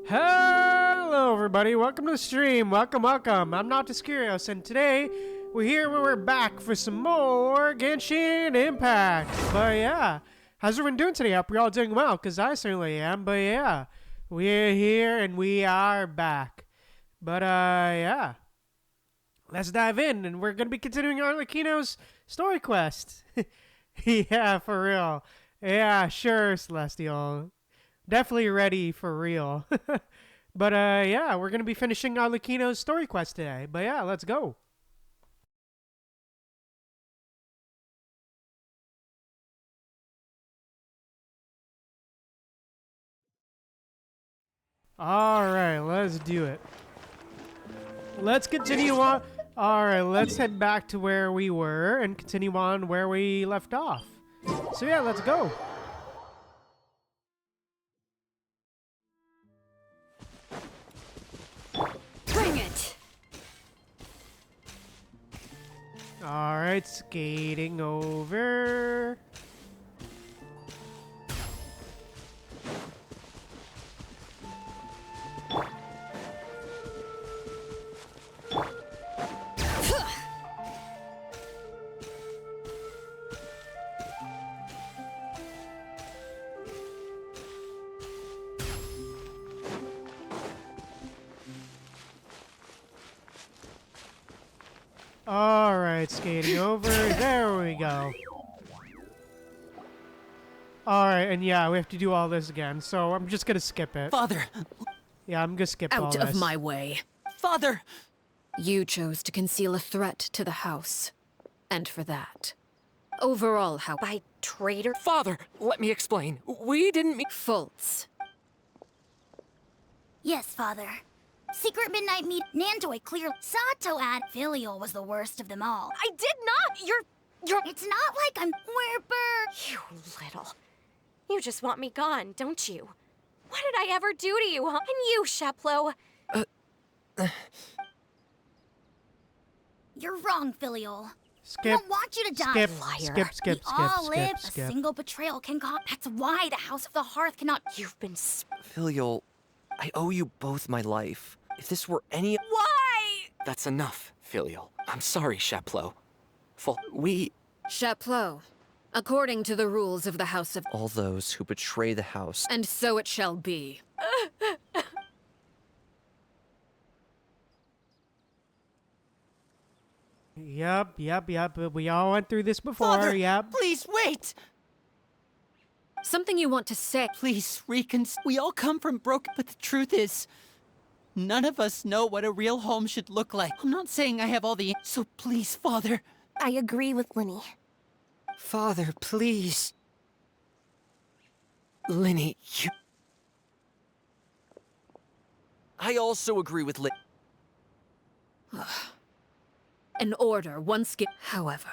Hello everybody, welcome to the stream, welcome. I'm Nauticurious, and today we're back for some more Genshin Impact. But yeah, how's everyone doing today? I hope you're all doing well, because I certainly am. But yeah, we're here and we are back. But yeah, let's dive in, and we're going to be continuing Arlecchino's story quest. Yeah, for real. Yeah, sure, Celestial. Definitely ready for real. But yeah, we're gonna be finishing Arlecchino's story quest today. But yeah, let's go. Alright, let's do it. Let's continue on. Alright, let's head back to where we were and continue on where we left off. So yeah, let's go. Bring it! Alright, skating over. Alright, skating over. There we go. Alright, and yeah, we have to do all this again, so I'm just gonna skip it. Father! Yeah, I'm gonna skip all Out this. of my way. Father! You chose to conceal a threat to the house. And for that. Overall, how— By traitor? Father! Let me explain. We didn't mean— Faults. Yes, Father. Secret midnight meet Nandoi clear Sato ad filial was the worst of them all. I did not! You're— It's not like I'm Werber. You little. You just want me gone, don't you? What did I ever do to you, huh? And you, Sheplo. You're wrong, filial. I Skip. don't want you to die. Skip. We all live. A single betrayal can cause. That's why the House of the Hearth cannot. You've been Filial, I owe you both my life. If this were any— Why? That's enough, Filial. I'm sorry, Sheplo. Chapleau. According to the rules of the House of— all those who betray the house. And so it shall be. Yep. We all went through this before. Father! Yep. Please, wait! Something you want to say? Please, we all come from broken— But the truth is, none of us know what a real home should look like. I'm not saying I have all the— So please, Father. I agree with Linny. Father, please. Linny, you— I also agree with An order once given. However.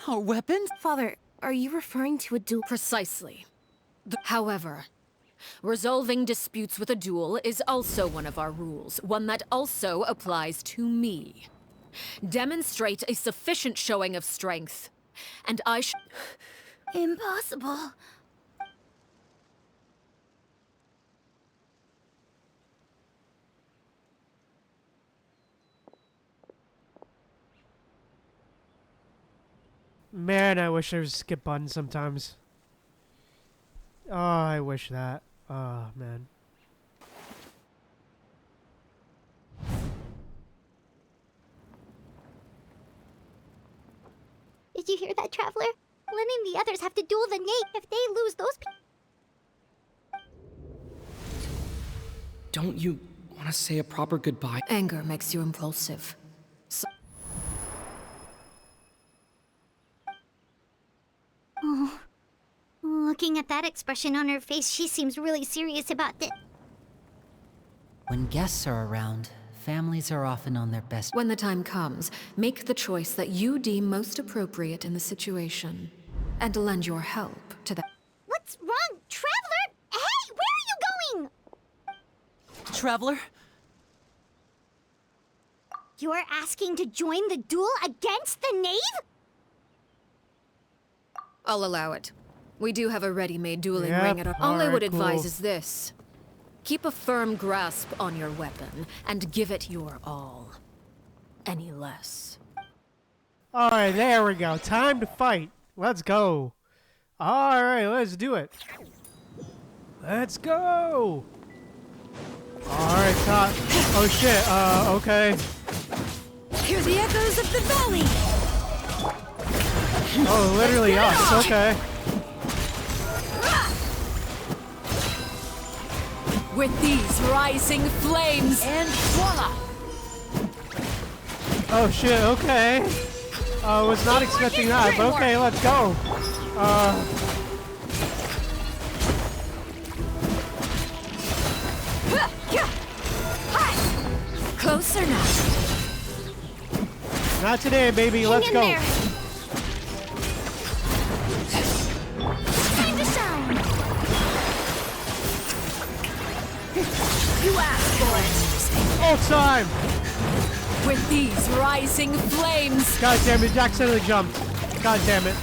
Our weapons? Father, are you referring to a duel? Precisely. However, resolving disputes with a duel is also one of our rules, one that also applies to me. Demonstrate a sufficient showing of strength, and I Impossible. Man, I wish there was a skip button sometimes. Oh, I wish that. Oh, man. Did you hear that, Traveler? Lenny and the others have to duel the Nate. If they lose, those Don't you want to say a proper goodbye? Anger makes you impulsive. Oh. Looking at that expression on her face, she seems really serious about it. When guests are around, families are often on their best. When the time comes, make the choice that you deem most appropriate in the situation, and lend your help to that. What's wrong, Traveler? Hey, where are you going? Traveler? You're asking to join the duel against the knave? I'll allow it. We do have a ready-made dueling Yep, ring at our— All I would alright, advise cool. is this. Keep a firm grasp on your weapon and give it your all. Any less. Alright, there we go. Time to fight. Let's go. Alright, let's do it. Let's go! Alright, top. Oh shit, okay. Hear the echoes of the valley! Oh, literally us, okay. With these rising flames, And voila! Oh shit, okay. Was not expecting that, but okay, let's go. closer now. Not today, baby, let's go. There. Time to shine. You asked for it. Oh, time! With these rising flames, God damn it, Jack suddenly jumped. God damn it.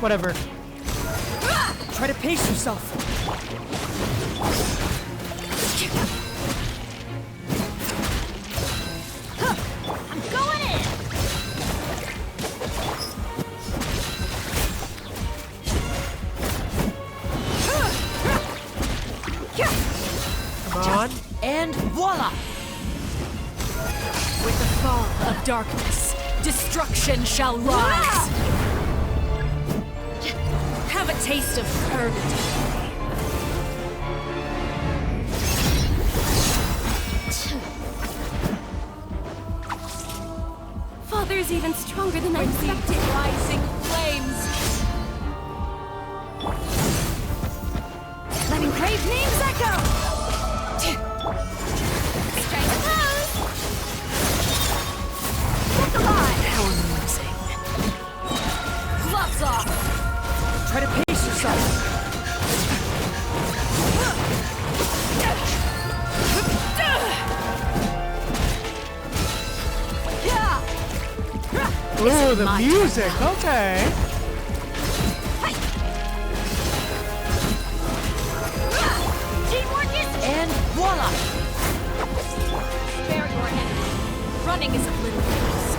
Whatever. Try to pace yourself. I'm going in. Come on. And voila! with the fall of darkness, destruction shall rise. Have a taste of purgatory. Father's even stronger than I With the expected. rising flames, Letting brave names echo! Strike a pose! Look alive! how amusing. Gloves off! Try to pace yourself. Ooh, the my music. Okay. Teamwork is... And voila! Spare your energy. Running is of little use.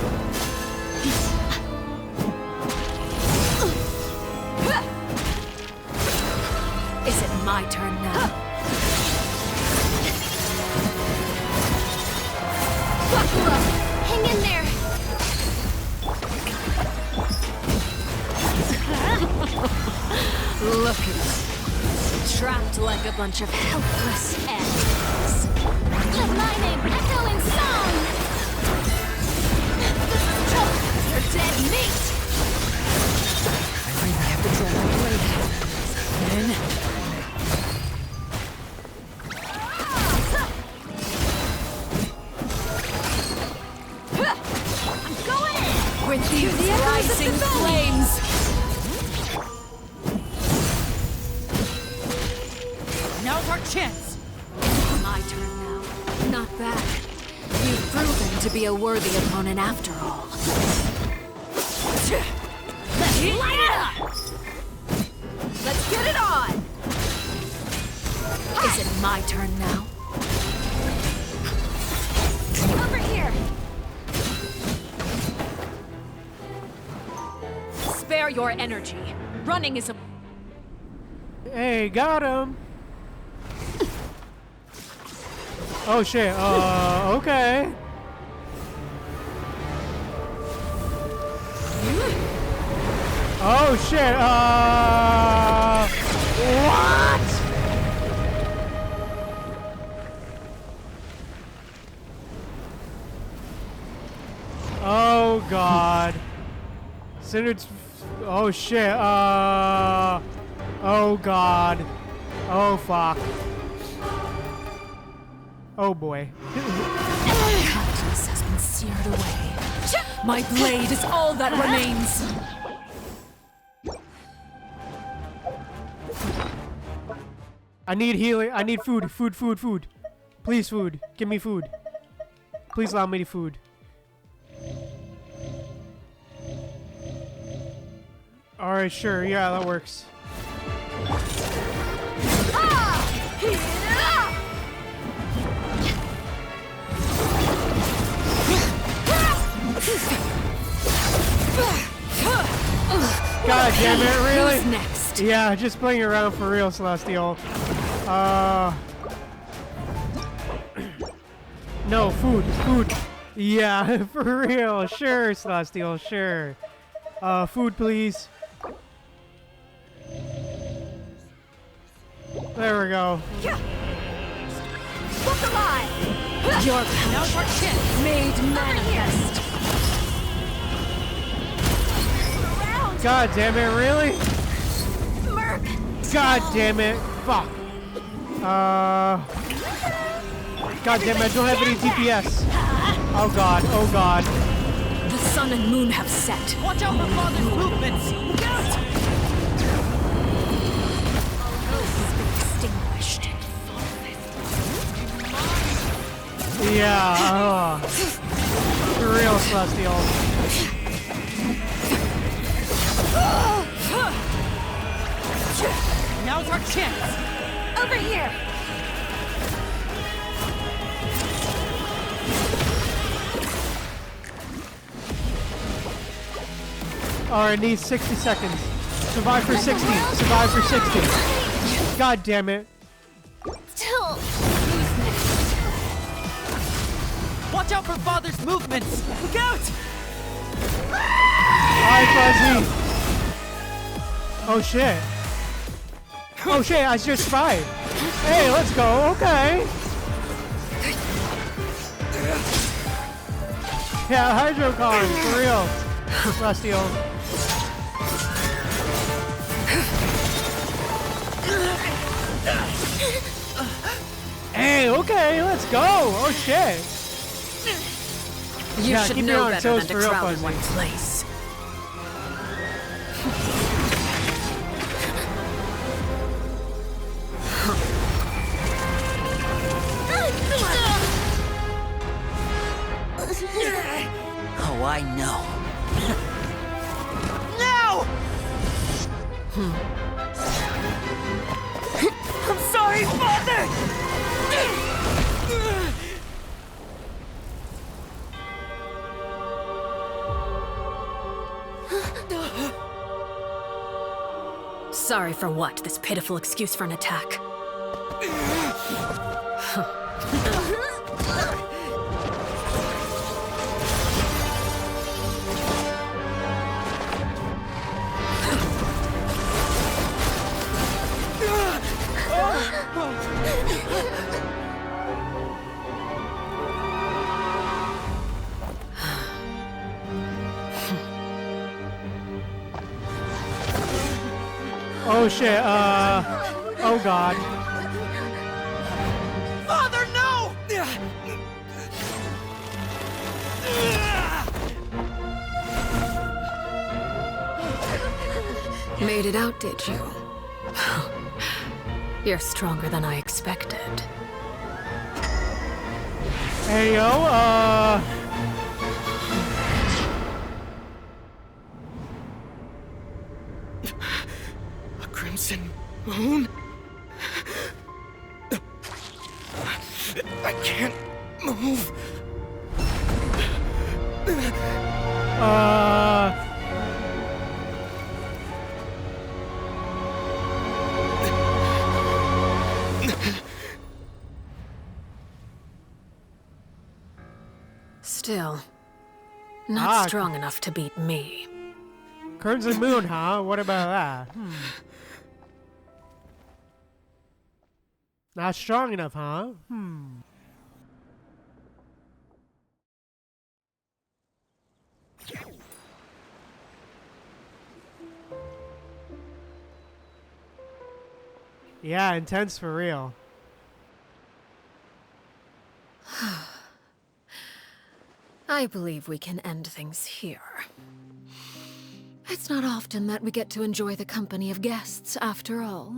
Is it my turn now? Buckle up! Hang in there! Look at us. Trapped like a bunch of helpless animals. Let my name echo in song! This is trouble! You're dead meat! I really have to draw my blade. Then I'm going in! With these rising flames, now's our chance. my turn now. Not bad. You've proven to be a worthy opponent after all. Let's light it up! Let's get it on! Is it my turn now? Over here! Spare your energy. Running is a... Hey, got him. Oh shit. Okay. Oh shit. What? Oh god. Centered. Oh shit. Oh god. Oh fuck. Oh boy. Kindness has been seared away. My blade is all that remains. I need healing. I need food. Food. Please, food. Give me food. Please allow me to food. Alright, sure. Yeah, that works. God damn it, really? Who's next? Yeah, just playing around for real, Celestial. No, food. Yeah, for real. Sure, Celestial, sure. Food, please. There we go. Look alive! Your passion made manifest. Around! God damn it, really? Merc! God damn it. Fuck. God damn it, I don't have any DPS. Oh god, oh god. The sun and moon have set. Watch out for Father's movements! Look out! Extinguished. Yeah, for real, Celestial. Now's our chance! Over here! Alright, need 60 seconds. Survive for 60. Survive for 60. God damn it. Still! Watch out for Father's movements! Look out! Hi, Fuzzy. Oh shit. Oh shit, I just survived. Hey, let's go. Okay. Yeah, Hydro Con, for real. Celestial. Hey, okay, let's go. Oh shit. You Yeah, should keep me know on better toes than for to real, crowd in Fuzzy. one place. Oh, I know. No! I'm sorry, Father! Sorry for what? This pitiful excuse for an attack. Oh shit, oh god. Father, no! Made it out, did you? You're stronger than I expected. Hey yo, A crimson moon? I can't move. Still, not Ah. strong enough to beat me. Crimson Moon, huh? What about that? Not strong enough, huh? Yeah, intense for real. I believe we can end things here. It's not often that we get to enjoy the company of guests, after all.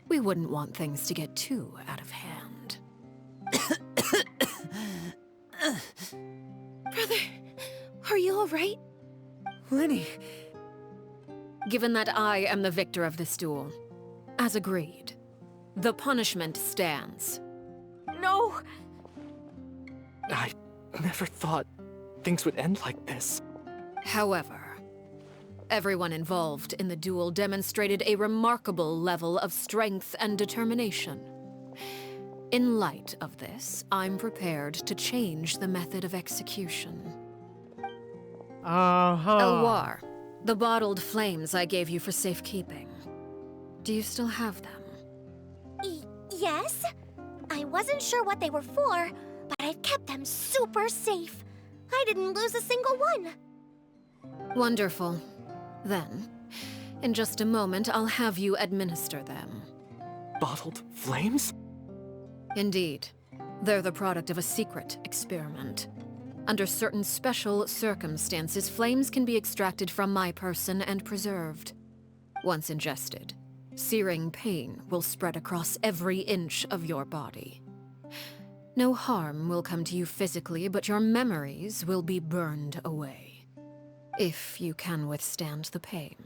We wouldn't want things to get too out of hand. Brother, are you alright? Lenny, Given that I am the victor of this duel, as agreed, the punishment stands. No! I never thought things would end like this. However, Everyone involved in the duel demonstrated a remarkable level of strength and determination. In light of this, I'm prepared to change the method of execution. Elwar, the bottled flames I gave you for safekeeping. Do you still have them? Yes? I wasn't sure what they were for, but I've kept them super safe. I didn't lose a single one. Wonderful. Then, in just a moment, I'll have you administer them. Bottled flames? Indeed. They're the product of a secret experiment. Under certain special circumstances, flames can be extracted from my person and preserved. Once ingested, searing pain will spread across every inch of your body. No harm will come to you physically, but your memories will be burned away. If you can withstand the pain.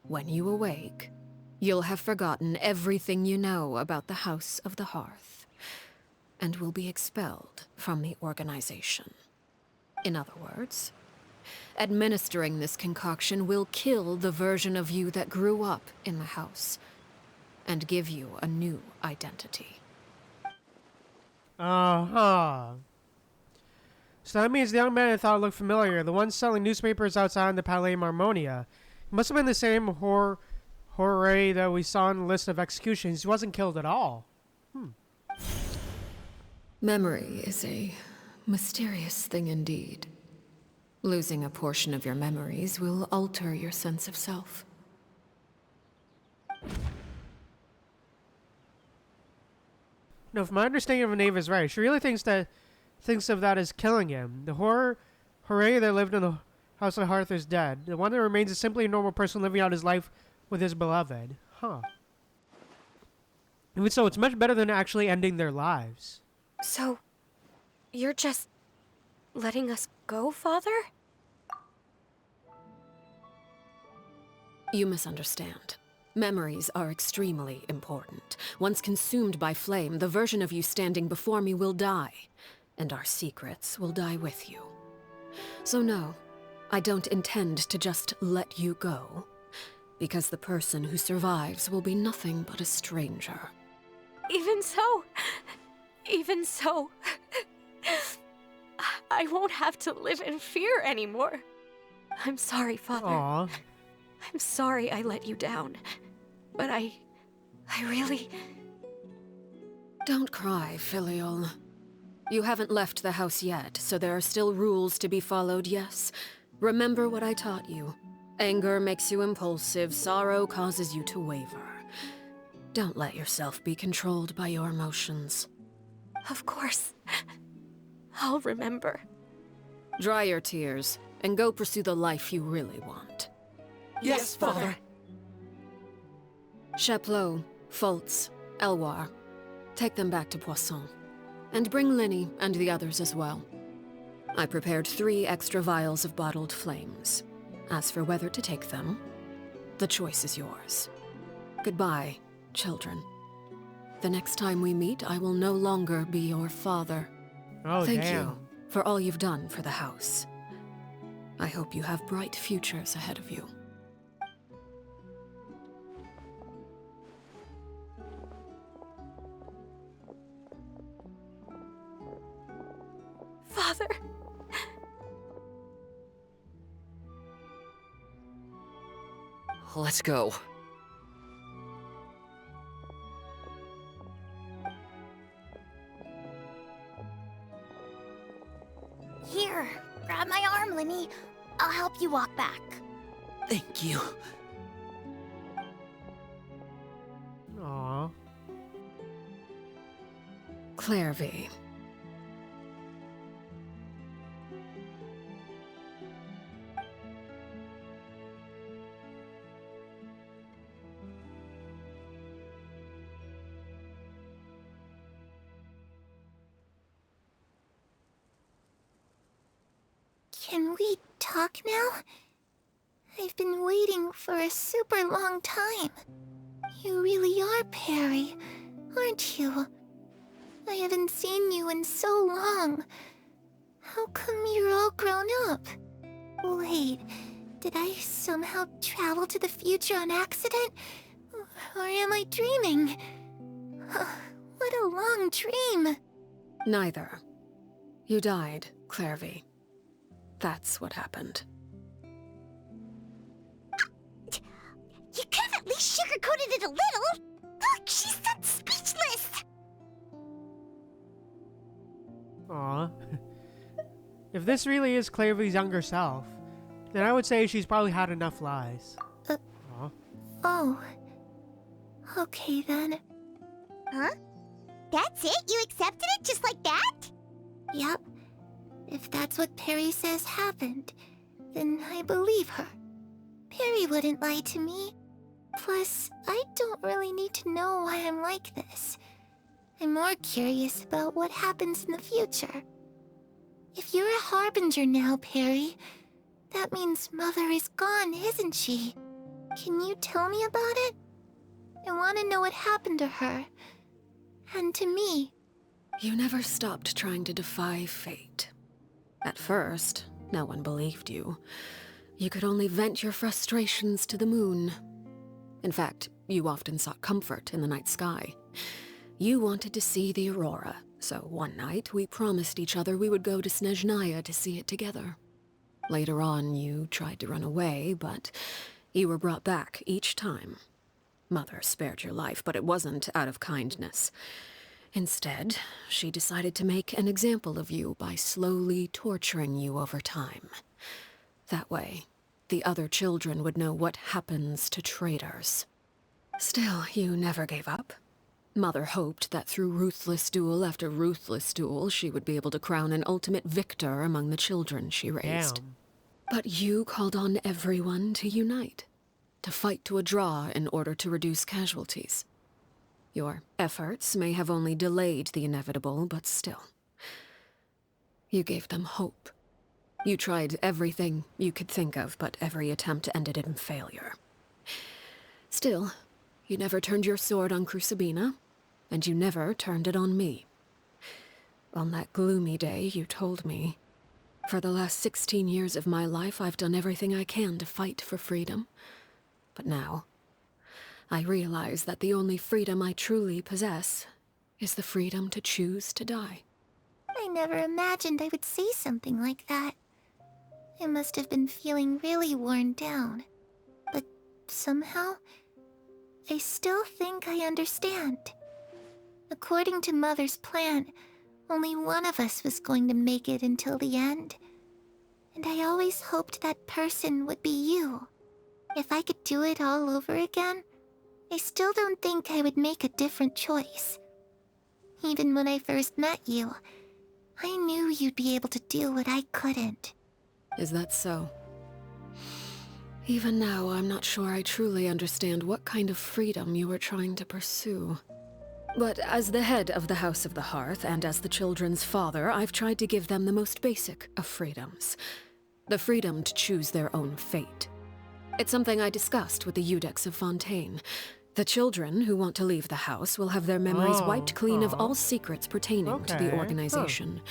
When you awake, you'll have forgotten everything you know about the House of the Hearth, and will be expelled from the organization. In other words, administering this concoction will kill the version of you that grew up in the house, and give you a new identity. So that means the young man I thought looked familiar, the one selling newspapers outside the Palais Marmonia. It must have been the same Horay that we saw on the list of executions. He wasn't killed at all. Memory is a mysterious thing indeed. Losing a portion of your memories will alter your sense of self. No, if my understanding of Nave is right, she really thinks of that as killing him. The Horay that lived in the House of the Hearth is dead. The one that remains is simply a normal person living out his life with his beloved. Even so, it's much better than actually ending their lives. So, you're just letting us go, Father? You misunderstand. Memories are extremely important. Once consumed by flame, the version of you standing before me will die, and our secrets will die with you. So no, I don't intend to just let you go, because the person who survives will be nothing but a stranger. Even so, I won't have to live in fear anymore. I'm sorry, Father. Aww. I'm sorry I let you down. But I really... Don't cry, Filial. You haven't left the house yet, so there are still rules to be followed, yes? Remember what I taught you. Anger makes you impulsive, sorrow causes you to waver. Don't let yourself be controlled by your emotions. Of course. I'll remember. Dry your tears, and go pursue the life you really want. Yes, Father. Chaplot, Fultz, Elwar, take them back to Poisson. And bring Linny and the others as well. I prepared 3 extra vials of bottled flames. As for whether to take them, the choice is yours. Goodbye, children. The next time we meet, I will no longer be your father. Oh, Thank damn. you for all you've done for the house. I hope you have bright futures ahead of you. Father. Let's go. Here, grab my arm, Linny. I'll help you walk back. Thank you. Aww. Clairvy. Can we talk now? I've been waiting for a super long time. You really are Perry, aren't you? I haven't seen you in so long. How come you're all grown up? Wait, Did I somehow travel to the future on accident? Or am I dreaming? What a long dream. Neither. You died, Clairvy. That's what happened. You could have at least sugarcoated it a little. Look, she's that speechless. Aw. If this really is Clairvy's younger self, then I would say she's probably had enough lies. Aw. Oh. Okay then. Huh? That's it? You accepted it just like that? Yep. If that's what Perry says happened, then I believe her. Perry wouldn't lie to me. Plus, I don't really need to know why I'm like this. I'm more curious about what happens in the future. If you're a harbinger now, Perry, that means Mother is gone, isn't she? Can you tell me about it? I want to know what happened to her. And to me. You never stopped trying to defy fate. At first, no one believed you. You could only vent your frustrations to the moon. In fact, you often sought comfort in the night sky. You wanted to see the aurora, so one night we promised each other we would go to Snezhnaya to see it together. Later on, you tried to run away, but you were brought back each time. Mother spared your life, but it wasn't out of kindness. Instead, she decided to make an example of you by slowly torturing you over time. That way, the other children would know what happens to traitors. Still, you never gave up. Mother hoped that through ruthless duel after ruthless duel, she would be able to crown an ultimate victor among the children she raised. Damn. But you called on everyone to unite, to fight to a draw in order to reduce casualties. Your efforts may have only delayed the inevitable, but still. You gave them hope. You tried everything you could think of, but every attempt ended in failure. Still, you never turned your sword on Crucibina, and you never turned it on me. On that gloomy day, you told me, "For the last 16 years of my life, I've done everything I can to fight for freedom. But now, I realize that the only freedom I truly possess is the freedom to choose to die." I never imagined I would say something like that. I must have been feeling really worn down. But somehow, I still think I understand. According to Mother's plan, only one of us was going to make it until the end. And I always hoped that person would be you. If I could do it all over again, I still don't think I would make a different choice. Even when I first met you, I knew you'd be able to do what I couldn't. Is that so? Even now, I'm not sure I truly understand what kind of freedom you were trying to pursue. But as the head of the House of the Hearth, and as the children's father, I've tried to give them the most basic of freedoms. The freedom to choose their own fate. It's something I discussed with the Eudex of Fontaine. The children who want to leave the house will have their memories wiped clean of all secrets pertaining to the organization.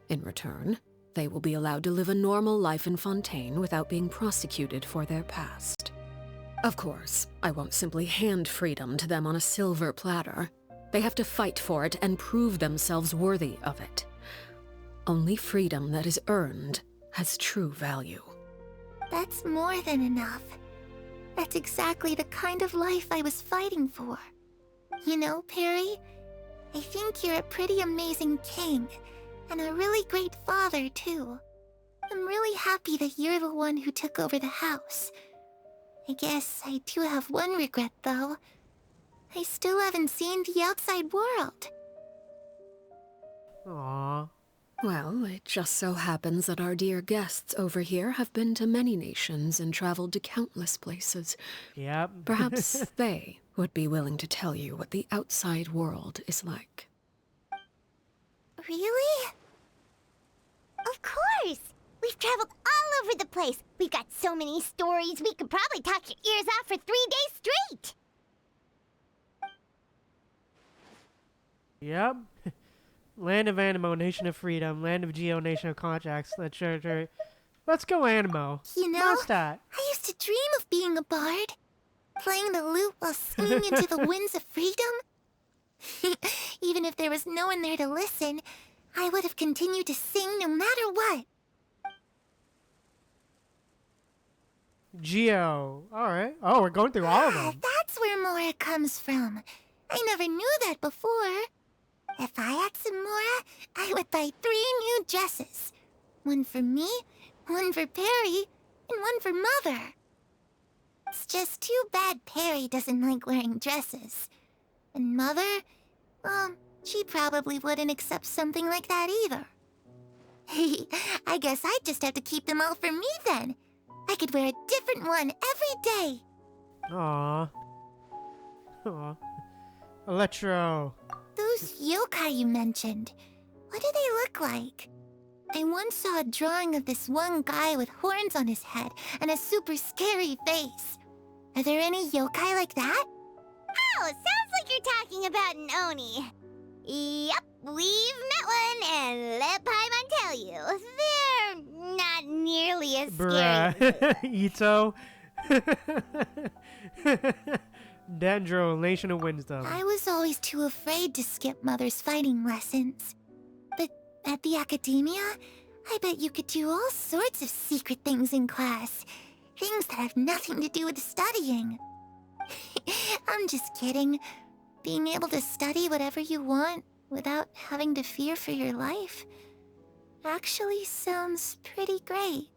In return, they will be allowed to live a normal life in Fontaine without being prosecuted for their past. Of course, I won't simply hand freedom to them on a silver platter. They have to fight for it and prove themselves worthy of it. Only freedom that is earned has true value. That's more than enough. That's exactly the kind of life I was fighting for. You know, Perry, I think you're a pretty amazing king, and a really great father, too. I'm really happy that you're the one who took over the house. I guess I do have one regret, though. I still haven't seen the outside world. Aww. Well, it just so happens that our dear guests over here have been to many nations and traveled to countless places. Yep. Perhaps they would be willing to tell you what the outside world is like. Really? Of course! We've traveled all over the place. We've got so many stories, we could probably talk your ears out for 3 days straight! Yep. Land of Animo, Nation of Freedom, Land of Geo, Nation of Contracts, literature, Let's go Animo. You know, How's that? I used to dream of being a bard, playing the lute while singing into the winds of freedom. Even if there was no one there to listen, I would have continued to sing no matter what. Geo. Alright. Oh, we're going through all of them. That's where Mora comes from. I never knew that before. If I had some Mora, I would buy 3 new dresses. One for me, one for Perry, and one for Mother. It's just too bad Perry doesn't like wearing dresses. And Mother, well, she probably wouldn't accept something like that either. I guess I'd just have to keep them all for me then. I could wear a different one every day. Aww. Aww. Electro. Those yokai you mentioned, what do they look like? I once saw a drawing of this one guy with horns on his head and a super scary face. Are there any yokai like that? Oh, sounds like you're talking about an Oni. Yep, we've met one, and let Paimon tell you, they're not nearly as scary. Bruh. Ito. Dendro, Nation of Wisdom. I was always too afraid to skip Mother's fighting lessons. But at the academia, I bet you could do all sorts of secret things in class. Things that have nothing to do with studying. I'm just kidding. Being able to study whatever you want without having to fear for your life actually sounds pretty great.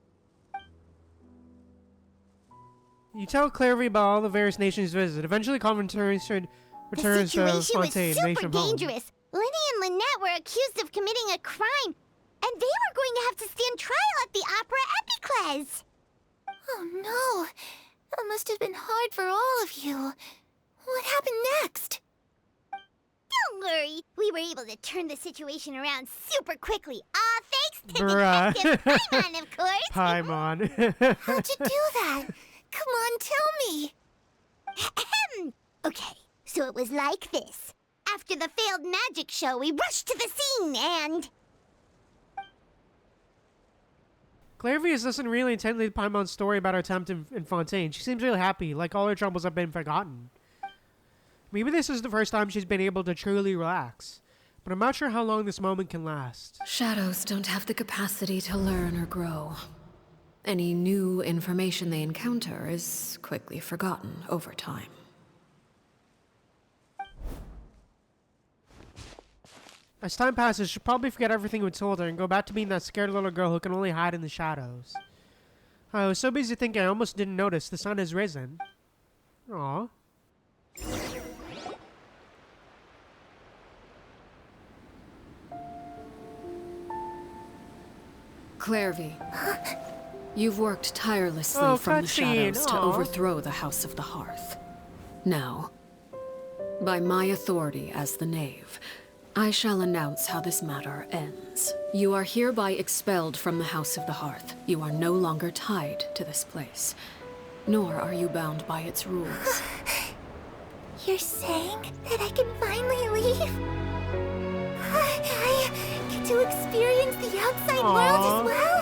You tell Clairvy about all the various nations visit. Eventually, Conversation The returns to situation was Fontaine, super Nation of Home. dangerous. Lenny and Lynette were accused of committing a crime, and they were going to have to stand trial at the Opera Epicles. Oh no! That must have been hard for all of you. What happened next? Don't worry, we were able to turn the situation around super quickly. All thanks to Bruh. Detective Paimon, of course. Paimon. How'd you do that? Come on, tell me. Okay, so it was like this. After the failed magic show, we rushed to the scene and... Clairvy is listening really intently to Paimon's story about her attempt in Fontaine. She seems really happy, like all her troubles have been forgotten. Maybe this is the first time she's been able to truly relax, but I'm not sure how long this moment can last. Shadows don't have the capacity to learn or grow. Any new information they encounter is quickly forgotten over time. As time passes, she'll probably forget everything we told her and go back to being that scared little girl who can only hide in the shadows. I was so busy thinking I almost didn't notice the sun has risen. Aww. Clairvy, you've worked tirelessly Oh, from the cutscene. shadows to Aw. overthrow the House of the Hearth. Now, by my authority as the Knave, I shall announce how this matter ends. You are hereby expelled from the House of the Hearth. You are no longer tied to this place, nor are you bound by its rules. You're saying that I can finally leave? I get to experience the outside world as well?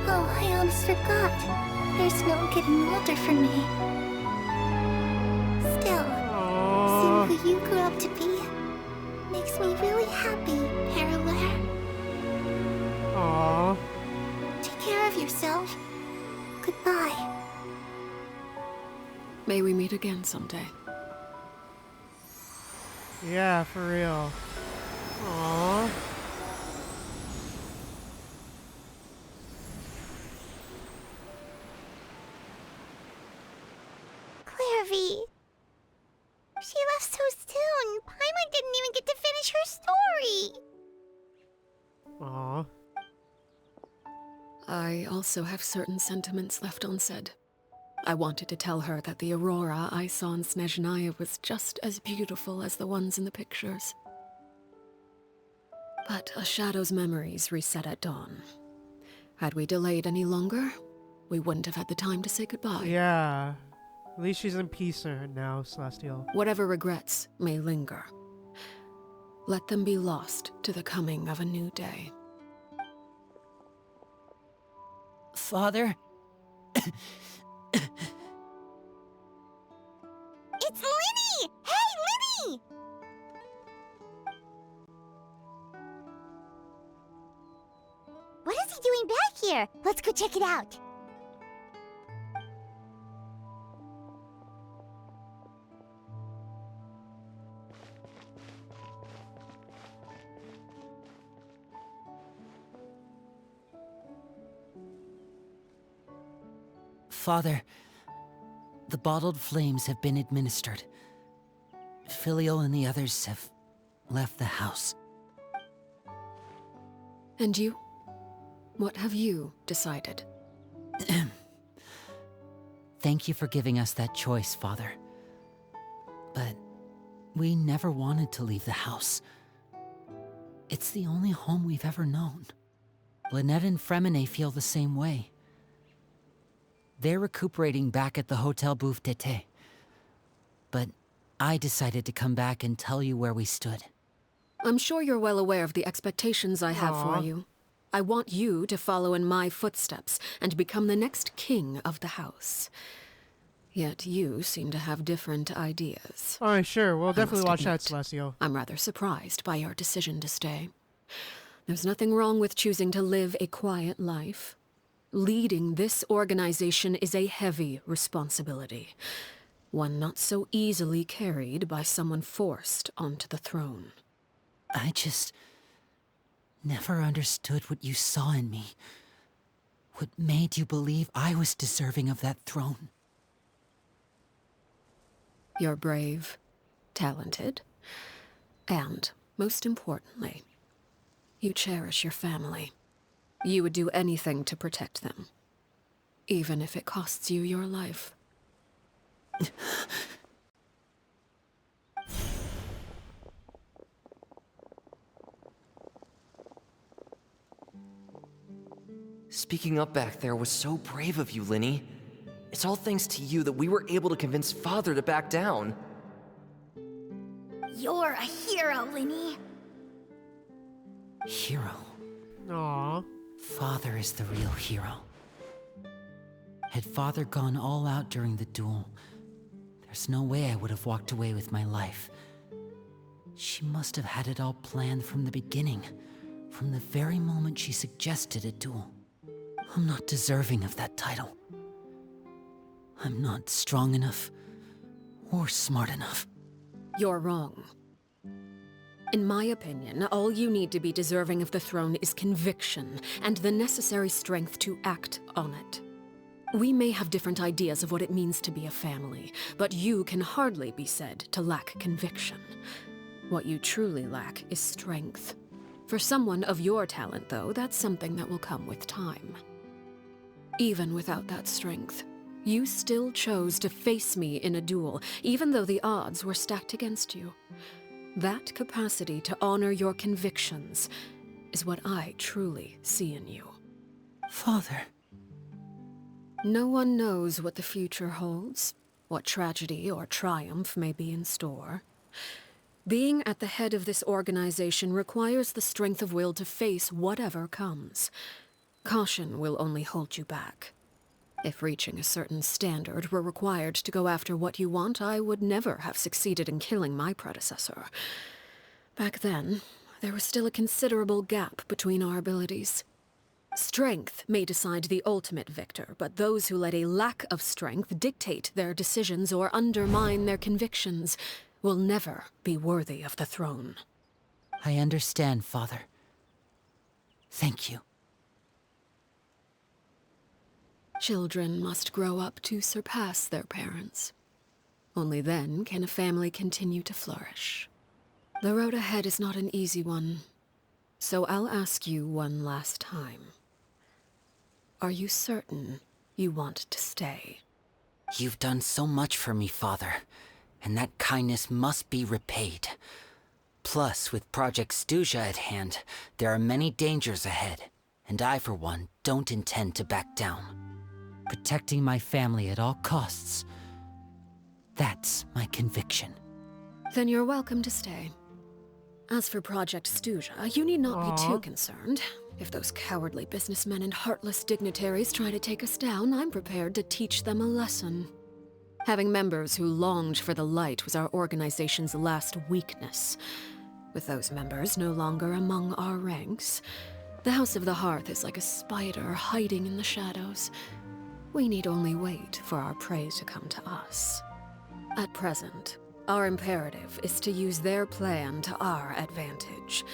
Oh, I almost forgot. There's no getting older for me. Still, seeing who you grew up to be makes me really happy, Parallel. Aww. Take care of yourself. Goodbye. May we meet again someday. Yeah, for real. Aww. Clairvy. She left so soon. Paimon didn't even get to finish her story. Aww. I also have certain sentiments left unsaid. I wanted to tell her that the aurora I saw in Snezhnaya was just as beautiful as the ones in the pictures. But a shadow's memories reset at dawn. Had we delayed any longer, we wouldn't have had the time to say goodbye. Yeah. At least she's in peace now, Celestial. Whatever regrets may linger. Let them be lost to the coming of a new day. Father? It's Linny! Hey, Linny! What is he doing back here? Let's go check it out. Father, the bottled flames have been administered. Filio and the others have left the house. And you? What have you decided? Thank you for giving us that choice, Father. But we never wanted to leave the house. It's the only home we've ever known. Lynette and Fremine feel the same way. They're recuperating back at the Hotel Bouffe d'été. But I decided to come back and tell you where we stood. I'm sure you're well aware of the expectations I have for you. I want you to follow in my footsteps and become the next king of the house. Yet you seem to have different ideas. Alright, sure. We'll I definitely must watch that, admit, Celestial. I'm rather surprised by your decision to stay. There's nothing wrong with choosing to live a quiet life. Leading this organization is a heavy responsibility. One not so easily carried by someone forced onto the throne. I just never understood what you saw in me. What made you believe I was deserving of that throne? You're brave, talented, and, most importantly, you cherish your family. You would do anything to protect them, even if it costs you your life. Speaking up back there was so brave of you, Linny. It's all thanks to you that we were able to convince Father to back down. You're a hero, Linny. Hero. Aww. Father is the real hero. Had Father gone all out during the duel, there's no way I would have walked away with my life. She must have had it all planned from the beginning, from the very moment she suggested a duel. I'm not deserving of that title. I'm not strong enough or smart enough. You're wrong. In my opinion, all you need to be deserving of the throne is conviction and the necessary strength to act on it. We may have different ideas of what it means to be a family, but you can hardly be said to lack conviction. What you truly lack is strength. For someone of your talent, though, that's something that will come with time. Even without that strength, you still chose to face me in a duel, even though the odds were stacked against you. That capacity to honor your convictions is what I truly see in you. Father. No one knows what the future holds, what tragedy or triumph may be in store. Being at the head of this organization requires the strength of will to face whatever comes. Caution will only hold you back. If reaching a certain standard were required to go after what you want, I would never have succeeded in killing my predecessor. Back then, there was still a considerable gap between our abilities. Strength may decide the ultimate victor, but those who let a lack of strength dictate their decisions or undermine their convictions will never be worthy of the throne. I understand, Father. Thank you. Children must grow up to surpass their parents. Only then can a family continue to flourish. The road ahead is not an easy one, so I'll ask you one last time. Are you certain you want to stay? You've done so much for me, Father, and that kindness must be repaid. Plus, with Project Stuja at hand, there are many dangers ahead, and I, for one, don't intend to back down. Protecting my family at all costs. That's my conviction. Then you're welcome to stay. As for Project Stuja, you need not be too Aw. concerned. If those cowardly businessmen and heartless dignitaries try to take us down, I'm prepared to teach them a lesson. Having members who longed for the light was our organization's last weakness. With those members no longer among our ranks, the House of the Hearth is like a spider hiding in the shadows. We need only wait for our prey to come to us. At present, our imperative is to use their plan to our advantage.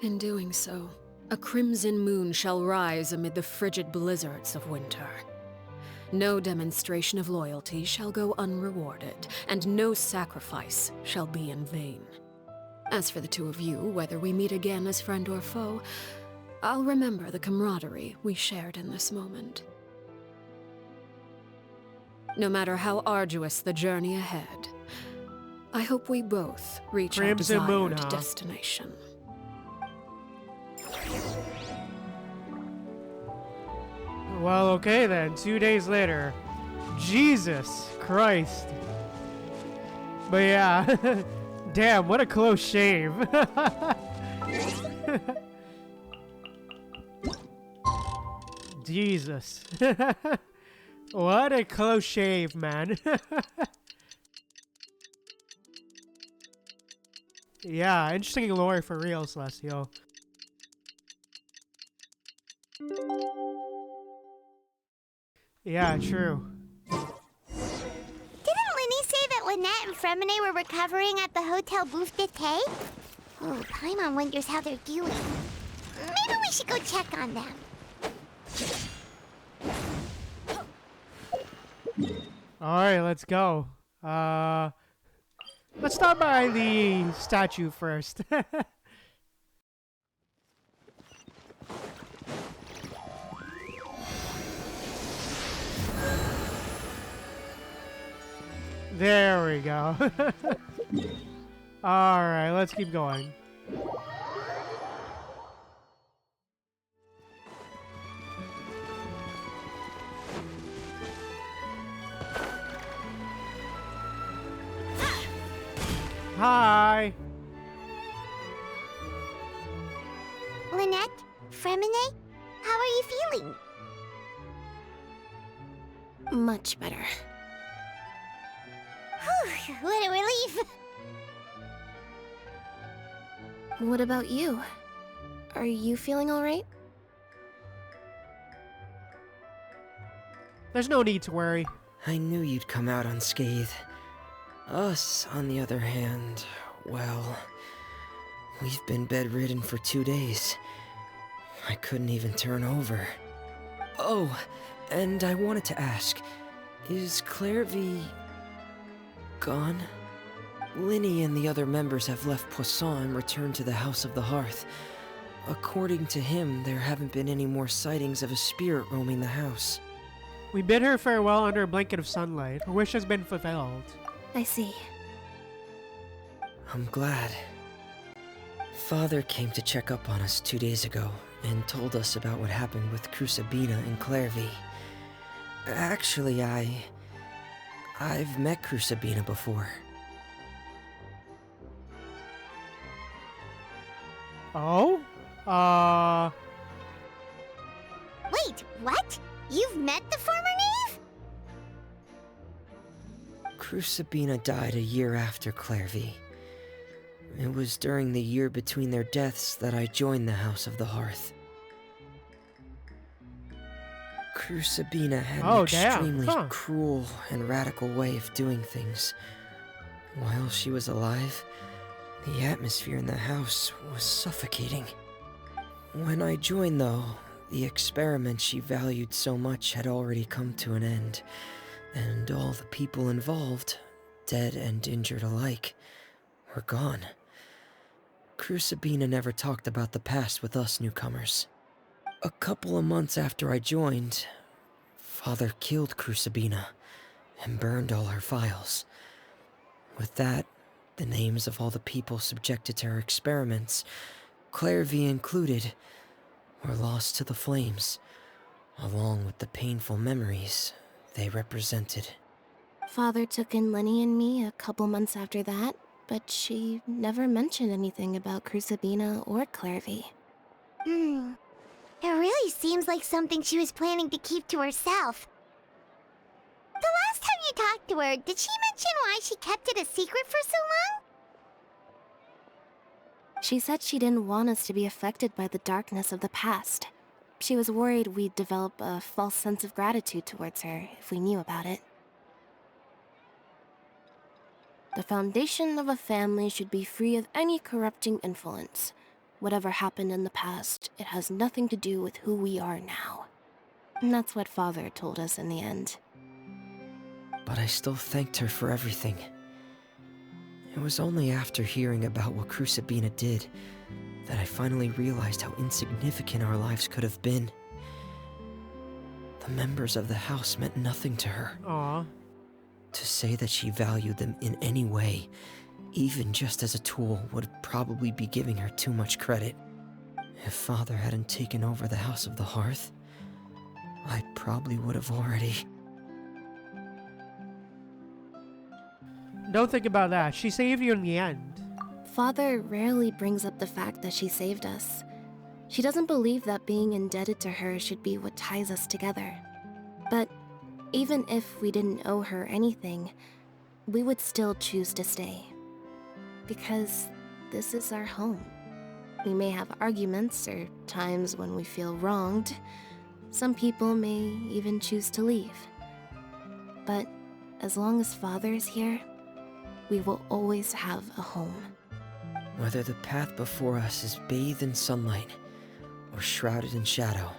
In doing so, a crimson moon shall rise amid the frigid blizzards of winter. No demonstration of loyalty shall go unrewarded, and no sacrifice shall be in vain. As for the two of you, whether we meet again as friend or foe, I'll remember the camaraderie we shared in this moment. No matter how arduous the journey ahead, I hope we both reach our Crimson desired Moon, huh? destination. Well, okay then. 2 days later. Jesus Christ. But yeah. Damn, what a close shave. Jesus. What a close shave, man. Yeah, interesting lore for real, Celestial. Yeah, true. Didn't Linny say that Lynette and Fremine were recovering at the Hotel Bouffe d'été? Oh, Paimon wonders how they're doing. Maybe we should go check on them. Alright, let's go. Let's stop by the statue first. There we go. Alright, let's keep going. Hi! Lynette? Fremine? How are you feeling? Much better. Whew, what a relief! What about you? Are you feeling alright? There's no need to worry. I knew you'd come out unscathed. Us, on the other hand, well, we've been bedridden for 2 days. I couldn't even turn over. Oh, and I wanted to ask, is Clairvy gone? Linny and the other members have left Poisson and returned to the House of the Hearth. According to him, there haven't been any more sightings of a spirit roaming the house. We bid her farewell under a blanket of sunlight. Her wish has been fulfilled. I see. I'm glad. Father came to check up on us 2 days ago and told us about what happened with Crucibina and Clairvy. Actually, I've met Crucibina before. Oh? Wait, what? You've met the former knave? Crucibina died a year after Clairvy. It was during the year between their deaths that I joined the House of the Hearth. Crucibina had an extremely cruel and radical way of doing things. While she was alive, the atmosphere in the house was suffocating. When I joined, though, the experiment she valued so much had already come to an end, and all the people involved, dead and injured alike, were gone. Crucibina never talked about the past with us newcomers. A couple of months after I joined, Father killed Crucibina and burned all her files. With that, the names of all the people subjected to her experiments, Clairvy included, were lost to the flames, along with the painful memories they represented. Father took in Lenny and me a couple months after that, but she never mentioned anything about Crucibina or Clervy. It really seems like something she was planning to keep to herself. The last time you talked to her, did she mention why she kept it a secret for so long? She said she didn't want us to be affected by the darkness of the past. She was worried we'd develop a false sense of gratitude towards her if we knew about it. The foundation of a family should be free of any corrupting influence. Whatever happened in the past, it has nothing to do with who we are now. And that's what Father told us in the end. But I still thanked her for everything. It was only after hearing about what Crucibina did that I finally realized how insignificant our lives could have been. The members of the house meant nothing to her. Aw. To say that she valued them in any way, even just as a tool, would probably be giving her too much credit. If Father hadn't taken over the House of the Hearth, I probably would have already... Don't think about that. She saved you in the end. Father rarely brings up the fact that she saved us. She doesn't believe that being indebted to her should be what ties us together. But even if we didn't owe her anything, we would still choose to stay. Because this is our home. We may have arguments or times when we feel wronged. Some people may even choose to leave. But as long as Father is here, we will always have a home. Whether the path before us is bathed in sunlight or shrouded in shadow,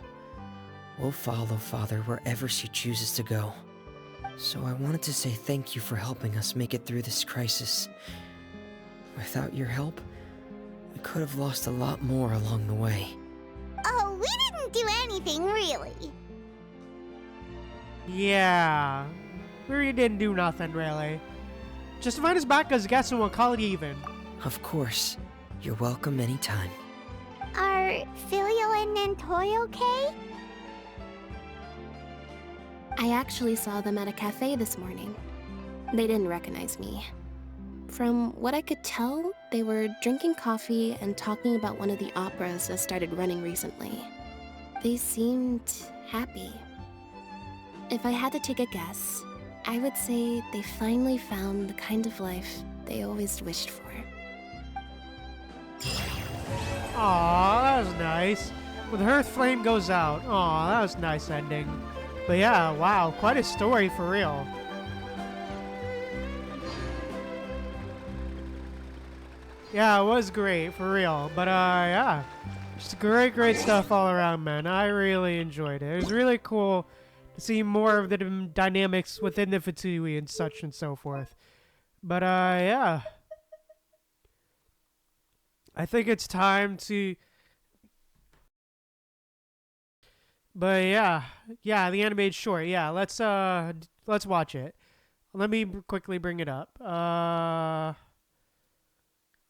we'll follow Father wherever she chooses to go. So I wanted to say thank you for helping us make it through this crisis. Without your help, we could have lost a lot more along the way. Oh, we didn't do anything, really. Yeah. We really didn't do nothing, really. Just invite us back as guests and we'll call it even. Of course. You're welcome anytime. Are Filio and Nantoy okay? I actually saw them at a cafe this morning. They didn't recognize me. From what I could tell, they were drinking coffee and talking about one of the operas that started running recently. They seemed happy. If I had to take a guess, I would say they finally found the kind of life they always wished for. Aw, that was nice. When the hearth flame goes out. Aw, that was a nice ending. But yeah, wow, quite a story for real. Yeah, it was great, for real. But yeah, just great stuff all around, man. I really enjoyed it. It was really cool to see more of the dynamics within the Fatui and such and so forth. But yeah. I think it's time to... But yeah, the animated short. Yeah, let's watch it. Let me quickly bring it up.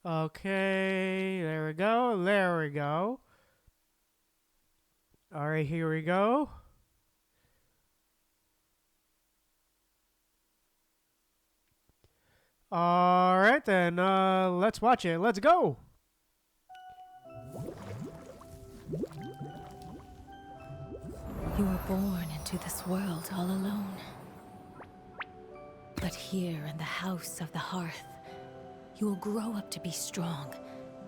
Okay, there we go. All right, here we go. All right then, let's watch it. Let's go. You were born into this world all alone. But here in the House of the Hearth, you will grow up to be strong.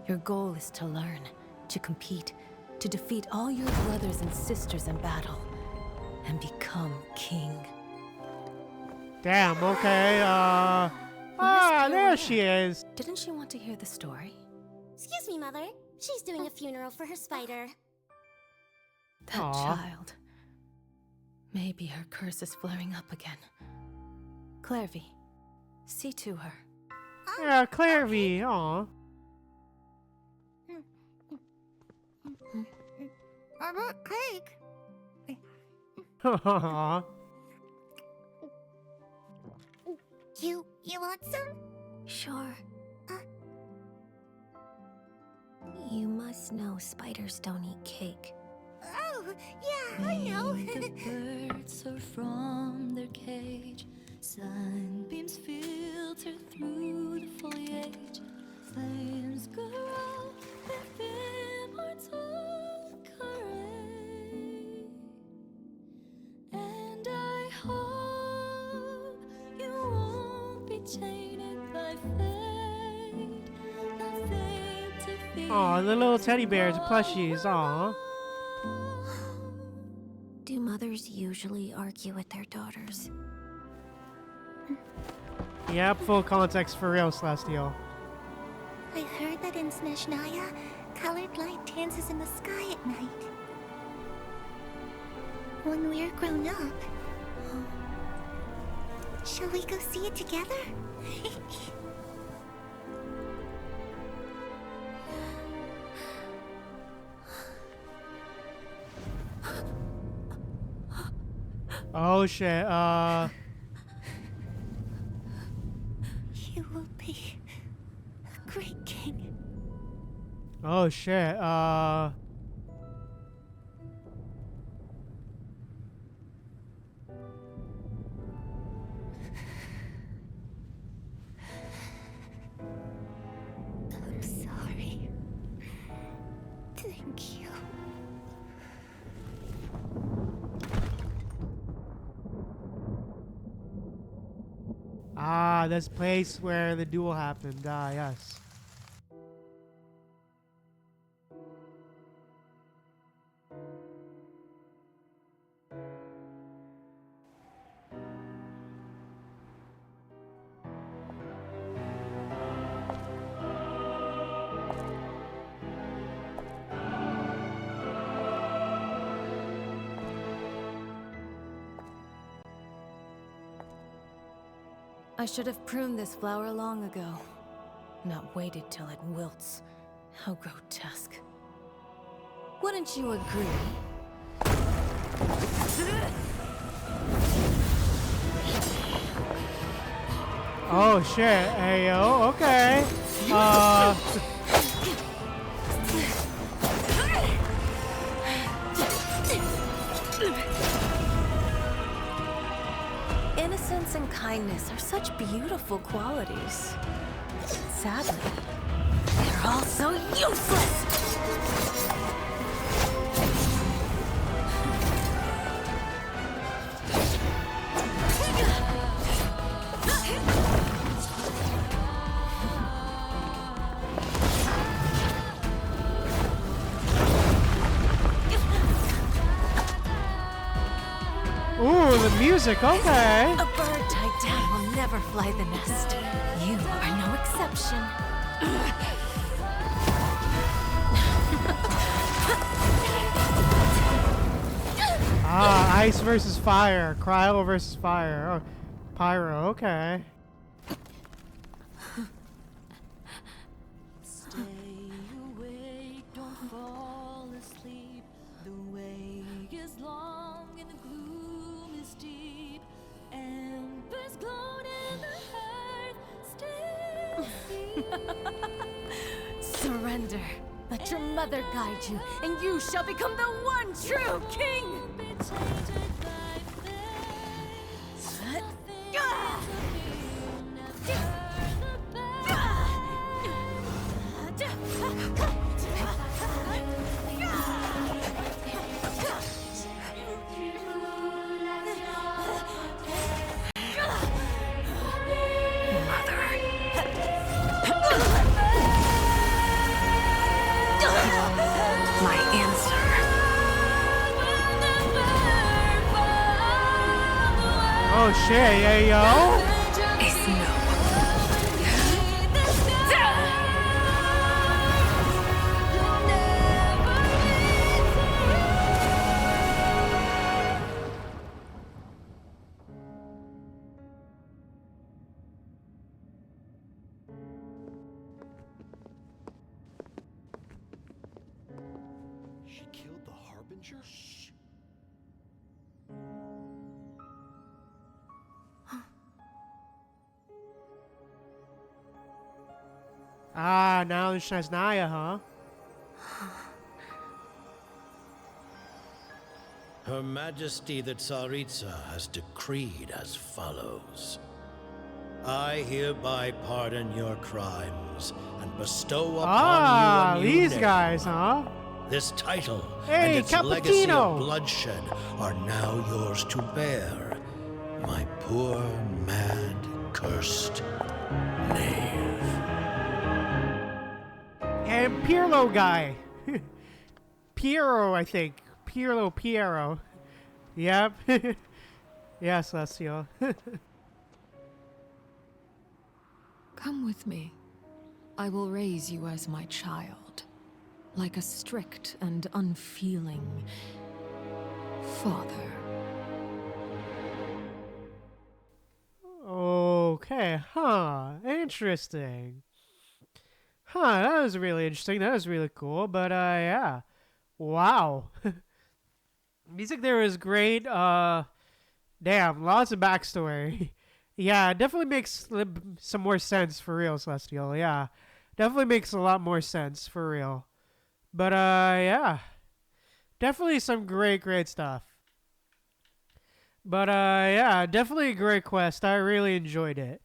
Your goal is to learn, to compete, to defeat all your brothers and sisters in battle, and become king. Damn, okay, there she is. Didn't she want to hear the story? Excuse me, Mother. She's doing a funeral for her spider. That Aw. child. Maybe her curse is flaring up again. Clervy, see to her. Yeah, Clervy, aw. I brought cake. Aw. You want some? Sure. You must know spiders don't eat cake. Oh, yeah, I know. The birds are from their cage, Sunbeams filter through the foliage. Flames grow with immortal courage. And I hope you won't be tainted by fate. Nothing to fear. Aw, the little teddy bears, plushies, aw. Do mothers usually argue with their daughters? Yep, full context for real, Celestial. I heard that in Snezhnaya, colored light dances in the sky at night. When we're grown up, shall we go see it together? Oh shit, You will be a great king. oh shit, I'm sorry. Thank you. this place where the duel happened, yes. I should have pruned this flower long ago, not waited till it wilts. How grotesque. Wouldn't you agree? Oh shit, ayo, okay. Innocence and kindness are such beautiful qualities. Sadly, they're all so useless! Ooh, the music, okay. A bird tied down will never fly the nest. You are no exception. Ice versus fire, cryo versus fire. Oh, pyro, okay. Stay awake, don't fall asleep. The way is long and the gloom is deep. Embers glowed in the earth. Still Surrender. Let your mother guide you, and you shall become the one true king! My answer. Oh shit, yeah, yo. Is no. She killed the Harbinger? Now it's Snezhnaya, huh? Her Majesty the Tsaritsa has decreed as follows. I hereby pardon your crimes and bestow upon you a new these name. guys, huh? This title Hey, and its legacy Cappuccino! of bloodshed are now yours to bear, my poor, mad, cursed knave. And Pirlo guy. Piero, I think. Piero. Yep. Yes, Celestial. Come with me. I will raise you as my child, like a strict and unfeeling father. Okay, huh. Interesting. Huh, that was really interesting. That was really cool. But, yeah. Wow. Music there was great. Damn, lots of backstory. Yeah, it definitely makes some more sense for real, Celestial. Yeah, definitely makes a lot more sense for real. But, yeah. Definitely some great stuff. But, yeah, definitely a great quest. I really enjoyed it.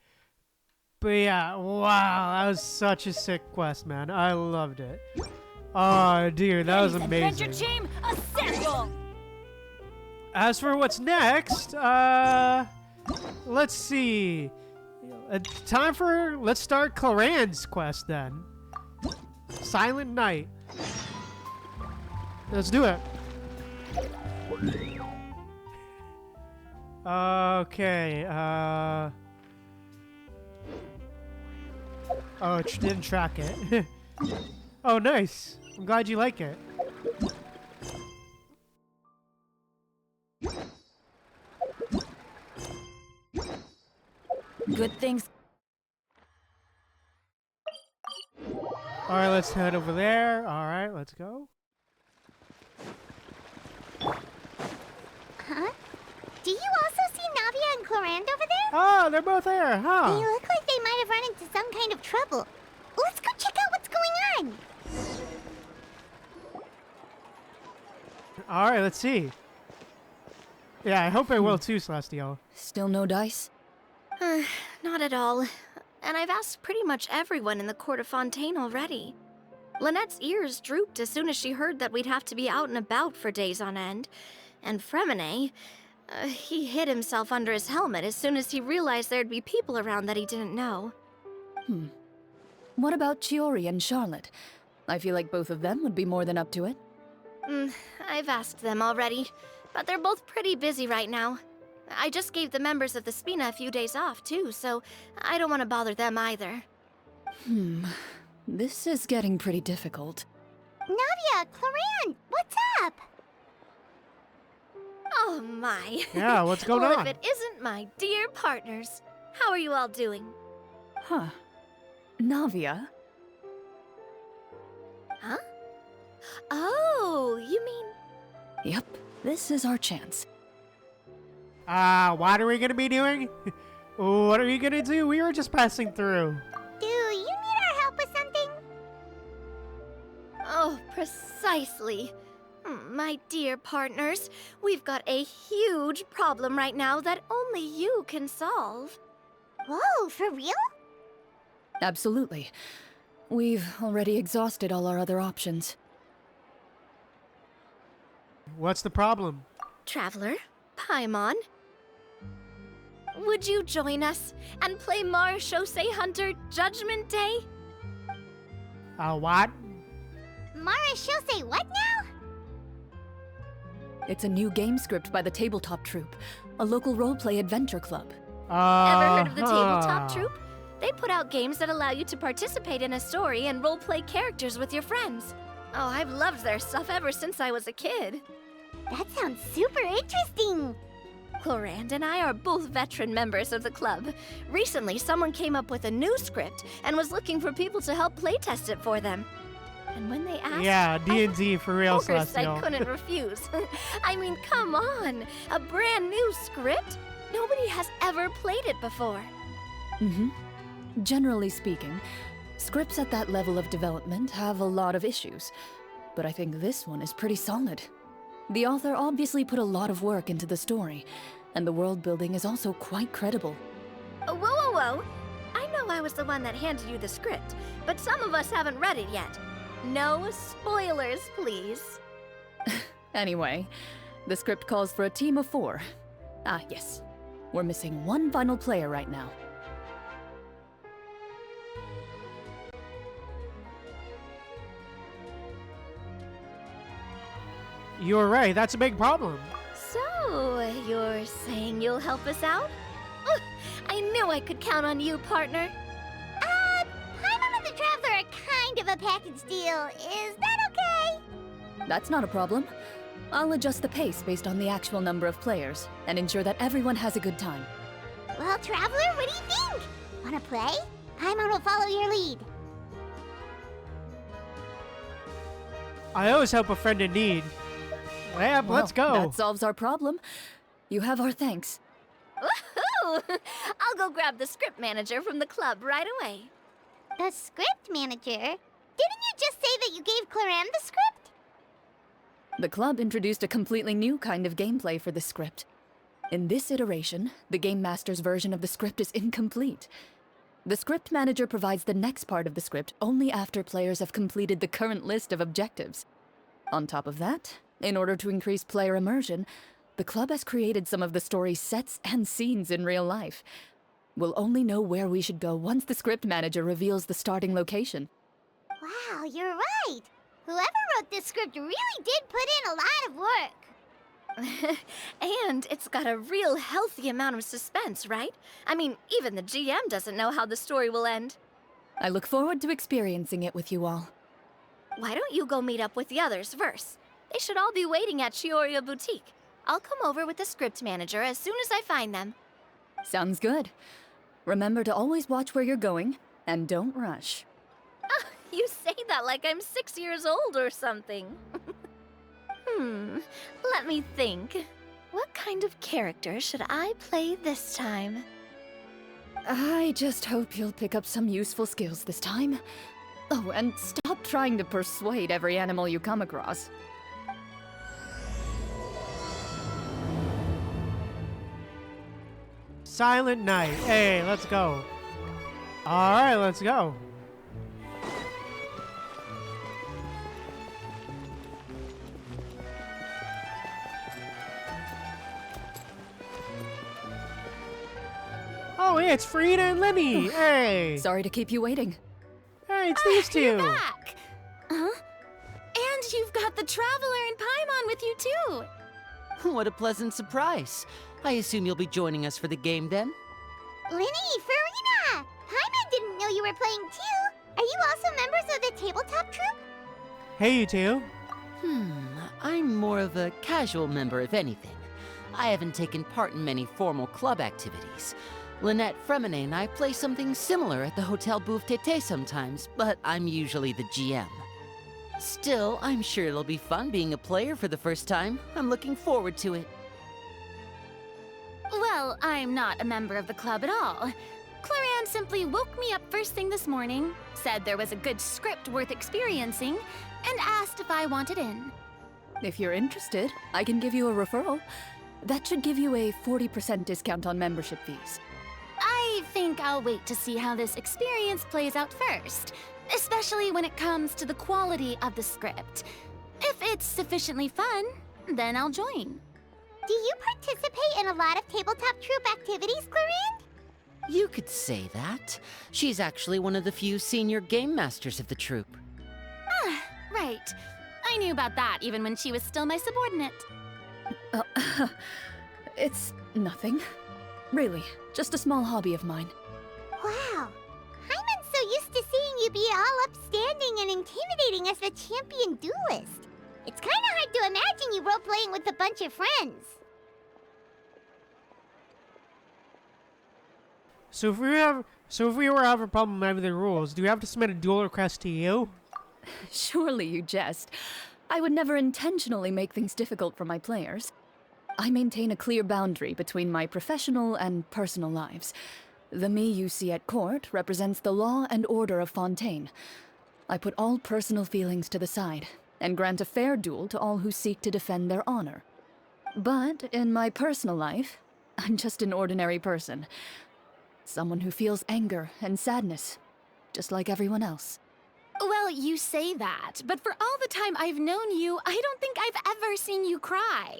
But, yeah, wow, that was such a sick quest, man. I loved it. Oh, dude, that was amazing. Team, assemble! As for what's next, let's see. Let's start Clorinde's quest then. Silent Night. Let's do it. Okay, oh, it didn't track it. Oh, nice. I'm glad you like it. Good things. Alright, let's head over there. Alright, let's go. Huh? Do you also see Navia and Clorinde over there? Oh, they're both there, huh? They look like they might have run into some kind of trouble. Let's go check out what's going on. Alright, let's see. Yeah, I hope I will too, Celestial. Still no dice? Not at all. And I've asked pretty much everyone in the court of Fontaine already. Lynette's ears drooped as soon as she heard that we'd have to be out and about for days on end. And Fremine, he hid himself under his helmet as soon as he realized there'd be people around that he didn't know. What about Chiori and Charlotte? I feel like both of them would be more than up to it. I've asked them already, but they're both pretty busy right now. I just gave the members of the Spina a few days off, too, so I don't want to bother them either. This is getting pretty difficult. Navia, Clorinde, what's up? Oh my. Yeah, what's going well, on? if it isn't my dear partners. How are you all doing? Huh. Navia? Huh? Oh, you mean... Yep, this is our chance. What are we gonna be doing? What are you gonna do? We were just passing through. Do you need our help with something? Oh, precisely. My dear partners, we've got a huge problem right now that only you can solve. Whoa, for real? Absolutely. We've already exhausted all our other options. What's the problem? Traveler, Paimon, would you join us and play Marechaussee Hunter Judgment Day? What? Marechaussee what now? It's a new game script by the Tabletop Troupe, a local roleplay adventure club. Ever heard of the Tabletop Troupe? They put out games that allow you to participate in a story and roleplay characters with your friends. Oh, I've loved their stuff ever since I was a kid. That sounds super interesting. Clorinde and I are both veteran members of the club. Recently, someone came up with a new script and was looking for people to help playtest it for them. And when they asked... Yeah, D&D for real, of course, Celestial. I couldn't refuse. I mean, come on! A brand new script? Nobody has ever played it before. Generally speaking, scripts at that level of development have a lot of issues, but I think this one is pretty solid. The author obviously put a lot of work into the story, and the world building is also quite credible. Whoa, whoa, whoa! I know I was the one that handed you the script, but some of us haven't read it yet. No spoilers, please. Anyway, the script calls for a team of 4. Ah, yes. We're missing one final player right now. You're right, that's a big problem. So, you're saying you'll help us out? Oh, I knew I could count on you, partner. Paimon and the Traveler are kind of a package deal. Is that okay? That's not a problem. I'll adjust the pace based on the actual number of players, and ensure that everyone has a good time. Well, Traveler, what do you think? Wanna play? Paimon will follow your lead. I always help a friend in need. Yeah, let's go. That solves our problem. You have our thanks. Woohoo! I'll go grab the script manager from the club right away. The script manager? Didn't you just say that you gave Clorinde the script? The club introduced a completely new kind of gameplay for the script. In this iteration, the Game Master's version of the script is incomplete. The script manager provides the next part of the script only after players have completed the current list of objectives. On top of that, in order to increase player immersion, the club has created some of the story's sets and scenes in real life. We'll only know where we should go once the script manager reveals the starting location. Wow, you're right. Whoever wrote this script really did put in a lot of work. And it's got a real healthy amount of suspense, right? I mean, even the GM doesn't know how the story will end. I look forward to experiencing it with you all. Why don't you go meet up with the others first? They should all be waiting at Chioria Boutique. I'll come over with the script manager as soon as I find them. Sounds good. Remember to always watch where you're going, and don't rush. You say that like I'm 6 years old or something. Let me think. What kind of character should I play this time? I just hope you'll pick up some useful skills this time. Oh, and stop trying to persuade every animal you come across. Silent Night. Hey, let's go. Alright, let's go. Oh, hey, it's Frida and Lenny. Hey. Sorry to keep you waiting. Hey, it's these two. You're back. Huh? And you've got the Traveler and Paimon with you too. What a pleasant surprise. I assume you'll be joining us for the game then? Lenny, Farina! Paimon didn't know you were playing too. Are you also members of the tabletop troupe? Hey, you two. I'm more of a casual member, if anything. I haven't taken part in many formal club activities. Lynette Fremine and I play something similar at the Hotel Bouffe Tété sometimes, but I'm usually the GM. Still, I'm sure it'll be fun being a player for the first time. I'm looking forward to it. Well, I'm not a member of the club at all. Clorinde simply woke me up first thing this morning, said there was a good script worth experiencing, and asked if I wanted in. If you're interested, I can give you a referral. That should give you a 40% discount on membership fees. I think I'll wait to see how this experience plays out first, especially when it comes to the quality of the script. If it's sufficiently fun, then I'll join. Do you participate in a lot of tabletop troupe activities, Clorinde? You could say that. She's actually one of the few senior game masters of the troupe. Ah, right. I knew about that even when she was still my subordinate. It's nothing. Really, just a small hobby of mine. Wow. Paimon's so used to seeing you be all upstanding and intimidating as the champion duelist. It's kind of hard to imagine you role-playing with a bunch of friends. So if we were to have a problem with the rules, do we have to submit a duel request to you? Surely you jest. I would never intentionally make things difficult for my players. I maintain a clear boundary between my professional and personal lives. The me you see at court represents the law and order of Fontaine. I put all personal feelings to the side and grant a fair duel to all who seek to defend their honor. But in my personal life, I'm just an ordinary person. Someone who feels anger and sadness, just like everyone else. Well, you say that, but for all the time I've known you, I don't think I've ever seen you cry.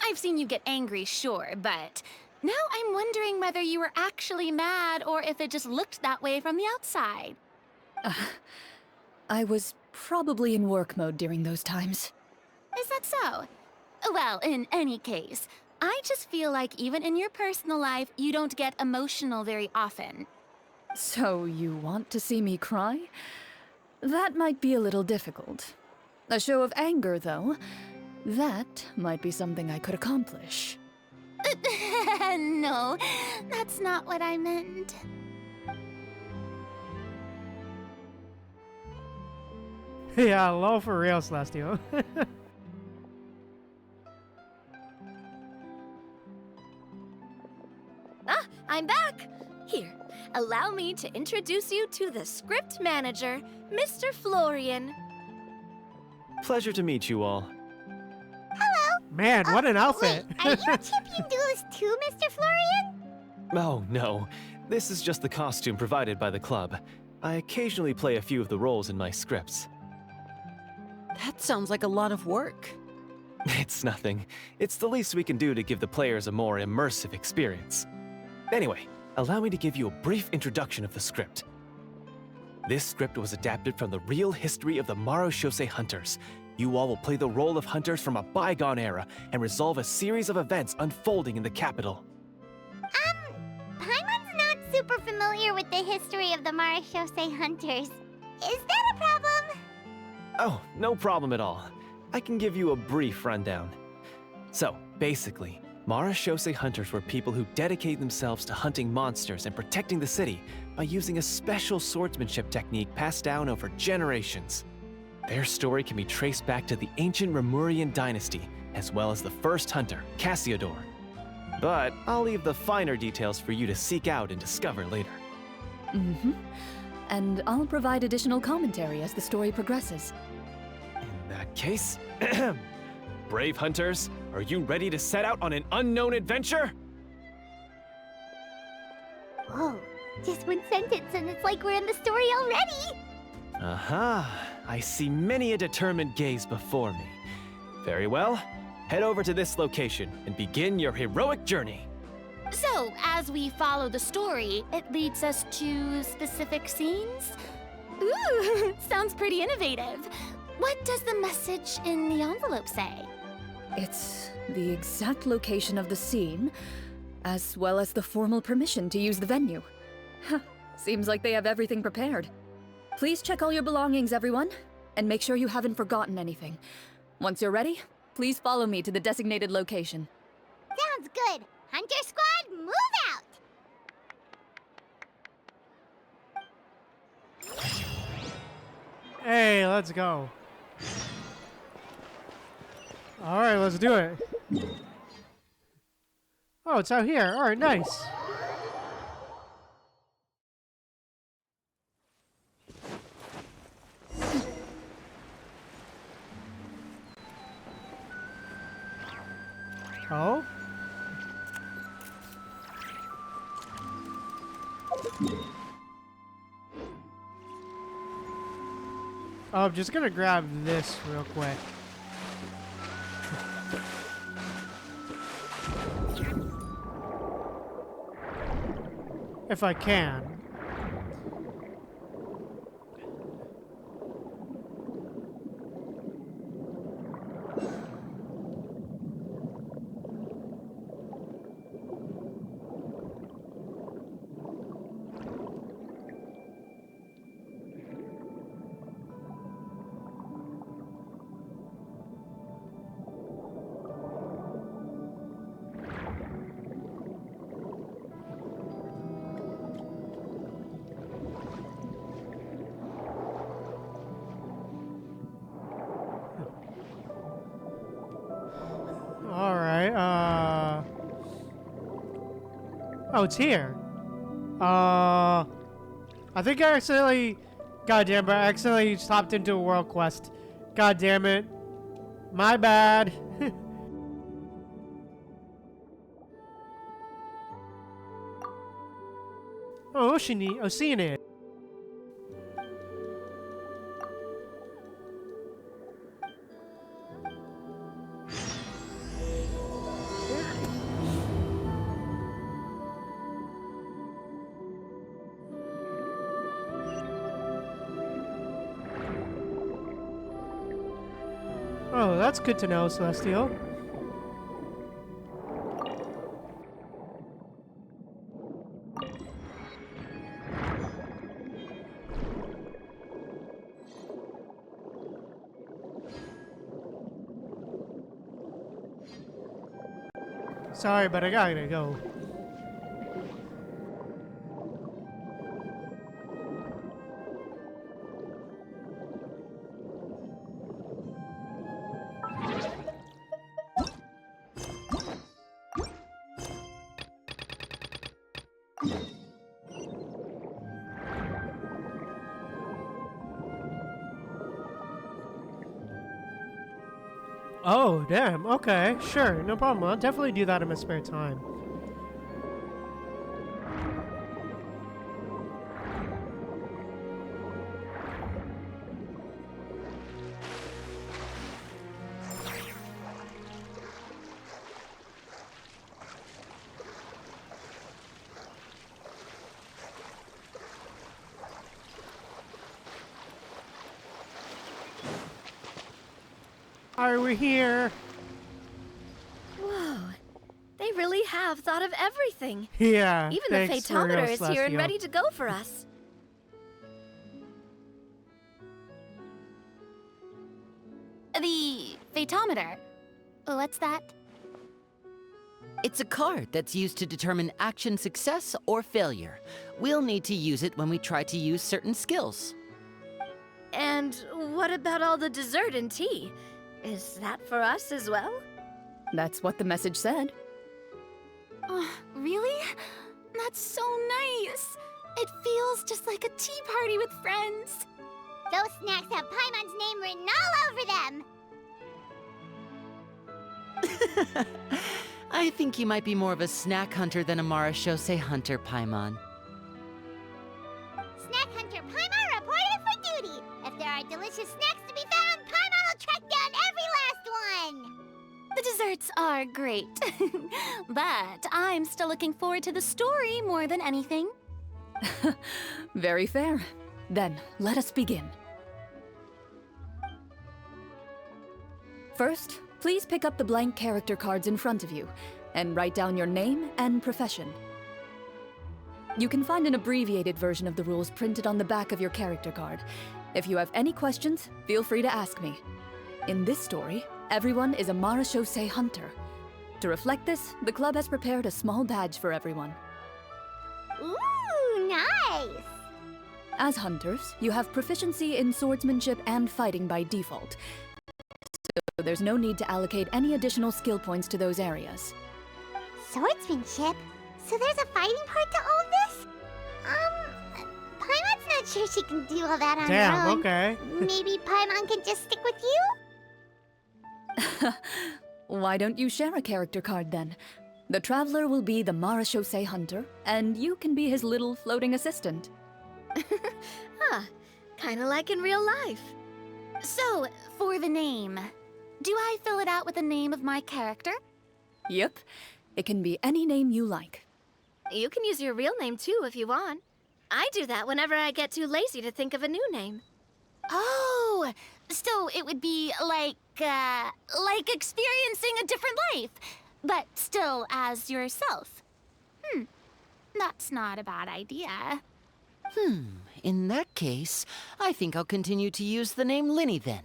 I've seen you get angry, sure, but now I'm wondering whether you were actually mad or if it just looked that way from the outside. I was probably in work mode during those times. Is that so? Well, in any case, I just feel like even in your personal life, you don't get emotional very often. So you want to see me cry? That might be a little difficult. A show of anger, though, that might be something I could accomplish. No, that's not what I meant. Yeah, low for real, Celestial. Ah, I'm back! Here, allow me to introduce you to the script manager, Mr. Florian. Pleasure to meet you all. Hello. Man, what an outfit! Wait, are you a champion duelist too, Mr. Florian? Oh, no. This is just the costume provided by the club. I occasionally play a few of the roles in my scripts. That sounds like a lot of work. It's nothing. It's the least we can do to give the players a more immersive experience. Anyway, allow me to give you a brief introduction of the script. This script was adapted from the real history of the Marashose Hunters. You all will play the role of hunters from a bygone era and resolve a series of events unfolding in the capital. Paimon's not super familiar with the history of the Marashose Hunters. Is that a problem? Oh, no problem at all. I can give you a brief rundown. So, basically, Marashose Hunters were people who dedicated themselves to hunting monsters and protecting the city by using a special swordsmanship technique passed down over generations. Their story can be traced back to the ancient Remurian dynasty, as well as the first hunter, Cassiodor. But I'll leave the finer details for you to seek out and discover later. Mm-hmm. And I'll provide additional commentary as the story progresses. In that case, brave hunters, are you ready to set out on an unknown adventure? Whoa, just one sentence and it's like we're in the story already! Aha, I see many a determined gaze before me. Very well, head over to this location and begin your heroic journey. So, as we follow the story, it leads us to specific scenes? Ooh, sounds pretty innovative. What does the message in the envelope say? It's the exact location of the scene, as well as the formal permission to use the venue. Seems like they have everything prepared. Please check all your belongings, everyone, and make sure you haven't forgotten anything. Once you're ready, please follow me to the designated location. Sounds good. Hunter Squad, move out! Hey, let's go. Alright, let's do it. Oh, it's out here. Alright, nice. Oh? Oh, I'm just gonna grab this real quick. If I can. Oh, it's here. I think I accidentally... Goddamn, but I accidentally stopped into a world quest. God damn it. My bad. Oh, Oceanid. Oh, that's good to know, Celestial. Sorry, but I gotta go. Oh, damn. Okay, sure. No problem. I'll definitely do that in my spare time. Are we here? Whoa. They really have thought of everything. Yeah. Even the thanks for real, phaetometer is here and Celestial. ready to go for us. The phaetometer. What's that? It's a card that's used to determine action success or failure. We'll need to use it when we try to use certain skills. And what about all the dessert and tea? Is that for us as well? That's what the message said. Oh, really? That's so nice. It feels just like a tea party with friends. Those snacks have Paimon's name written all over them. I think you might be more of a snack hunter than a Marachose hunter, Paimon. Snack Hunter Paimon reported for duty. If there are delicious snacks to be found, Paimon will track down every last one. The desserts are great. But I'm still looking forward to the story more than anything. Very fair. Then, let us begin. First, please pick up the blank character cards in front of you and write down your name and profession. You can find an abbreviated version of the rules printed on the back of your character card. If you have any questions, feel free to ask me. In this story, everyone is a Marachose hunter. To reflect this, the club has prepared a small badge for everyone. Ooh, nice. As hunters, you have proficiency in swordsmanship and fighting by default. So there's no need to allocate any additional skill points to those areas. Swordsmanship? So there's a fighting part to all this? Paimon's not sure she can do all that on Damn, her own. okay. Maybe Paimon can just stick with you? Why don't you share a character card then? The Traveler will be the Marachose hunter, and you can be his little floating assistant. Huh. Kinda like in real life. So, for the name, do I fill it out with the name of my character? Yep. It can be any name you like. You can use your real name too if you want. I do that whenever I get too lazy to think of a new name. Oh, so it would be like experiencing a different life, but still as yourself. That's not a bad idea. In that case, I think I'll continue to use the name Linny then.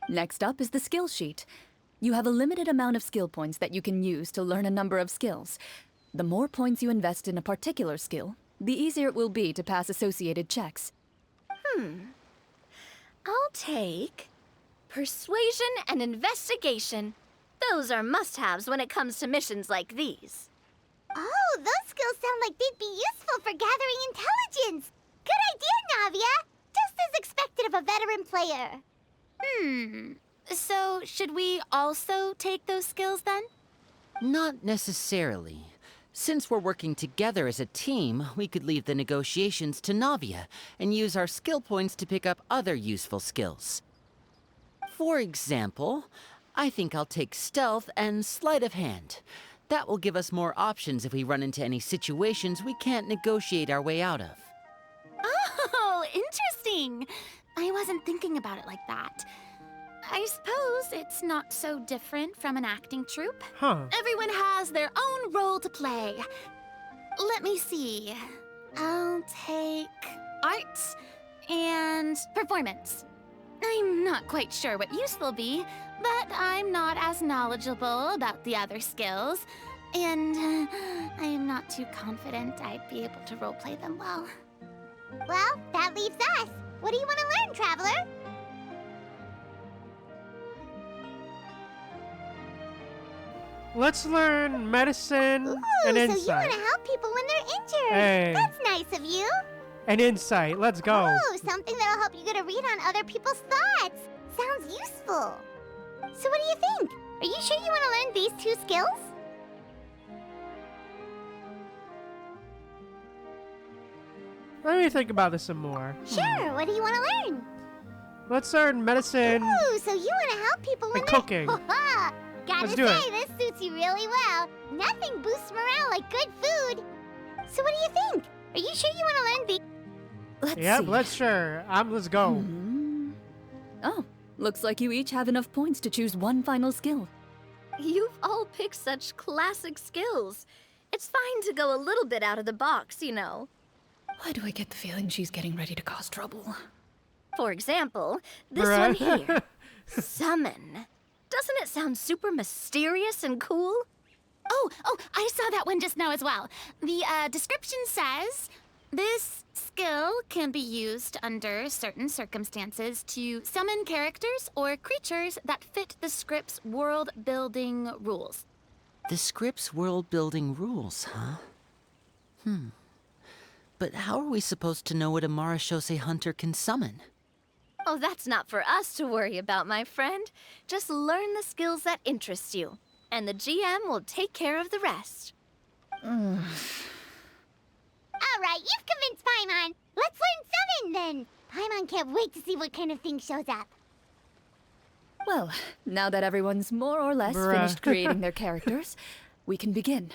Next up is the skill sheet. You have a limited amount of skill points that you can use to learn a number of skills. The more points you invest in a particular skill, the easier it will be to pass associated checks. I'll take persuasion and investigation. Those are must-haves when it comes to missions like these. Oh, those skills sound like they'd be useful for gathering intelligence. Good idea, Navia. Just as expected of a veteran player. So, should we also take those skills then? Not necessarily. Since we're working together as a team, we could leave the negotiations to Navia and use our skill points to pick up other useful skills. For example, I think I'll take stealth and sleight of hand. That will give us more options if we run into any situations we can't negotiate our way out of. Oh, interesting. I wasn't thinking about it like that. I suppose it's not so different from an acting troupe. Huh. Everyone has their own role to play. Let me see. I'll take arts and performance. I'm not quite sure what use they'll be, but I'm not as knowledgeable about the other skills, and I am not too confident I'd be able to roleplay them well. Well, that leaves us. What do you want to learn, Traveler? Let's learn medicine and So you insight. want to help people when they're injured. Hey. That's nice of you. And insight. Let's go. Oh, something that'll help you get a read on other people's thoughts. Sounds useful. So what do you think? Are you sure you want to learn these 2 skills? Let me think about this some more. Sure, what do you want to learn? Let's learn medicine. Ooh, so you want to help people when And they're... cooking. Gotta Let's do say, this suits you really well. Nothing boosts morale like good food. So what do you think? Are you sure you want to learn the... Yep, let's go. Oh, looks like you each have enough points to choose one final skill. You've all picked such classic skills. It's fine to go a little bit out of the box, you know. Why do I get the feeling she's getting ready to cause trouble? For example, this one here. Summon. Doesn't it sound super mysterious and cool? Oh, I saw that one just now as well. The description says, this skill can be used under certain circumstances to summon characters or creatures that fit the script's world-building rules. The script's world-building rules, huh? But how are we supposed to know what a Marashose hunter can summon? Oh, that's not for us to worry about, my friend. Just learn the skills that interest you, and the GM will take care of the rest. All right, you've convinced Paimon. Let's learn summon, then. Paimon can't wait to see what kind of thing shows up. Well, now that everyone's more or less finished creating their characters, we can begin.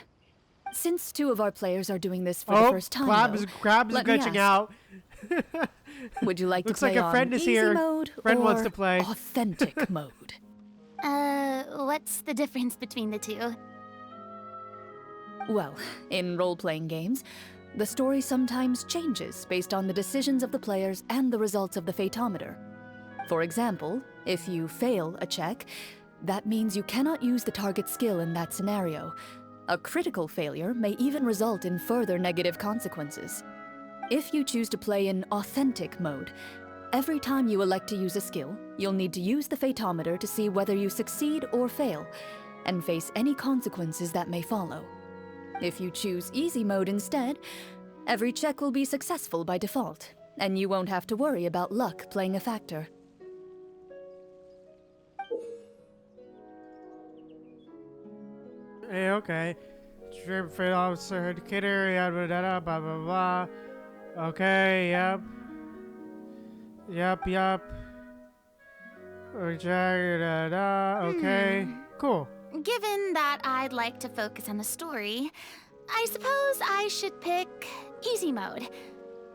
Since 2 of our players are doing this for the first time, Crab is glitching out. Would you like Looks to play like a friend on is easy here. mode Friend or wants to play. authentic mode? What's the difference between the 2? Well, in role-playing games, the story sometimes changes based on the decisions of the players and the results of the fatometer. For example, if you fail a check, that means you cannot use the target skill in that scenario. A critical failure may even result in further negative consequences. If you choose to play in authentic mode, every time you elect to use a skill, you'll need to use the fatometer to see whether you succeed or fail, and face any consequences that may follow. If you choose easy mode instead, every check will be successful by default, and you won't have to worry about luck playing a factor. Hey, okay. Stream field officer, indicator, yada yada, blah blah blah. Okay, yep. Okay, cool. Given that I'd like to focus on the story, I suppose I should pick easy mode.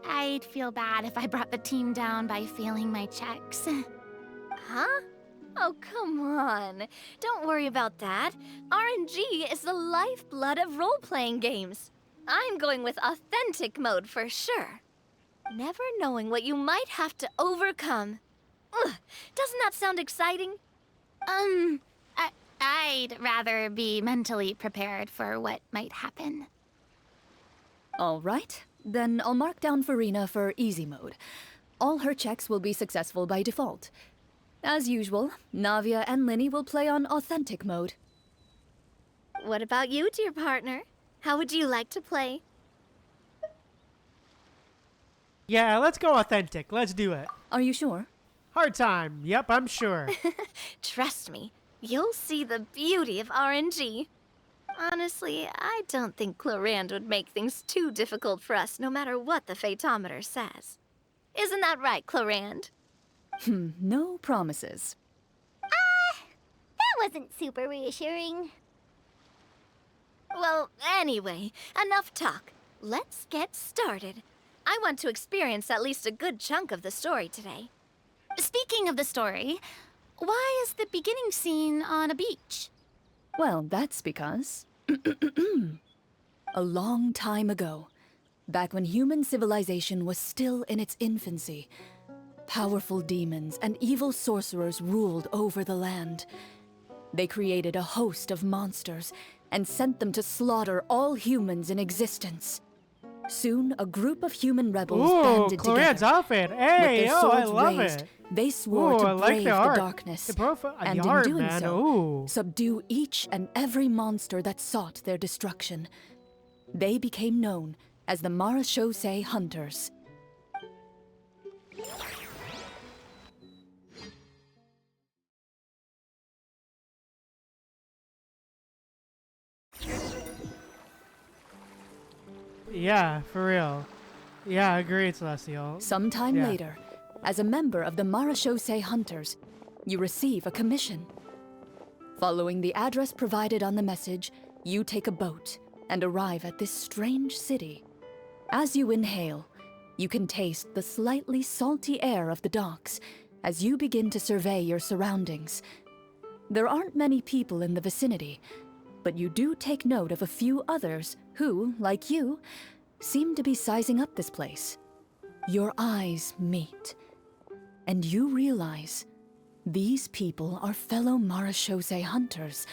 I'd feel bad if I brought the team down by failing my checks. Huh? Oh, come on. Don't worry about that. RNG is the lifeblood of role-playing games. I'm going with authentic mode for sure. Never knowing what you might have to overcome. Ugh, doesn't that sound exciting? I'd rather be mentally prepared for what might happen. All right, then I'll mark down Farina for easy mode. All her checks will be successful by default. As usual, Navia and Linny will play on authentic mode. What about you, dear partner? How would you like to play? Yeah, let's go authentic. Let's do it. Are you sure? Hard time. Yep, I'm sure. Trust me, you'll see the beauty of RNG. Honestly, I don't think Clorinde would make things too difficult for us no matter what the phaetometer says. Isn't that right, Clorinde? No promises. That wasn't super reassuring. Well, anyway, enough talk. Let's get started. I want to experience at least a good chunk of the story today. Speaking of the story, why is the beginning scene on a beach? Well, that's because... a long time ago, back when human civilization was still in its infancy, powerful demons and evil sorcerers ruled over the land. They created a host of monsters and sent them to slaughter all humans in existence. Soon, a group of human rebels banded Clorinde's together. outfit. Hey, With their I swords love raised, it. they swore to I like brave the the art. darkness, and the art, in doing man. so, subdue each and every monster that sought their destruction. They became known as the Marachose Hunters. Yeah, for real. Yeah, agreed, Celestial. Sometime later, as a member of the Marachose Hunters, you receive a commission. Following the address provided on the message, you take a boat and arrive at this strange city. As you inhale, you can taste the slightly salty air of the docks as you begin to survey your surroundings. There aren't many people in the vicinity, but you do take note of a few others who, like you, seem to be sizing up this place. Your eyes meet, and you realize these people are fellow Marachose hunters,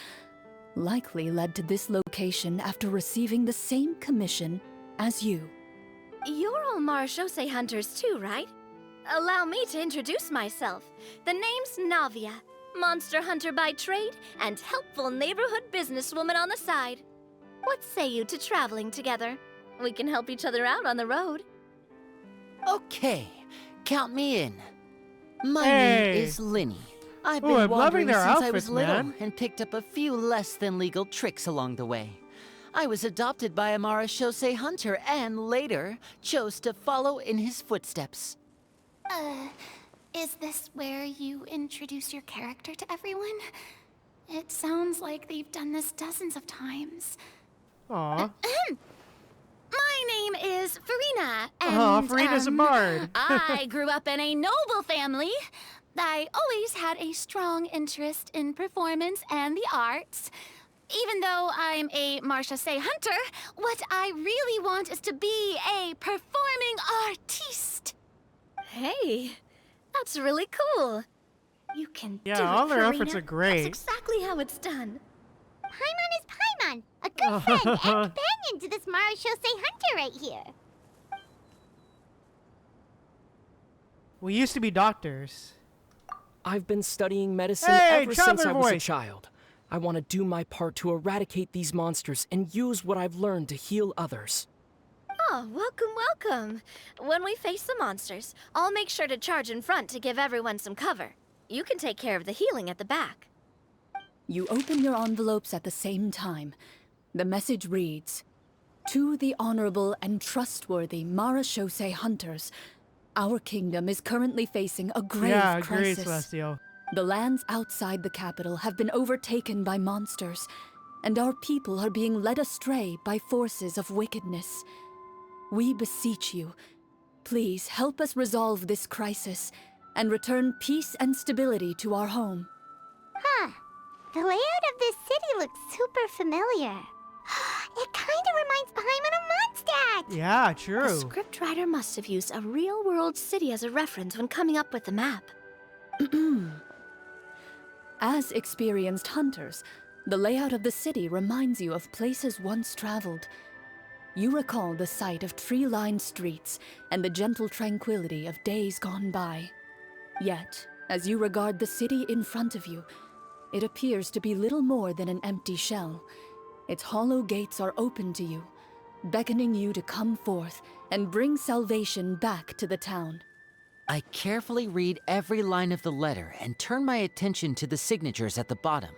likely led to this location after receiving the same commission as you. You're all Marachose hunters too, right? Allow me to introduce myself. The name's Navia, monster hunter by trade and helpful neighborhood businesswoman on the side. What say you to traveling together? We can help each other out on the road. Okay, count me in. My Hey. name is Linny. I've Ooh, been I'm loving wandering their since I outfits, was little man. and picked up a few less than legal tricks along the way. I was adopted by a Marachose hunter and later chose to follow in his footsteps. Is this where you introduce your character to everyone? It sounds like they've done this dozens of times. Aw. My name is Farina, Aw, and Farina's a bard. I grew up in a noble family. I always had a strong interest in performance and the arts. Even though I'm a Marachose hunter, what I really want is to be a performing artiste. Hey, that's really cool. You can do it, all their outfits Farina. are great. That's exactly how it's done. Paimon is Paimon, a good friend and companion to this Marachose hunter right here. We used to be doctors. I've been studying medicine Hey, ever since Traveler I was a voice. child. I want to do my part to eradicate these monsters and use what I've learned to heal others. Oh, welcome, welcome. When we face the monsters, I'll make sure to charge in front to give everyone some cover. You can take care of the healing at the back. You open your envelopes at the same time. The message reads, "To the honorable and trustworthy Marachose hunters, our kingdom is currently facing a grave Yeah, agreed, crisis. Celestial. The lands outside the capital have been overtaken by monsters, and our people are being led astray by forces of wickedness. We beseech you, please help us resolve this crisis and return peace and stability to our home." Huh. The layout of this city looks super familiar. It kinda reminds Paimon of Mondstadt! Yeah, The true. scriptwriter must have used a real-world city as a reference when coming up with the map. As experienced hunters, the layout of the city reminds you of places once traveled. You recall the sight of tree-lined streets and the gentle tranquility of days gone by. Yet, as you regard the city in front of you, it appears to be little more than an empty shell. Its hollow gates are open to you, beckoning you to come forth and bring salvation back to the town. I carefully read every line of the letter and turn my attention to the signatures at the bottom.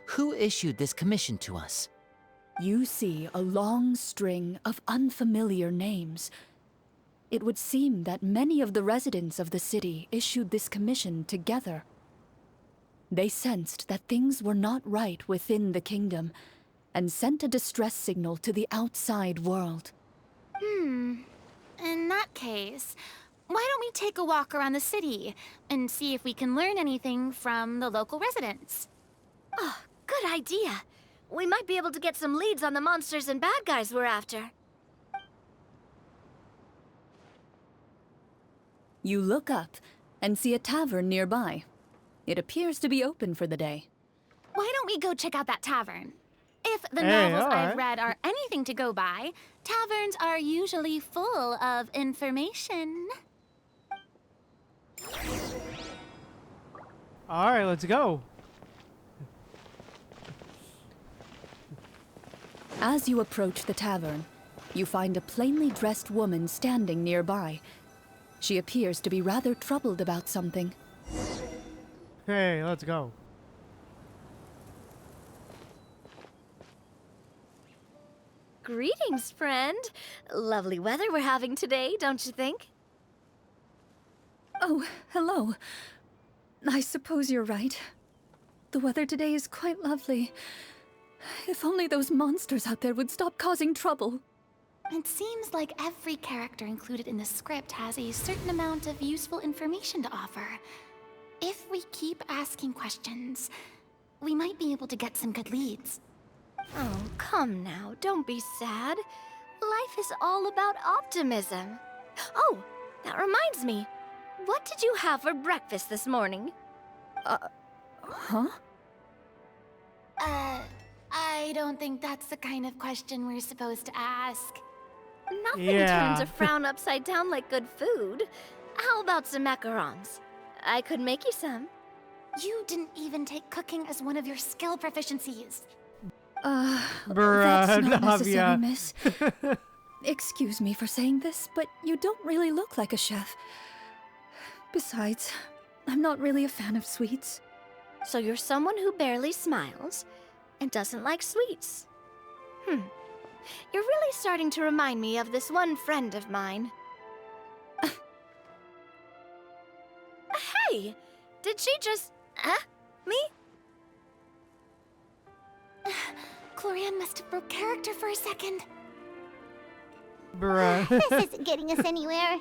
Who issued this commission to us? You see a long string of unfamiliar names. It would seem that many of the residents of the city issued this commission together. They sensed that things were not right within the kingdom and sent a distress signal to the outside world. In that case, why don't we take a walk around the city and see if we can learn anything from the local residents? Oh, good idea. We might be able to get some leads on the monsters and bad guys we're after. You look up and see a tavern nearby. It appears to be open for the day. Why don't we go check out that tavern? If the Hey, novels all I've right. read are anything to go by, taverns are usually full of information. Alright, let's go. As you approach the tavern, you find a plainly dressed woman standing nearby. She appears to be rather troubled about something. Hey, let's go. Greetings, friend. Lovely weather we're having today, don't you think? Oh, hello. I suppose you're right. The weather today is quite lovely. If only those monsters out there would stop causing trouble. It seems like every character included in the script has a certain amount of useful information to offer. If we keep asking questions, we might be able to get some good leads. Oh, come now, don't be sad. Life is all about optimism. Oh, that reminds me. What did you have for breakfast this morning? Huh? I don't think that's the kind of question we're supposed to ask. Nothing Yeah. turns a frown upside down like good food. How about some macarons? I could make you some. You didn't even take cooking as one of your skill proficiencies. Bruh, That's not necessary, Navia. miss. Excuse me for saying this, but you don't really look like a chef. Besides, I'm not really a fan of sweets. So you're someone who barely smiles and doesn't like sweets. You're really starting to remind me of this one friend of mine. Hey! Did she just... me? Clorinde must have broke character for a second. Bruh. This isn't getting us anywhere.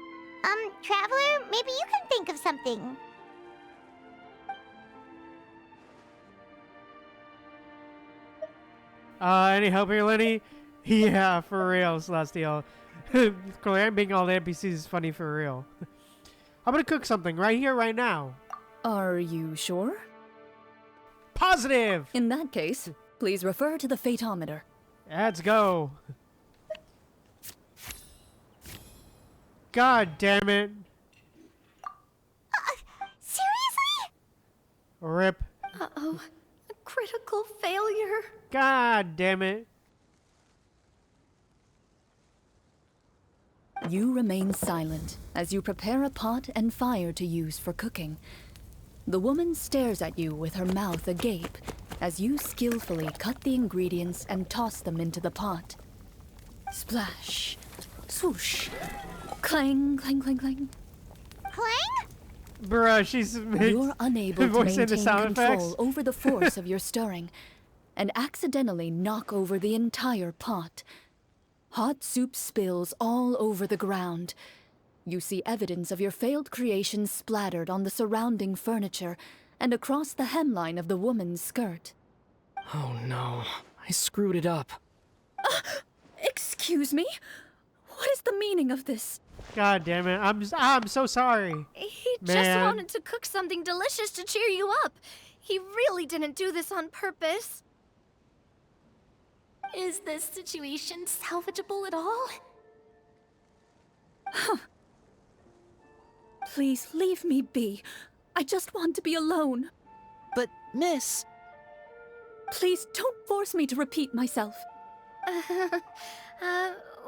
Traveler, maybe you can think of something. Any help here, Lenny? Yeah, for real, Celestial. Clorinde being all the NPCs is funny for real. I'm gonna cook something right here, right now. Are you sure? Positive! In that case, please refer to the fatometer. Let's go. God damn it. Seriously? Rip. Uh-oh. A critical failure. God damn it. You remain silent as you prepare a pot and fire to use for cooking. The woman stares at you with her mouth agape as you skillfully cut the ingredients and toss them into the pot. Splash, swoosh, clang, clang, clang, clang. Clang? Bruh, she's You're unable to voicing the maintain sound control effects. over the force of your stirring and accidentally knock over the entire pot. Hot soup spills all over the ground. You see evidence of your failed creation splattered on the surrounding furniture and across the hemline of the woman's skirt. Oh no, I screwed it up. Excuse me? What is the meaning of this? God damn it. I'm so sorry. He just Man. wanted to cook something delicious to cheer you up. He really didn't do this on purpose. Is this situation salvageable at all? Please leave me be. I just want to be alone. But, miss... Please don't force me to repeat myself.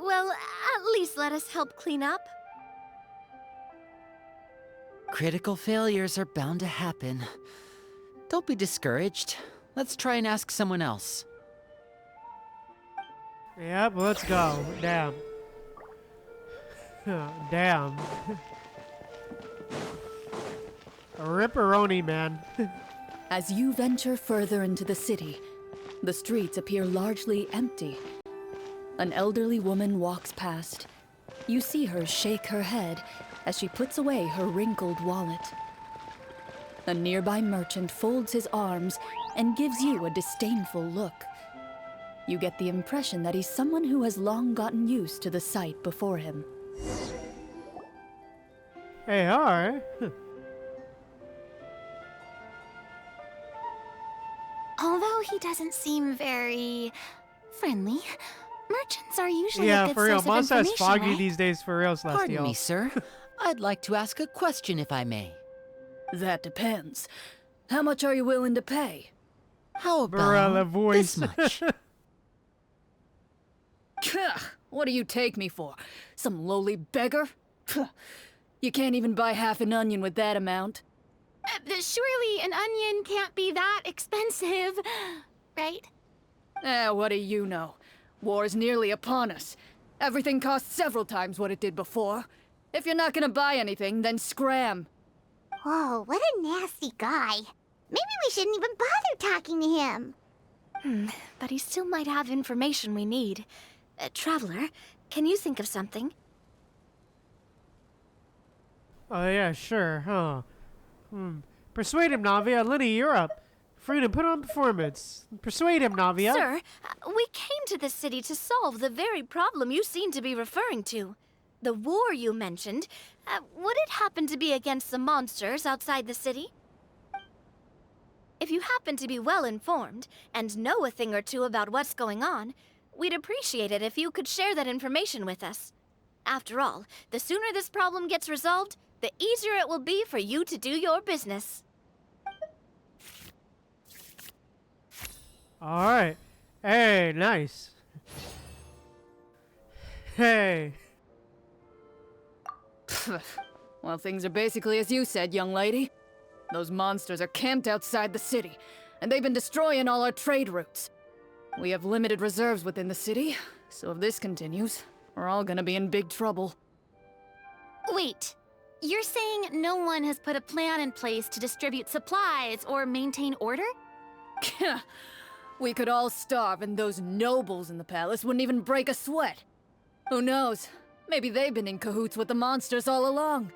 Well, at least let us help clean up. Critical failures are bound to happen. Don't be discouraged. Let's try and ask someone else. Yep, let's go. Damn. Damn. A ripperoni, man. As you venture further into the city, the streets appear largely empty. An elderly woman walks past. You see her shake her head as she puts away her wrinkled wallet. A nearby merchant folds his arms and gives you a disdainful look. You get the impression that he's someone who has long gotten used to the sight before him. Hey, alright. Although he doesn't seem very friendly, merchants are usually a Yeah, good for real. source of Monster's information, foggy right? these days, for real, Celestial. Pardon me, sir. I'd like to ask a question if I may. That depends. How much are you willing to pay? How Barella about voice. this much? What do you take me for? Some lowly beggar? You can't even buy half an onion with that amount. Surely an onion can't be that expensive, right? What do you know? War's nearly upon us. Everything costs several times what it did before. If you're not gonna buy anything, then scram. Whoa, what a nasty guy. Maybe we shouldn't even bother talking to him. But he still might have information we need. Traveler, can you think of something? Oh, yeah, sure, huh? Persuade him, Navia. Lenny, you're up. Freedom, put on performance. Persuade him, Navia. Sir, we came to this city to solve the very problem you seem to be referring to. The war you mentioned, would it happen to be against the monsters outside the city? If you happen to be well informed and know a thing or two about what's going on, we'd appreciate it if you could share that information with us. After all, the sooner this problem gets resolved, the easier it will be for you to do your business. Alright. Hey, nice. Hey. Well, things are basically as you said, young lady. Those monsters are camped outside the city, and they've been destroying all our trade routes. We have limited reserves within the city, so if this continues, we're all gonna be in big trouble. Wait, you're saying no one has put a plan in place to distribute supplies or maintain order? We could all starve, and those nobles in the palace wouldn't even break a sweat. Who knows? Maybe they've been in cahoots with the monsters all along.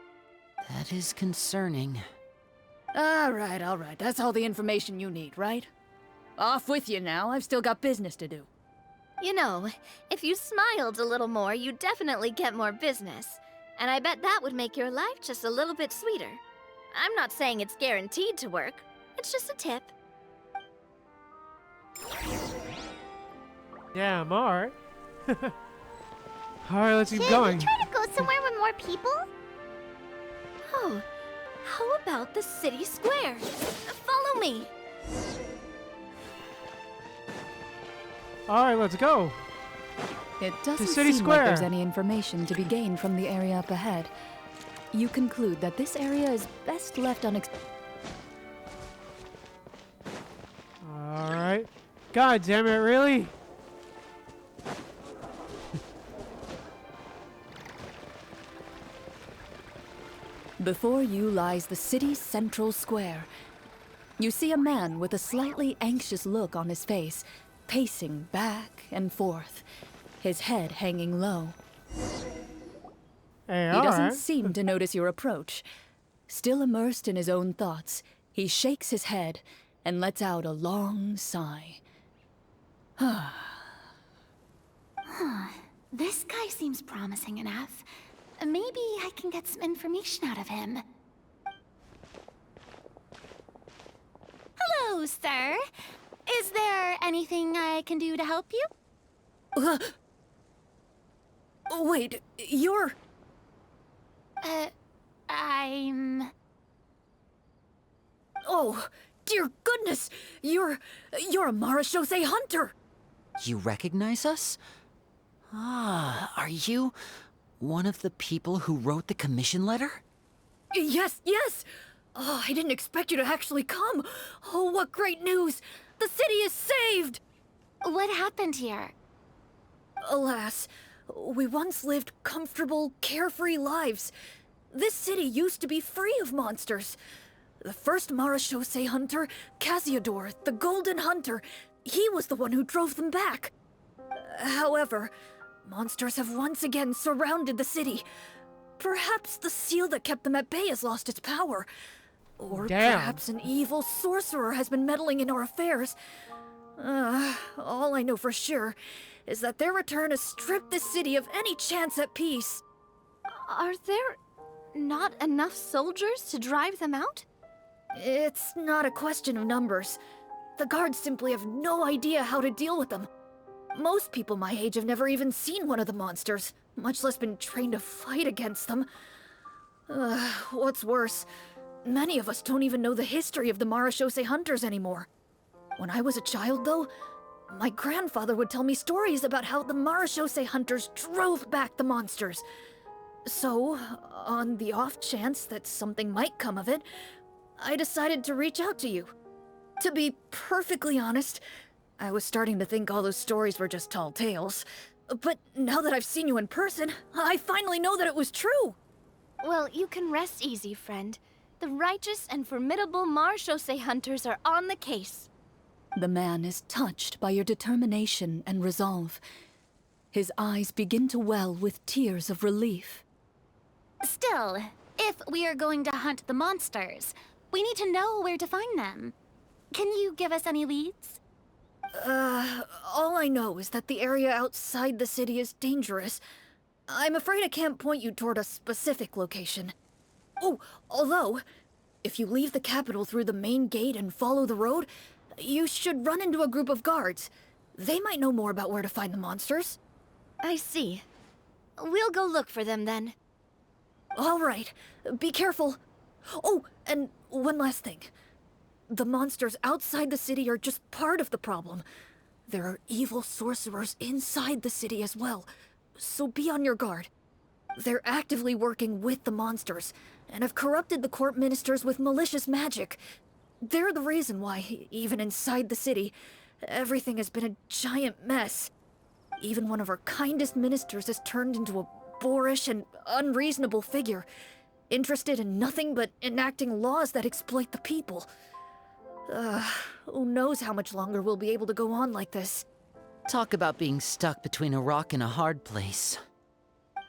That is concerning. All right. That's all the information you need, right? Off with you now. I've still got business to do. You know, if you smiled a little more, you'd definitely get more business. And I bet that would make your life just a little bit sweeter. I'm not saying it's guaranteed to work. It's just a tip. Damn, alright. Alright, let's keep Should going. we try to go somewhere with more people? Oh, how about the city square? Follow me. Alright, let's go. It doesn't city seem square. like there's any information to be gained from the area up ahead. You conclude that this area is best left unexplored. Alright. God damn it, really? Before you lies the city's central square. You see a man with a slightly anxious look on his face, pacing back and forth, his head hanging low. Hey, He doesn't alright. seem to notice your approach. Still immersed in his own thoughts, he shakes his head and lets out a long sigh. This guy seems promising enough. Maybe I can get some information out of him. Hello, sir. Is there anything I can do to help you? Wait, you're... I'm... Oh, dear goodness! You're a Marachose hunter! You recognize us? Ah, are you one of the people who wrote the commission letter? Yes, yes! Oh, I didn't expect you to actually come. Oh, what great news! The city is saved! What happened here? Alas, we once lived comfortable, carefree lives. This city used to be free of monsters. The first Marachose hunter, Casiodor, the Golden Hunter, he was the one who drove them back. However, monsters have once again surrounded the city. Perhaps the seal that kept them at bay has lost its power. Or perhaps an evil sorcerer has been meddling in our affairs. All I know for sure is that their return has stripped the city of any chance at peace. Are there not enough soldiers to drive them out? It's not a question of numbers. The guards simply have no idea how to deal with them. Most people my age have never even seen one of the monsters, much less been trained to fight against them. What's worse, many of us don't even know the history of the Marachose hunters anymore. When I was a child, though, my grandfather would tell me stories about how the Marachose hunters drove back the monsters. So, on the off chance that something might come of it, I decided to reach out to you. To be perfectly honest, I was starting to think all those stories were just tall tales. But now that I've seen you in person, I finally know that it was true! Well, you can rest easy, friend. The righteous and formidable Marachose hunters are on the case. The man is touched by your determination and resolve. His eyes begin to well with tears of relief. Still, if we are going to hunt the monsters, we need to know where to find them. Can you give us any leads? All I know is that the area outside the city is dangerous. I'm afraid I can't point you toward a specific location. Oh, although, if you leave the capital through the main gate and follow the road, you should run into a group of guards. They might know more about where to find the monsters. I see. We'll go look for them then. All right. Be careful. Oh, and one last thing. The monsters outside the city are just part of the problem. There are evil sorcerers inside the city as well, so be on your guard. They're actively working with the monsters, and have corrupted the court ministers with malicious magic. They're the reason why, even inside the city, everything has been a giant mess. Even one of our kindest ministers has turned into a boorish and unreasonable figure, interested in nothing but enacting laws that exploit the people. Who knows how much longer we'll be able to go on like this. Talk about being stuck between a rock and a hard place.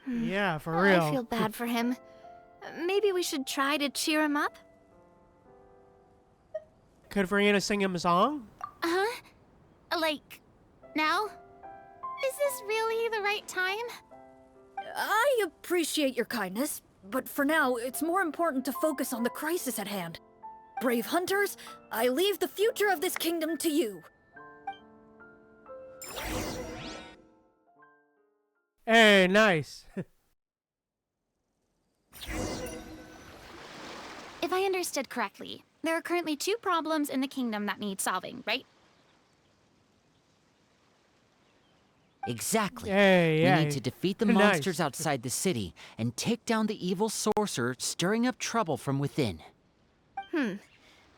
Yeah, for real. I feel bad for him. Maybe we should try to cheer him up? Could Verena sing him a song? Huh? Like, now? Is this really the right time? I appreciate your kindness, but for now, it's more important to focus on the crisis at hand. Brave hunters, I leave the future of this kingdom to you. Hey, nice. If I understood correctly, there are currently 2 problems in the kingdom that need solving, right? Exactly. Hey, we yeah. need to defeat the Nice. monsters outside the city and take down the evil sorcerer stirring up trouble from within.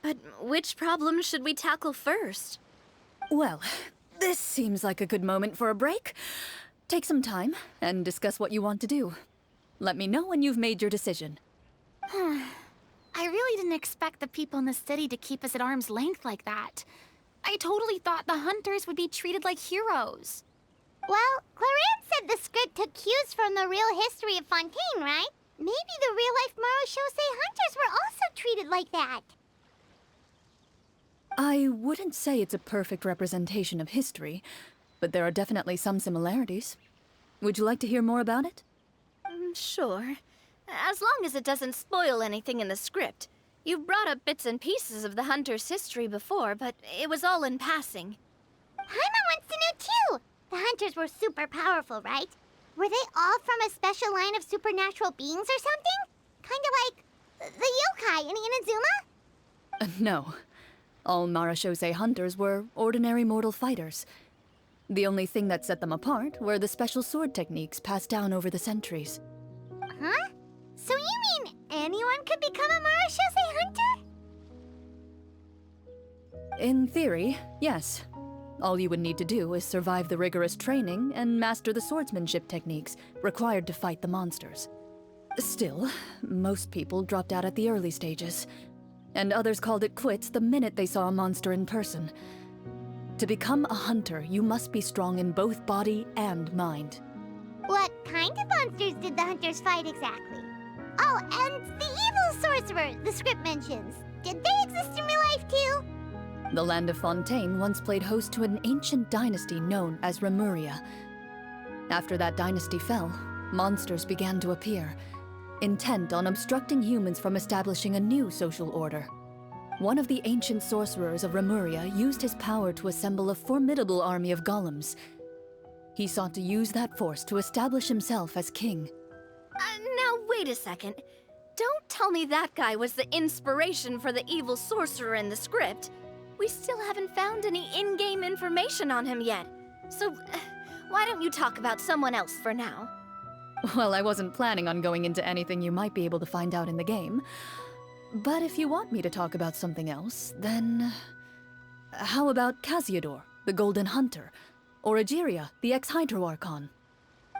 But which problem should we tackle first? Well, this seems like a good moment for a break. Take some time and discuss what you want to do. Let me know when you've made your decision. I really didn't expect the people in the city to keep us at arm's length like that. I totally thought the hunters would be treated like heroes. Well, Clorinde said the script took cues from the real history of Fontaine, right? Maybe the real-life Marachose hunters were also treated like that. I wouldn't say it's a perfect representation of history, but there are definitely some similarities. Would you like to hear more about it? Sure. As long as it doesn't spoil anything in the script. You've brought up bits and pieces of the hunter's history before, but it was all in passing. Paimon wants to know too! The hunters were super powerful, right? Were they all from a special line of supernatural beings or something? Kind of like the yokai in Inazuma? No. All Marachose hunters were ordinary mortal fighters. The only thing that set them apart were the special sword techniques passed down over the centuries. Huh? So you mean anyone could become a Marashose hunter? In theory, yes. All you would need to do is survive the rigorous training and master the swordsmanship techniques required to fight the monsters. Still, most people dropped out at the early stages, and others called it quits the minute they saw a monster in person. To become a hunter, you must be strong in both body and mind. What kind of monsters did the hunters fight exactly? Oh, and the evil sorcerer the script mentions. Did they exist in real life too? The land of Fontaine once played host to an ancient dynasty known as Remuria. After that dynasty fell, monsters began to appear, intent on obstructing humans from establishing a new social order. One of the ancient sorcerers of Remuria used his power to assemble a formidable army of golems. He sought to use that force to establish himself as king. Now wait a second. Don't tell me that guy was the inspiration for the evil sorcerer in the script. We still haven't found any in-game information on him yet. So, why don't you talk about someone else for now? Well, I wasn't planning on going into anything you might be able to find out in the game. But if you want me to talk about something else, then... How about Casiodor, the Golden Hunter? Or Egeria, the ex-Hydro Archon?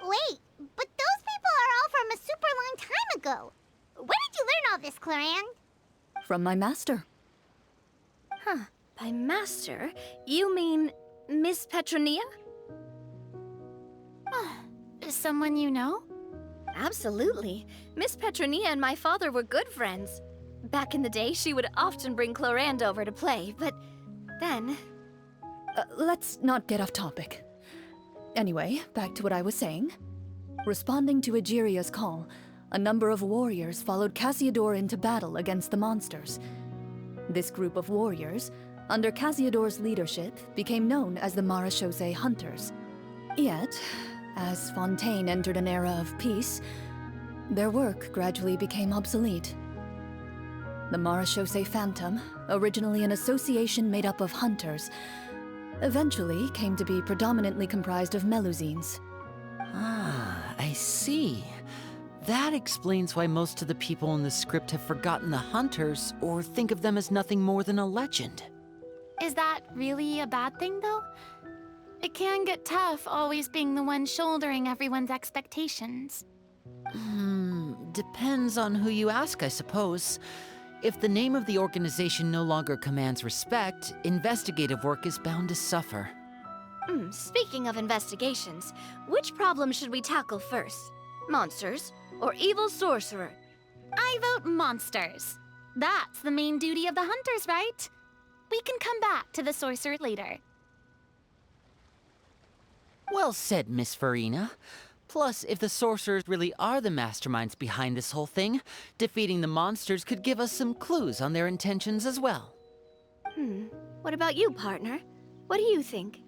Wait, but those people are all from a super long time ago. Where did you learn all this, Clorinde? From my master. Huh. By master, you mean Miss Petronia? Someone you know? Absolutely. Miss Petronia and my father were good friends. Back in the day, she would often bring Clorinde over to play, but then... Let's not get off topic. Anyway, back to what I was saying. Responding to Egeria's call, a number of warriors followed Casiodor into battle against the monsters. This group of warriors, under Casiodor's leadership, became known as the Marashose Hunters. Yet, as Fontaine entered an era of peace, their work gradually became obsolete. The Marashose Phantom, originally an association made up of hunters, eventually came to be predominantly comprised of Melusines. Ah, I see. That explains why most of the people in the script have forgotten the hunters or think of them as nothing more than a legend. Is that really a bad thing, though? It can get tough always being the one shouldering everyone's expectations. Depends on who you ask, I suppose. If the name of the organization no longer commands respect, investigative work is bound to suffer. Speaking of investigations, which problem should we tackle first? Monsters or evil sorcerer? I vote monsters. That's the main duty of the hunters, right? We can come back to the sorcerer later. Well said, Miss Farina. Plus, if the sorcerers really are the masterminds behind this whole thing, defeating the monsters could give us some clues on their intentions as well. What about you, partner? What do you think?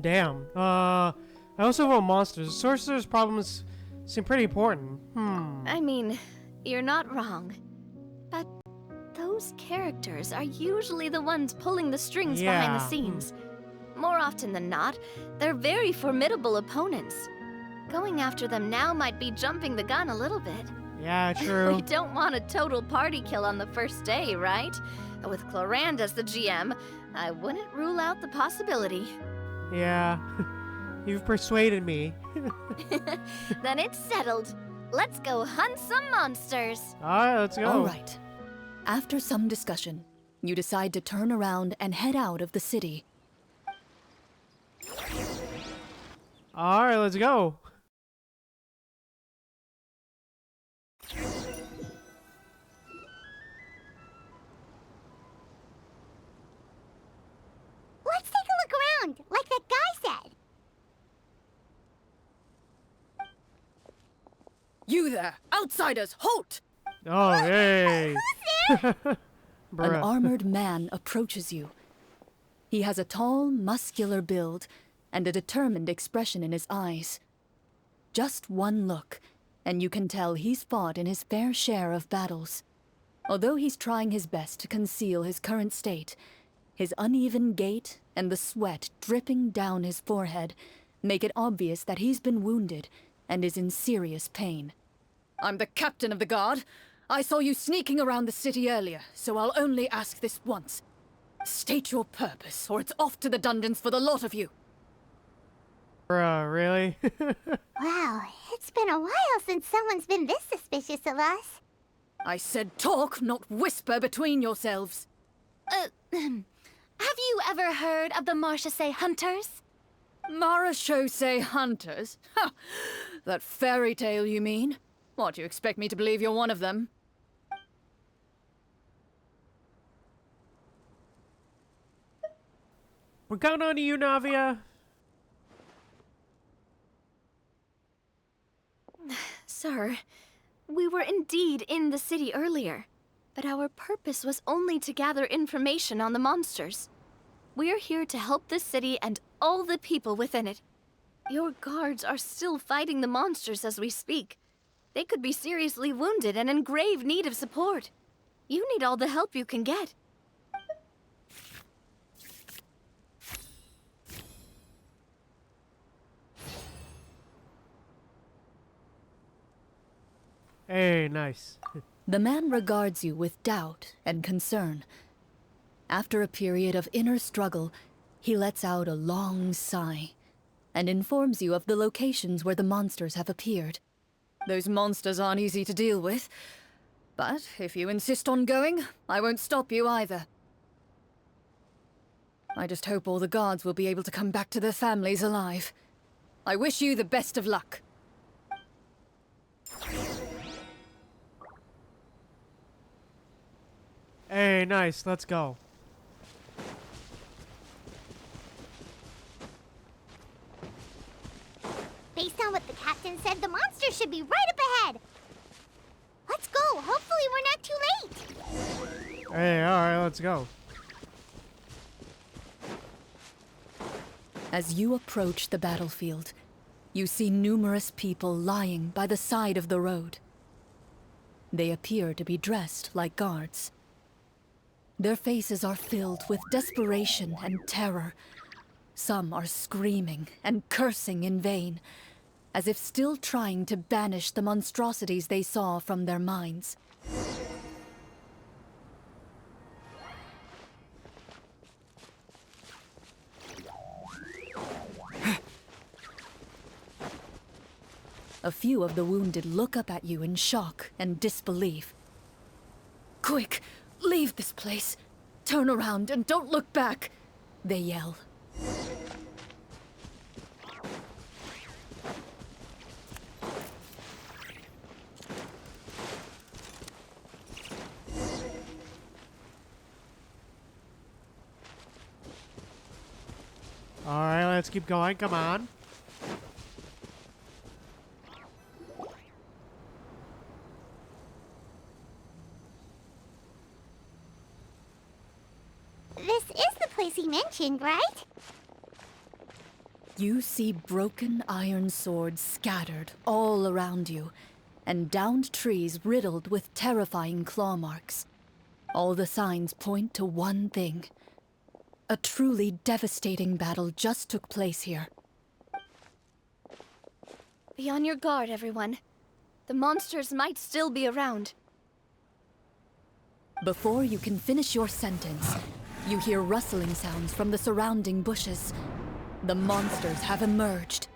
Damn. I also vote monsters. Sorcerer's problems seem pretty important. I mean, you're not wrong. But those characters are usually the ones pulling the strings behind the scenes. More often than not, they're very formidable opponents. Going after them now might be jumping the gun a little bit. Yeah, true. We don't want a total party kill on the first day, right? With Clorinde as the GM, I wouldn't rule out the possibility. Yeah. You've persuaded me. Then it's settled. Let's go hunt some monsters. Alright, let's go. Alright. After some discussion, you decide to turn around and head out of the city. Alright, let's go. Let's take a look around, like that guy said. You there! Outsiders, halt! Oh, hey! An Bruh. armored man approaches you. He has a tall, muscular build and a determined expression in his eyes. Just one look, and you can tell he's fought in his fair share of battles. Although he's trying his best to conceal his current state, his uneven gait and the sweat dripping down his forehead make it obvious that he's been wounded and is in serious pain. I'm the captain of the guard. I saw you sneaking around the city earlier, so I'll only ask this once. State your purpose, or it's off to the dungeons for the lot of you. Bruh, really? Wow, it's been a while since someone's been this suspicious of us. I said talk, not whisper between yourselves. Have you ever heard of the Marchese Hunters? Marachose hunters? Ha! That fairy tale, you mean? What, you expect me to believe you're one of them? We're counting on you, Navia. Sir, we were indeed in the city earlier, but our purpose was only to gather information on the monsters. We're here to help the city and all the people within it. Your guards are still fighting the monsters as we speak. They could be seriously wounded and in grave need of support. You need all the help you can get. Hey, nice. The man regards you with doubt and concern. After a period of inner struggle, he lets out a long sigh and informs you of the locations where the monsters have appeared. Those monsters aren't easy to deal with, but if you insist on going, I won't stop you either. I just hope all the guards will be able to come back to their families alive. I wish you the best of luck. Hey, nice. Let's go. Based on what the captain said, the monster should be right up ahead. Let's go. Hopefully we're not too late. Hey, alright, let's go. As you approach the battlefield, you see numerous people lying by the side of the road. They appear to be dressed like guards. Their faces are filled with desperation and terror. Some are screaming and cursing in vain, as if still trying to banish the monstrosities they saw from their minds. A few of the wounded look up at you in shock and disbelief. Quick, leave this place. Turn around and don't look back, they yell. Alright, let's keep going. Come on. This is the place he mentioned, right? You see broken iron swords scattered all around you, and downed trees riddled with terrifying claw marks. All the signs point to one thing. A truly devastating battle just took place here. Be on your guard, everyone. The monsters might still be around. Before you can finish your sentence, you hear rustling sounds from the surrounding bushes. The monsters have emerged.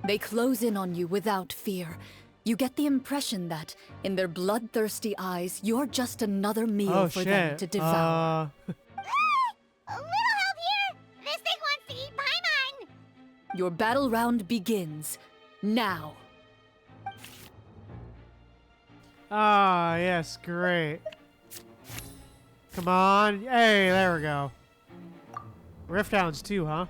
They close in on you without fear. You get the impression that, in their bloodthirsty eyes, you're just another meal for them to devour. A little help here! This thing wants to eat Paimon! Your battle round begins now. Ah, yes, great. Come on. Hey, there we go. Rift Hounds too, huh?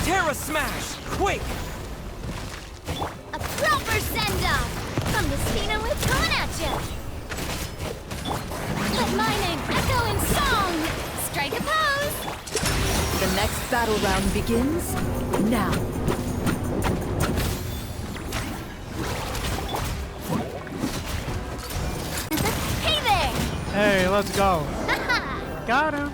Terra Smash! Quick! A proper send-off! From the Spina Loop coming at you! Let my name echo in song! Strike a pose! The next battle round begins now. Hey there! Hey, let's go. Got him.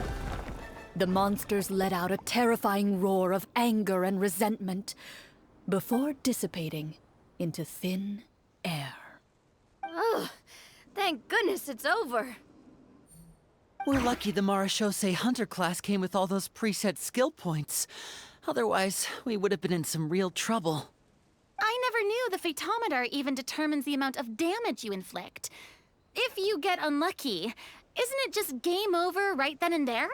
The monsters let out a terrifying roar of anger and resentment before dissipating into thin air. Oh, thank goodness it's over. We're lucky the Marashose Hunter class came with all those preset skill points. Otherwise, we would have been in some real trouble. I never knew the phytometer even determines the amount of damage you inflict. If you get unlucky, isn't it just game over right then and there?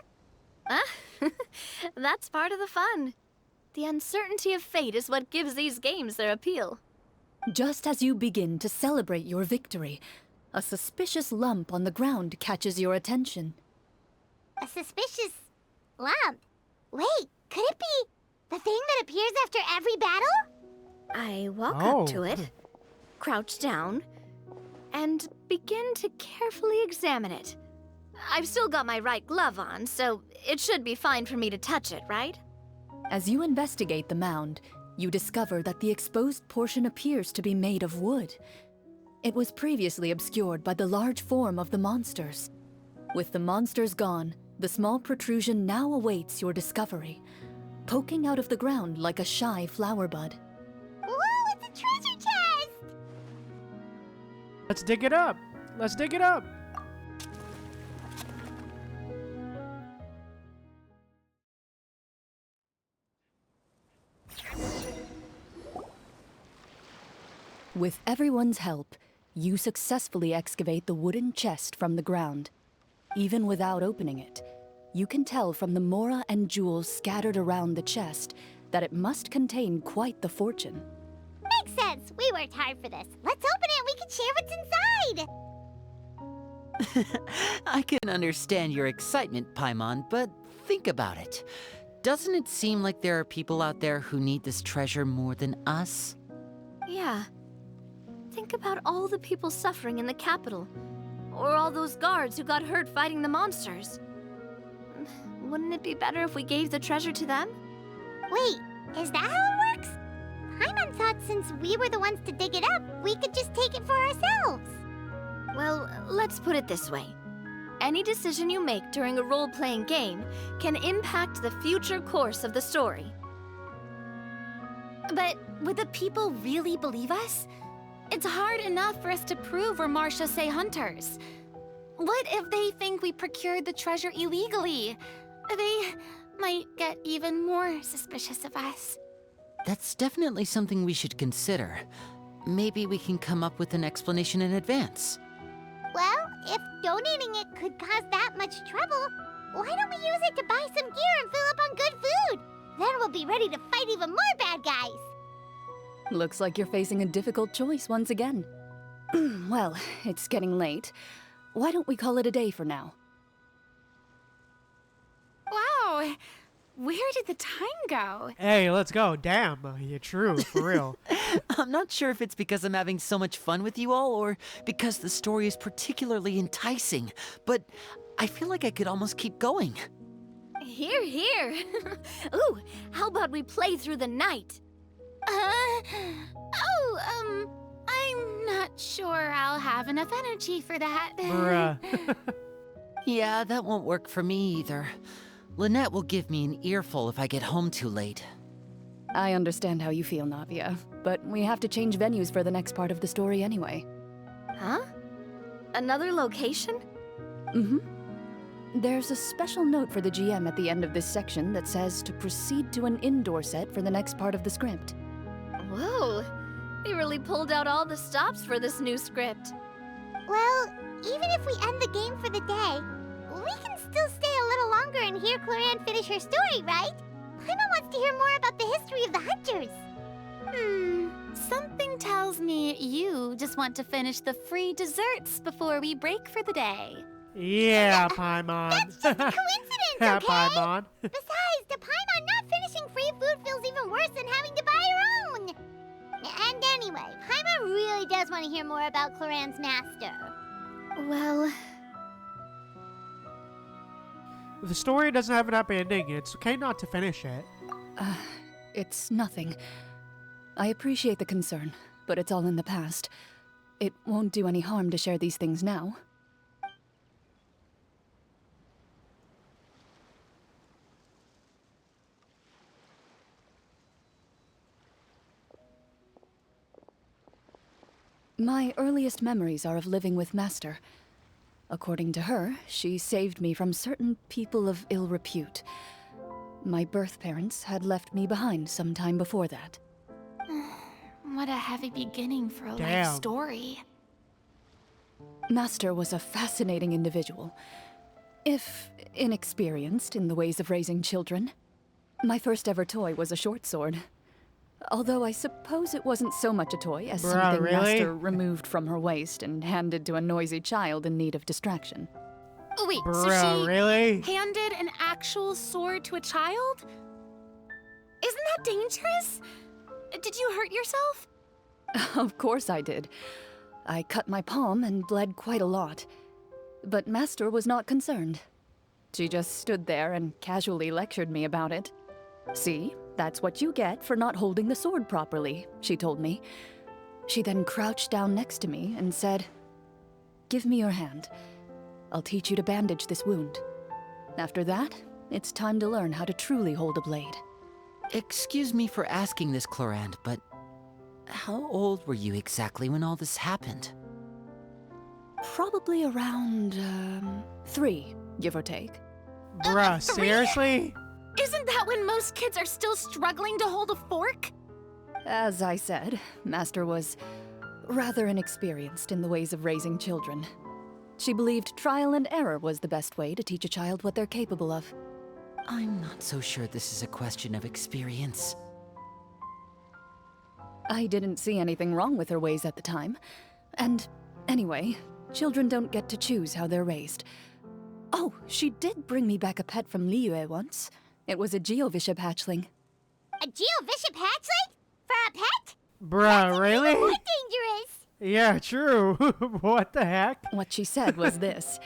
That's part of the fun. The uncertainty of fate is what gives these games their appeal. Just as you begin to celebrate your victory, a suspicious lump on the ground catches your attention. A suspicious lump? Wait, could it be the thing that appears after every battle? I walk up to it, crouch down, and begin to carefully examine it. I've still got my right glove on, so it should be fine for me to touch it, right? As you investigate the mound, you discover that the exposed portion appears to be made of wood. It was previously obscured by the large form of the monsters. With the monsters gone, the small protrusion now awaits your discovery, poking out of the ground like a shy flower bud. Whoa, it's a treasure chest! Let's dig it up. Let's dig it up. With everyone's help, you successfully excavate the wooden chest from the ground. Even without opening it, you can tell from the mora and jewels scattered around the chest that it must contain quite the fortune. Makes sense. We worked hard for this. Let's open it and we can share what's inside. I can understand your excitement, Paimon, but think about it. Doesn't it seem like there are people out there who need this treasure more than us? Yeah. Think about all the people suffering in the capital. Or all those guards who got hurt fighting the monsters. Wouldn't it be better if we gave the treasure to them? Wait, is that how it works? Paimon thought since we were the ones to dig it up, we could just take it for ourselves. Well, let's put it this way. Any decision you make during a role-playing game can impact the future course of the story. But would the people really believe us? It's hard enough for us to prove we're Marashose hunters. What if they think we procured the treasure illegally? They might get even more suspicious of us. That's definitely something we should consider. Maybe we can come up with an explanation in advance. Well, if donating it could cause that much trouble, why don't we use it to buy some gear and fill up on good food? Then we'll be ready to fight even more bad guys. Looks like you're facing a difficult choice once again. Well, it's getting late. Why don't we call it a day for now? Wow! Where did the time go? Hey, let's go. Damn, you're true, for real. I'm not sure if it's because I'm having so much fun with you all or because the story is particularly enticing, but I feel like I could almost keep going. Here, here. Ooh, how about we play through the night? I'm not sure I'll have enough energy for that. Bruh. Yeah, that won't work for me either. Lynette will give me an earful if I get home too late. I understand how you feel, Navia, but we have to change venues for the next part of the story anyway. Huh? Another location? Mm-hmm. There's a special note for the GM at the end of this section that says to proceed to an indoor set for the next part of the script. Whoa, they really pulled out all the stops for this new script. Well, even if we end the game for the day, we can still stay a little longer and hear Clorinde finish her story, right? Paimon wants to hear more about the history of the Hunters. Something tells me you just want to finish the free desserts before we break for the day. Yeah, Paimon. That's just a coincidence, Yeah, okay? Paimon. Besides, to Paimon, not finishing free food feels even worse than having to buy her own. And anyway, Paimon really does want to hear more about Clorinde's master. Well, The story doesn't have an happy ending. It's okay not to finish it. It's nothing. I appreciate the concern, but it's all in the past. It won't do any harm to share these things now. My earliest memories are of living with Master. According to her, she saved me from certain people of ill repute. My birth parents had left me behind some time before that. what a heavy beginning for a Damn. life story. Master was a fascinating individual, if inexperienced in the ways of raising children. My first ever toy was a short sword. Although I suppose it wasn't so much a toy as Bruh, something really? Master removed from her waist and handed to a noisy child in need of distraction. Oh, wait, so Bruh, she really? handed an actual sword to a child? Isn't that dangerous? Did you hurt yourself? Of course I did. I cut my palm and bled quite a lot. But Master was not concerned. She just stood there and casually lectured me about it. See, that's what you get for not holding the sword properly, she told me. She then crouched down next to me and said, "Give me your hand. I'll teach you to bandage this wound. After that, it's time to learn how to truly hold a blade." Excuse me for asking this, Clorinde, but how old were you exactly when all this happened? Probably around, 3, give or take. Bruh, seriously? Isn't that when most kids are still struggling to hold a fork? As I said, Master was rather inexperienced in the ways of raising children. She believed trial and error was the best way to teach a child what they're capable of. I'm not so sure this is a question of experience. I didn't see anything wrong with her ways at the time. And anyway, children don't get to choose how they're raised. Oh, she did bring me back a pet from Liyue once. It was a Geovishap hatchling. A Geovishap hatchling? For a pet? Bruh, really? More dangerous. Yeah, true. What the heck? What she said was this: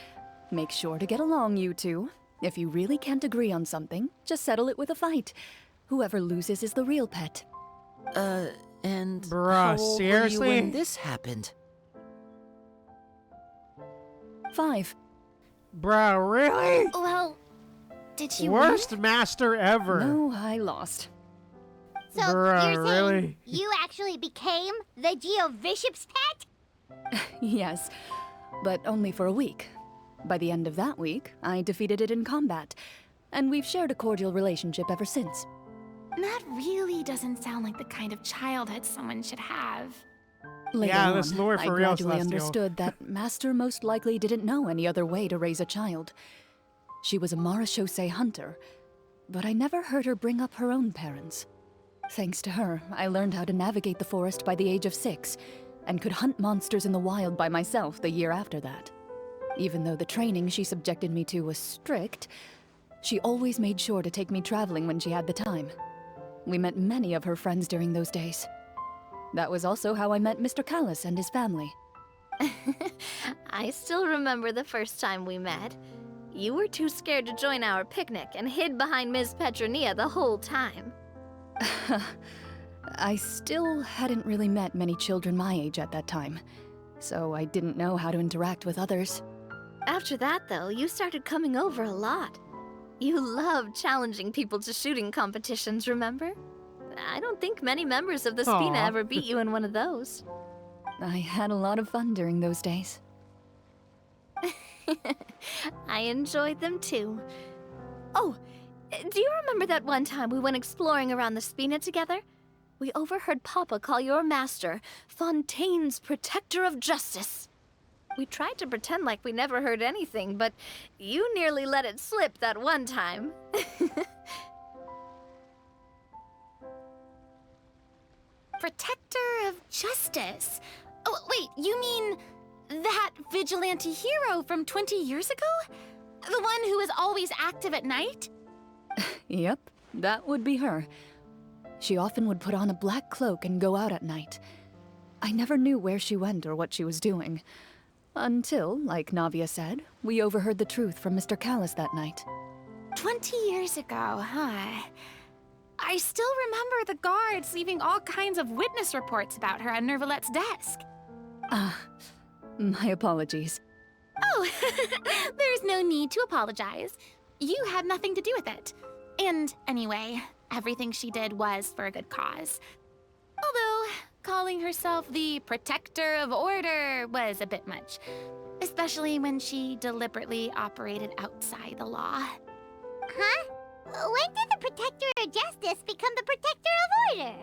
make sure to get along, you two. If you really can't agree on something, just settle it with a fight. Whoever loses is the real pet. And Bruh, how old were you seriously? when this happened? 5. Bruh, really? Well, did you Worst master ever. No, I lost. So Bruh, you're saying really? you actually became the Geovishap's pet? Yes, but only for a week. By the end of that week, I defeated it in combat, and we've shared a cordial relationship ever since. That really doesn't sound like the kind of childhood someone should have. Later Yeah, on, this lore I for real, gradually Celestial. understood that Master most likely didn't know any other way to raise a child. She was a Marachose hunter, but I never heard her bring up her own parents. Thanks to her, I learned how to navigate the forest by the age of 6, and could hunt monsters in the wild by myself the year after that. Even though the training she subjected me to was strict, she always made sure to take me traveling when she had the time. We met many of her friends during those days. That was also how I met Mr. Callis and his family. I still remember the first time we met. You were too scared to join our picnic and hid behind Ms. Petronia the whole time. I still hadn't really met many children my age at that time, so I didn't know how to interact with others. After that, though, you started coming over a lot. You loved challenging people to shooting competitions, remember? I don't think many members of the Spina Aw. ever beat you in one of those. I had a lot of fun during those days. I enjoyed them too. Oh, do you remember that one time we went exploring around the Spina together? We overheard Papa call your master Fontaine's Protector of Justice. We tried to pretend like we never heard anything, but you nearly let it slip that one time. Protector of Justice. Oh, wait, you mean that vigilante hero from 20 years ago? The one who is always active at night? Yep, that would be her. She often would put on a black cloak and go out at night. I never knew where she went or what she was doing. Until, like Navia said, we overheard the truth from Mr. Callis that night. 20 years ago, huh? I still remember the guards leaving all kinds of witness reports about her on Nervalette's desk. My apologies. Oh, there's no need to apologize. You had nothing to do with it. And anyway, everything she did was for a good cause. Although, calling herself the Protector of Order was a bit much. Especially when she deliberately operated outside the law. Huh? When did the Protector of Justice become the Protector of Order?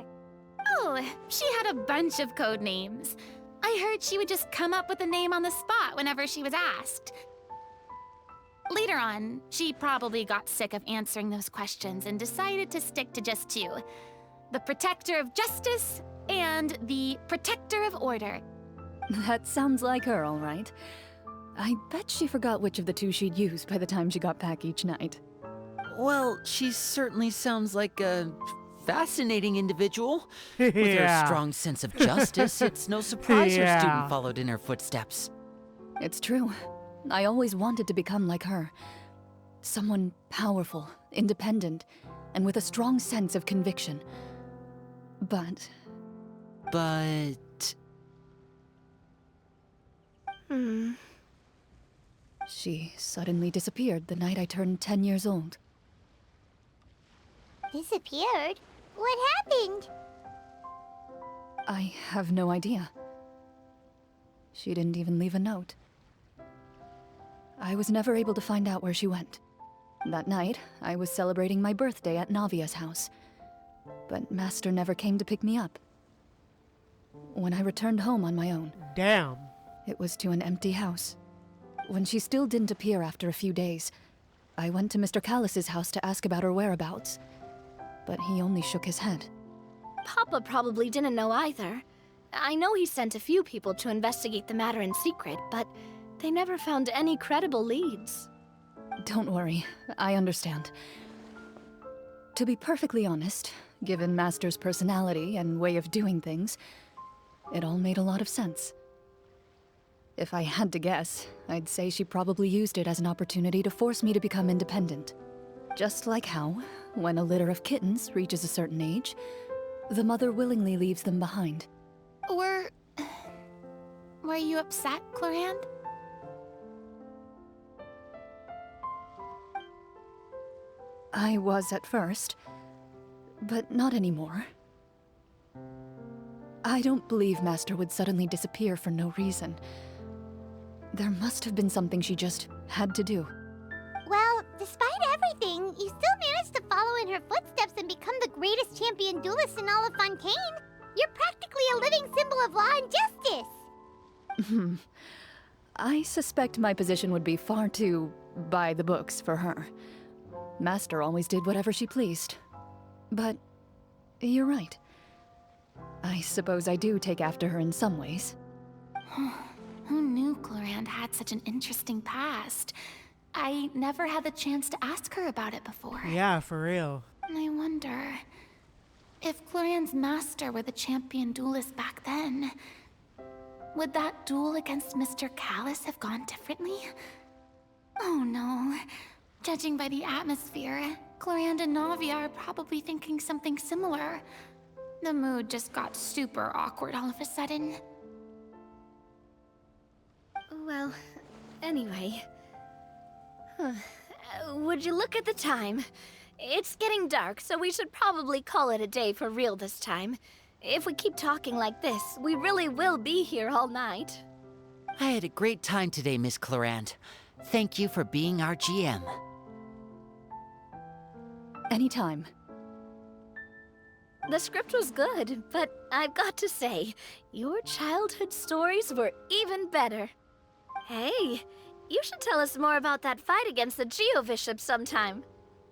Oh, she had a bunch of code names. I heard she would just come up with a name on the spot whenever she was asked. Later on, she probably got sick of answering those questions and decided to stick to just two. The Protector of Justice and the Protector of Order. That sounds like her, all right. I bet she forgot which of the two she'd use by the time she got back each night. Well, she certainly sounds like a fascinating individual. With her Yeah. strong sense of justice, it's no surprise her Yeah. student followed in her footsteps. It's true. I always wanted to become like her. Someone powerful, independent, and with a strong sense of conviction. But... She suddenly disappeared the night I turned 10 years old. Disappeared? What happened? I have no idea. She didn't even leave a note. I was never able to find out where she went. That night, I was celebrating my birthday at Navia's house. But Master never came to pick me up. When I returned home on my own... Damn. It was to an empty house. When she still didn't appear after a few days, I went to Mr. Callis's house to ask about her whereabouts. But he only shook his head. Papa probably didn't know either. I know he sent a few people to investigate the matter in secret, but they never found any credible leads. Don't worry, I understand. To be perfectly honest, given Master's personality and way of doing things, it all made a lot of sense. If I had to guess, I'd say she probably used it as an opportunity to force me to become independent. Just like how, when a litter of kittens reaches a certain age, the mother willingly leaves them behind. Were you upset, Clorinde? I was at first, but not anymore. I don't believe Master would suddenly disappear for no reason. There must have been something she just had to do. Well, despite everything, you still managed to follow in her footsteps and become the greatest champion duelist in all of Fontaine. You're practically a living symbol of law and justice. I suspect my position would be far too by the books for her. Master always did whatever she pleased. But you're right. I suppose I do take after her in some ways. Who knew Clorinde had such an interesting past? I never had the chance to ask her about it before. Yeah, for real. I wonder... if Clorinde's master were the champion duelist back then, would that duel against Mr. Callis have gone differently? Oh no. Judging by the atmosphere, Clorinde and Navi are probably thinking something similar. The mood just got super awkward all of a sudden. Well, anyway. Would you look at the time? It's getting dark, so we should probably call it a day for real this time. If we keep talking like this, we really will be here all night. I had a great time today, Miss Clorinde. Thank you for being our GM. Anytime. The script was good, but I've got to say, your childhood stories were even better. Hey, you should tell us more about that fight against the Geo-Bishop sometime.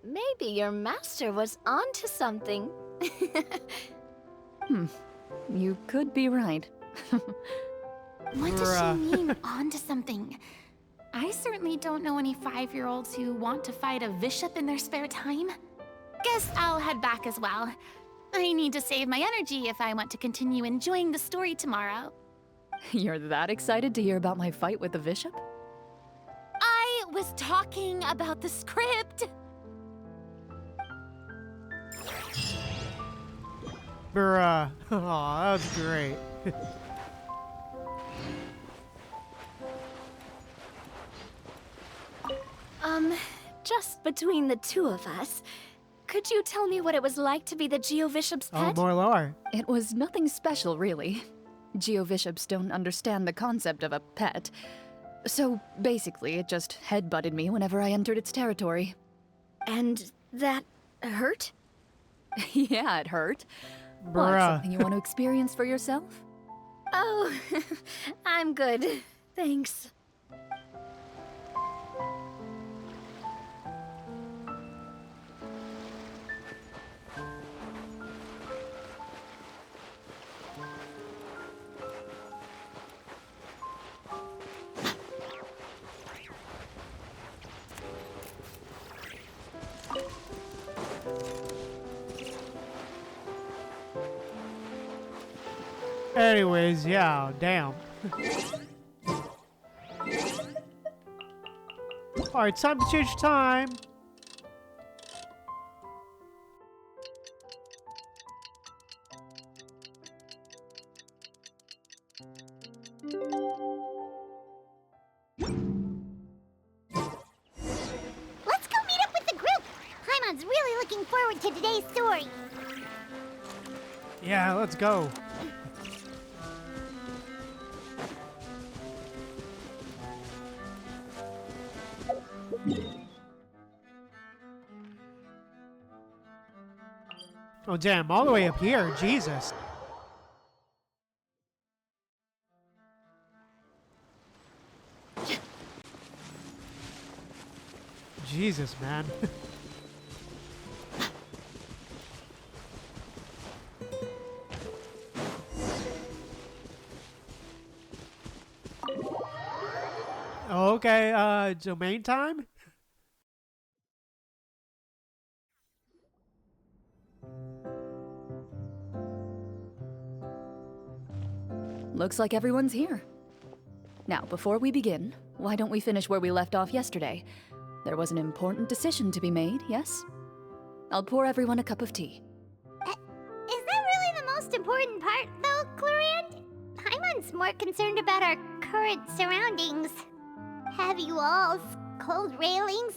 Maybe your master was onto something. You could be right. What does she mean, onto something? I certainly don't know any 5-year-olds who want to fight a bishop in their spare time. Guess I'll head back as well. I need to save my energy if I want to continue enjoying the story tomorrow. You're that excited to hear about my fight with the bishop? I was talking about the script. Bruh. Aw, that was great. Just between the two of us, could you tell me what it was like to be the Geo-Bishop's Oh, pet? more lore. It was nothing special, really. Geo-Bishops don't understand the concept of a pet. So basically, it just headbutted me whenever I entered its territory. And that hurt? Yeah, it hurt. What, Bruh. something you want to experience for yourself? Oh, I'm good. Thanks. Anyways, yeah, damn. Alright, time to change time. Let's go meet up with the group. Paimon's really looking forward to today's story. Yeah, let's go. Oh, damn, all the way up here. Jesus. Jesus, man. Okay, domain time? Looks like everyone's here. Now, before we begin, why don't we finish where we left off yesterday? There was an important decision to be made, yes? I'll pour everyone a cup of tea. Is that really the most important part, though, Clorinde? Paimon's more concerned about our current surroundings. Heavy walls, cold railings,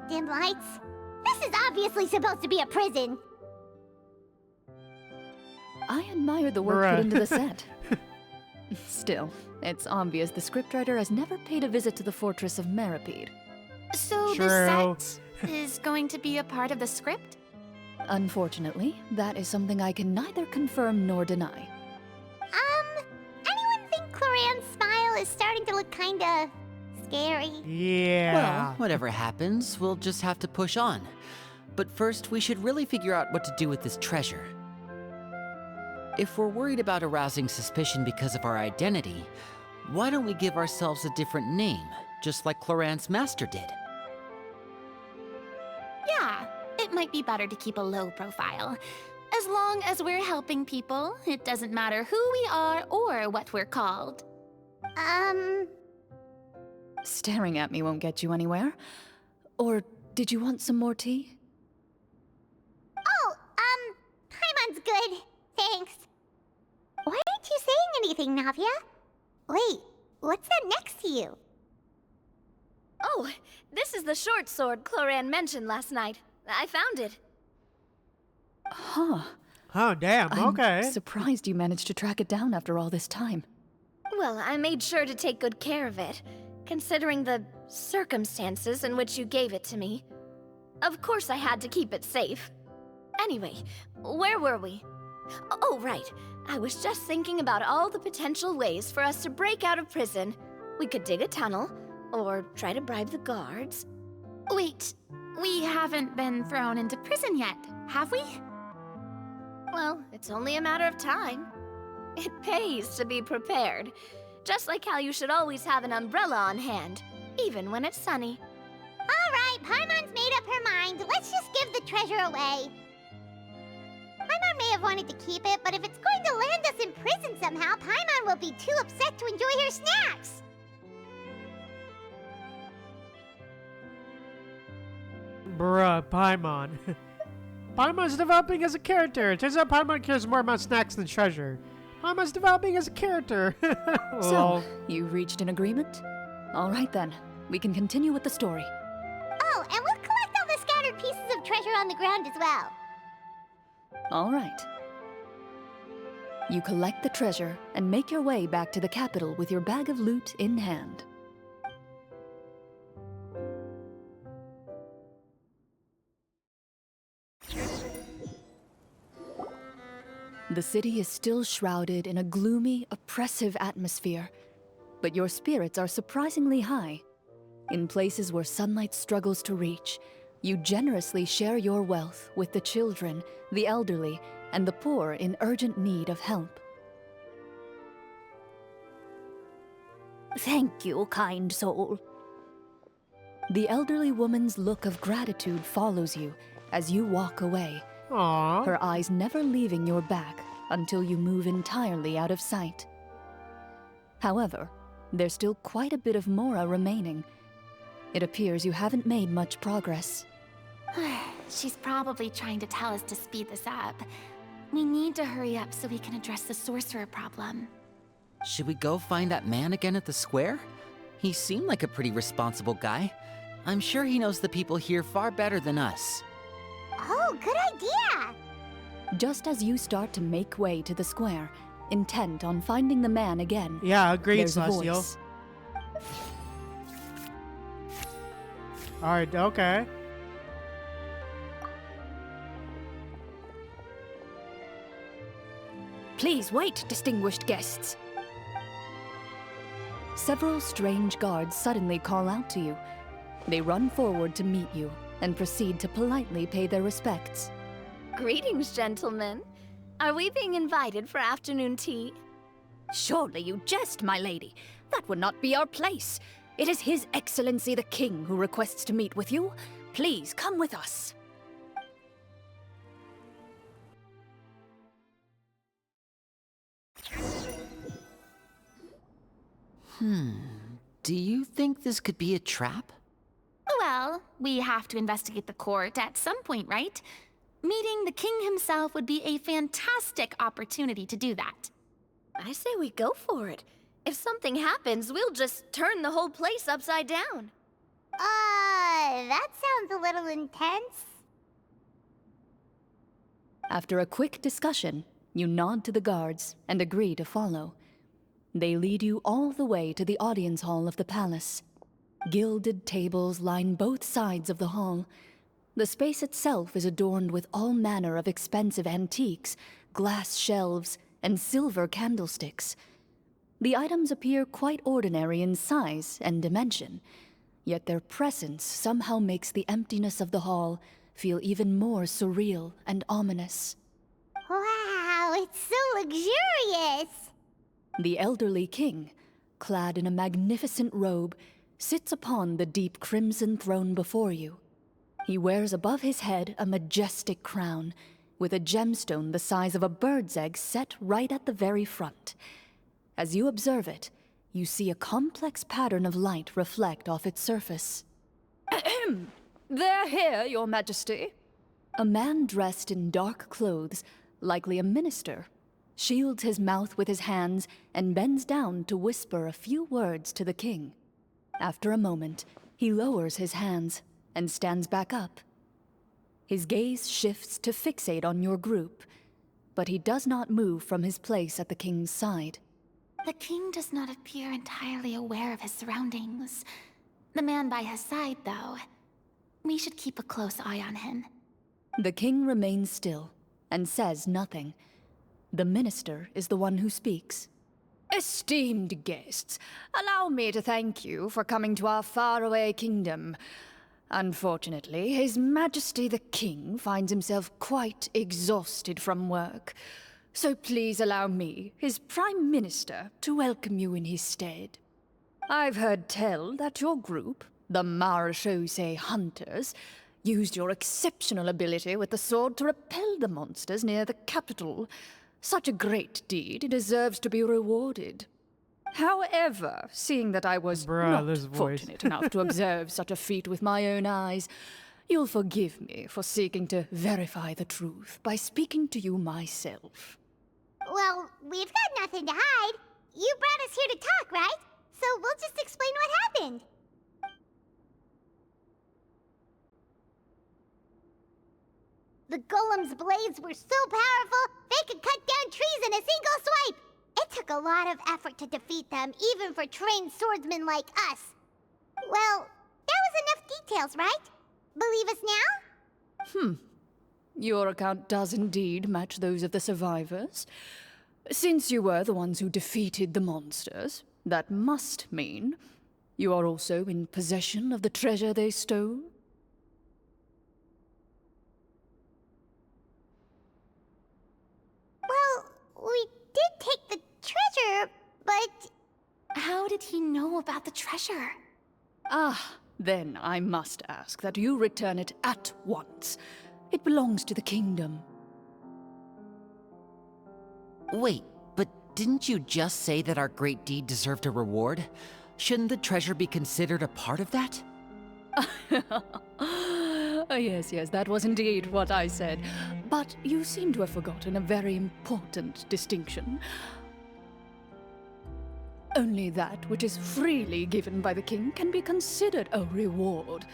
dim lights. This is obviously supposed to be a prison. I admire the work Bruh. put into the set. Still, it's obvious the scriptwriter has never paid a visit to the fortress of Meripede. So True. the set is going to be a part of the script? Unfortunately, that is something I can neither confirm nor deny. Anyone think Clorinde's smile is starting to look kinda scary? Yeah. Well, whatever happens, we'll just have to push on. But first, we should really figure out what to do with this treasure. If we're worried about arousing suspicion because of our identity, why don't we give ourselves a different name, just like Clorinde's master did? Yeah, it might be better to keep a low profile. As long as we're helping people, it doesn't matter who we are or what we're called. Staring at me won't get you anywhere. Or did you want some more tea? Oh, Paimon's good. Thanks. Why aren't you saying anything, Navia? Wait, what's that next to you? Oh, this is the short sword Clorinde mentioned last night. I found it. Huh. Oh, damn, okay. I'm surprised you managed to track it down after all this time. Well, I made sure to take good care of it, considering the circumstances in which you gave it to me. Of course I had to keep it safe. Anyway, where were we? Oh, right. I was just thinking about all the potential ways for us to break out of prison. We could dig a tunnel, or try to bribe the guards. Wait, we haven't been thrown into prison yet, have we? Well, it's only a matter of time. It pays to be prepared. Just like how you should always have an umbrella on hand, even when it's sunny. Alright, Paimon's made up her mind. Let's just give the treasure away. Paimon may have wanted to keep it, but if it's going to land us in prison somehow, Paimon will be too upset to enjoy her snacks. Bruh, Paimon. Paimon's developing as a character. It turns out Paimon cares more about snacks than treasure. Paimon's developing as a character. So, you reached an agreement? All right then, we can continue with the story. Oh, and we'll collect all the scattered pieces of treasure on the ground as well. All right. You collect the treasure and make your way back to the capital with your bag of loot in hand. The city is still shrouded in a gloomy, oppressive atmosphere, but your spirits are surprisingly high. In places where sunlight struggles to reach, you generously share your wealth with the children, the elderly, and the poor in urgent need of help. Thank you, kind soul. The elderly woman's look of gratitude follows you as you walk away. Aww. Her eyes never leaving your back until you move entirely out of sight. However, there's still quite a bit of Mora remaining. It appears you haven't made much progress. She's probably trying to tell us to speed this up. We need to hurry up so we can address the sorcerer problem. Should we go find that man again at the square? He seemed like a pretty responsible guy. I'm sure he knows the people here far better than us. Oh, good idea! Just as you start to make way to the square, intent on finding the man again, yeah, agreed, there's a Celestial. voice. Alright, okay. Please wait, distinguished guests. Several strange guards suddenly call out to you. They run forward to meet you and proceed to politely pay their respects. Greetings, gentlemen. Are we being invited for afternoon tea? Surely you jest, my lady. That would not be our place. It is His Excellency the King who requests to meet with you. Please come with us. Do you think this could be a trap? Well, we have to investigate the court at some point, right? Meeting the king himself would be a fantastic opportunity to do that. I say we go for it. If something happens, we'll just turn the whole place upside down. That sounds a little intense. After a quick discussion, you nod to the guards and agree to follow. They lead you all the way to the audience hall of the palace. Gilded tables line both sides of the hall. The space itself is adorned with all manner of expensive antiques, glass shelves, and silver candlesticks. The items appear quite ordinary in size and dimension, yet their presence somehow makes the emptiness of the hall feel even more surreal and ominous. Wow, it's so luxurious! The elderly king, clad in a magnificent robe, sits upon the deep crimson throne before you. He wears above his head a majestic crown, with a gemstone the size of a bird's egg set right at the very front. As you observe it, you see a complex pattern of light reflect off its surface. Ahem! They're here, Your Majesty. A man dressed in dark clothes, likely a minister, shields his mouth with his hands and bends down to whisper a few words to the king. After a moment, he lowers his hands and stands back up. His gaze shifts to fixate on your group, but he does not move from his place at the king's side. The king does not appear entirely aware of his surroundings. The man by his side, though. We should keep a close eye on him. The king remains still and says nothing. The minister is the one who speaks. Esteemed guests, allow me to thank you for coming to our faraway kingdom. Unfortunately, His Majesty the King finds himself quite exhausted from work. So please allow me, his Prime Minister, to welcome you in his stead. I've heard tell that your group, the Marechaussee Hunters, used your exceptional ability with the sword to repel the monsters near the capital. Such a great deed deserves to be rewarded. However, seeing that I was not fortunate enough to observe such a feat with my own eyes, you'll forgive me for seeking to verify the truth by speaking to you myself. Well, we've got nothing to hide. You brought us here to talk, right? So we'll just explain what happened. The golem's blades were so powerful, they could cut down trees in a single swipe. It took a lot of effort to defeat them, even for trained swordsmen like us. Well, that was enough details, right? Believe us now? Your account does indeed match those of the survivors. Since you were the ones who defeated the monsters, that must mean you are also in possession of the treasure they stole? Well, we did take the treasure, but... How did he know about the treasure? Then I must ask that you return it at once. It belongs to the kingdom. Wait, but didn't you just say that our great deed deserved a reward? Shouldn't the treasure be considered a part of that? Yes, that was indeed what I said. But you seem to have forgotten a very important distinction. Only that which is freely given by the king can be considered a reward.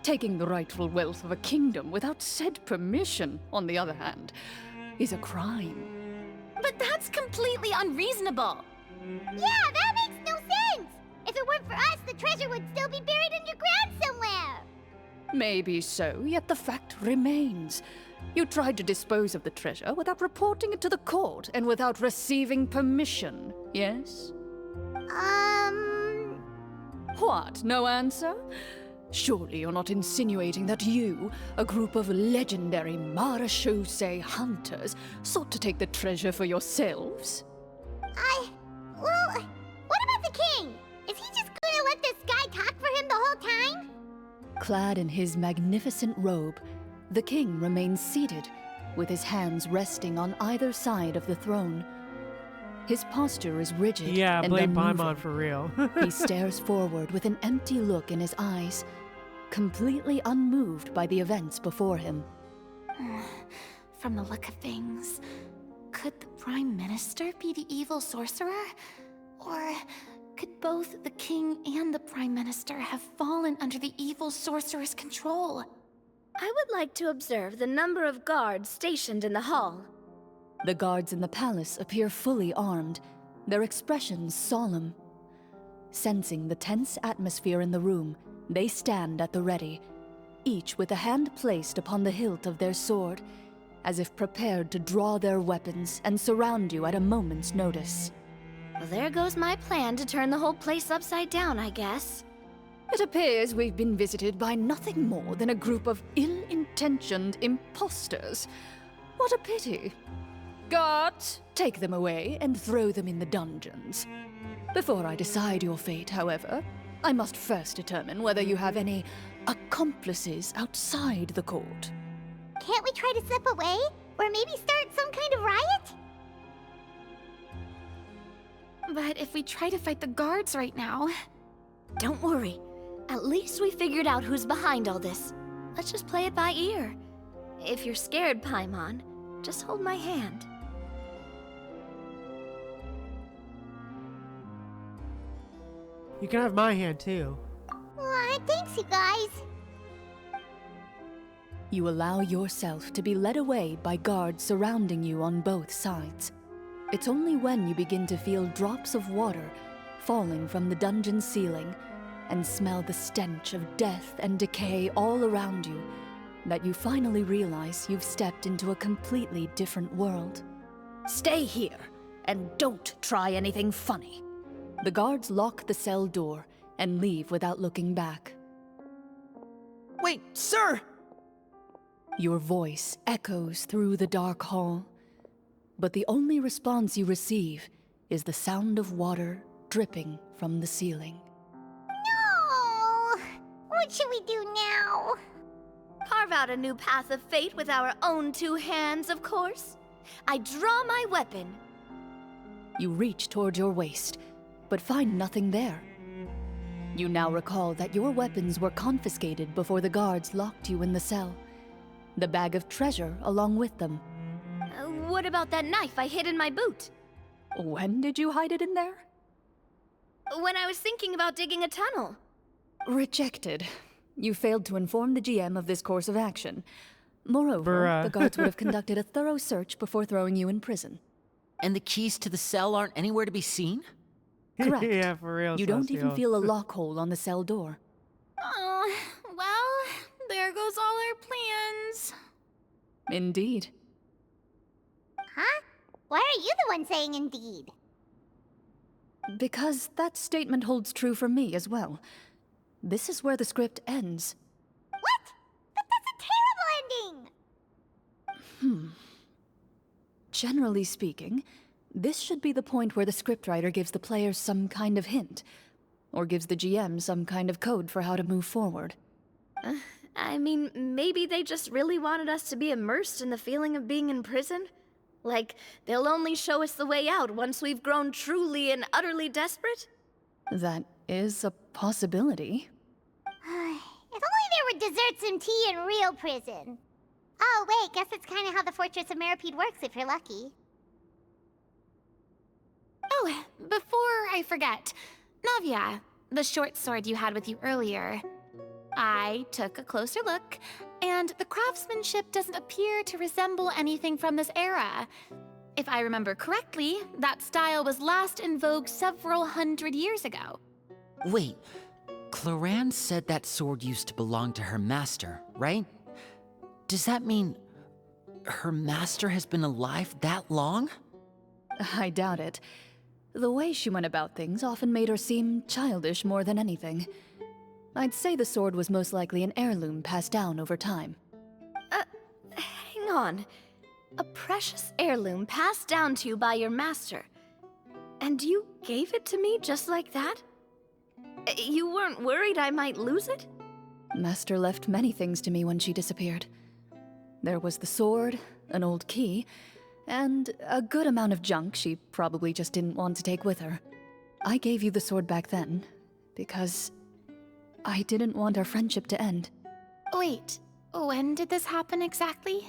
Taking the rightful wealth of a kingdom without said permission, on the other hand, is a crime. But that's completely unreasonable. Yeah, that makes no sense! If it weren't for us, the treasure would still be buried underground somewhere! Maybe so, yet the fact remains. You tried to dispose of the treasure without reporting it to the court and without receiving permission, yes? What, no answer? Surely you're not insinuating that you, a group of legendary Marechaussee hunters, sought to take the treasure for yourselves? Well, what about the king? Is he just gonna let this guy talk for him the whole time? Clad in his magnificent robe, the king remains seated, with his hands resting on either side of the throne. His posture is rigid and blame unmoving. Paimon for real. He stares forward with an empty look in his eyes, completely unmoved by the events before him. From the look of things, could the Prime Minister be the evil sorcerer? Or could both the King and the Prime Minister have fallen under the evil sorcerer's control? I would like to observe the number of guards stationed in the hall. The guards in the palace appear fully armed, their expressions solemn. Sensing the tense atmosphere in the room, they stand at the ready, each with a hand placed upon the hilt of their sword, as if prepared to draw their weapons and surround you at a moment's notice. Well, there goes my plan to turn the whole place upside down, I guess. It appears we've been visited by nothing more than a group of ill-intentioned imposters. What a pity. Guards, take them away and throw them in the dungeons. Before I decide your fate, however, I must first determine whether you have any accomplices outside the court. Can't we try to slip away? Or maybe start some kind of riot? But if we try to fight the guards right now... Don't worry. At least we figured out who's behind all this. Let's just play it by ear. If you're scared, Paimon, just hold my hand. You can have my hand too. Aw, thanks, you guys. You allow yourself to be led away by guards surrounding you on both sides. It's only when you begin to feel drops of water falling from the dungeon ceiling and smell the stench of death and decay all around you that you finally realize you've stepped into a completely different world. Stay here, and don't try anything funny. The guards lock the cell door and leave without looking back. Wait, sir! Your voice echoes through the dark hall, but the only response you receive is the sound of water dripping from the ceiling. No! What should we do now? Carve out a new path of fate with our own two hands, of course. I draw my weapon. You reach toward your waist, but find nothing there. You now recall that your weapons were confiscated before the guards locked you in the cell. The bag of treasure along with them. What about that knife I hid in my boot? When did you hide it in there? When I was thinking about digging a tunnel. Rejected. You failed to inform the GM of this course of action. Moreover, the guards would have conducted a thorough search before throwing you in prison. And the keys to the cell aren't anywhere to be seen? Correct. Yeah, for real. You don't even feel a lock hole on the cell door. Oh, well, there goes all our plans. Indeed. Huh? Why are you the one saying indeed? Because that statement holds true for me as well. This is where the script ends. What? But that's a terrible ending! Generally speaking, this should be the point where the scriptwriter gives the players some kind of hint, or gives the GM some kind of code for how to move forward. I mean, maybe they just really wanted us to be immersed in the feeling of being in prison? Like, they'll only show us the way out once we've grown truly and utterly desperate? That is a possibility. If only there were desserts and tea in real prison. Oh, wait, guess that's kind of how the Fortress of Meripede works if you're lucky. Oh, before I forget, Navia, the short sword you had with you earlier. I took a closer look, and the craftsmanship doesn't appear to resemble anything from this era. If I remember correctly, that style was last in vogue several hundred years ago. Wait, Clorinde said that sword used to belong to her master, right? Does that mean her master has been alive that long? I doubt it. The way she went about things often made her seem childish more than anything. I'd say the sword was most likely an heirloom passed down over time. Hang on. A precious heirloom passed down to you by your master. And you gave it to me just like that? You weren't worried I might lose it? Master left many things to me when she disappeared. There was the sword, an old key, and a good amount of junk she probably just didn't want to take with her. I gave you the sword back then, because I didn't want our friendship to end. Wait, when did this happen exactly?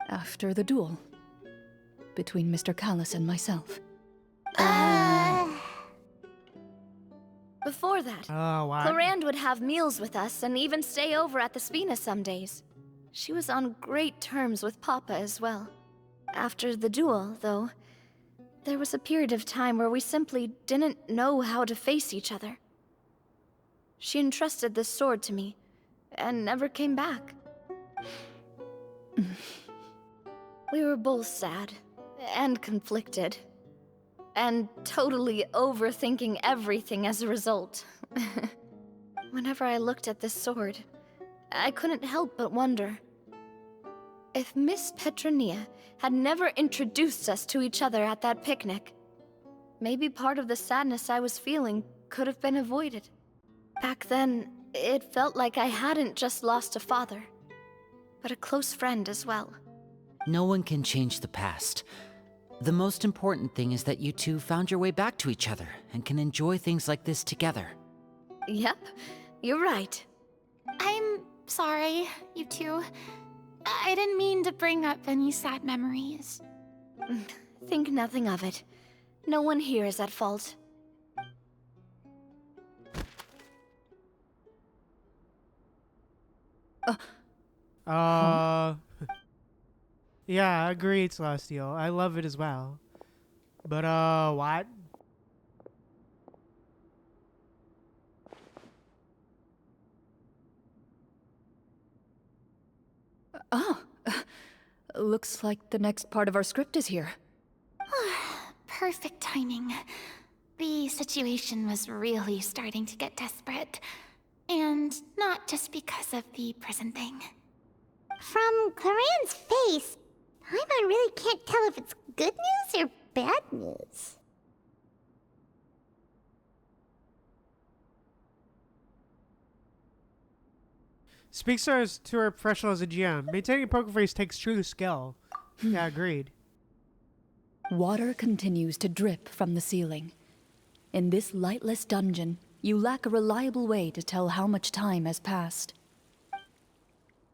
After the duel. Between Mr. Callis and myself. Before that, Clorinde would have meals with us and even stay over at the Spina some days. She was on great terms with Papa as well. After the duel, though, there was a period of time where we simply didn't know how to face each other. She entrusted this sword to me, and never came back. We were both sad, and conflicted, and totally overthinking everything as a result. Whenever I looked at this sword, I couldn't help but wonder. If Miss Petronia had never introduced us to each other at that picnic, maybe part of the sadness I was feeling could have been avoided. Back then, it felt like I hadn't just lost a father, but a close friend as well. No one can change the past, The most important thing is that you two found your way back to each other and can enjoy things like this together. Yep, you're right. I'm sorry, you two. I didn't mean to bring up any sad memories. Think nothing of it. No one here is at fault. Yeah, agreed, Celestial. I love it as well. But, what? Oh, looks like the next part of our script is here. Perfect timing. The situation was really starting to get desperate. And not just because of the prison thing. From Clorinde's face, I really can't tell if it's good news or bad news. Speaks to her professional as a GM. Maintaining a poker face takes true skill. Yeah, agreed. Water continues to drip from the ceiling. In this lightless dungeon, you lack a reliable way to tell how much time has passed.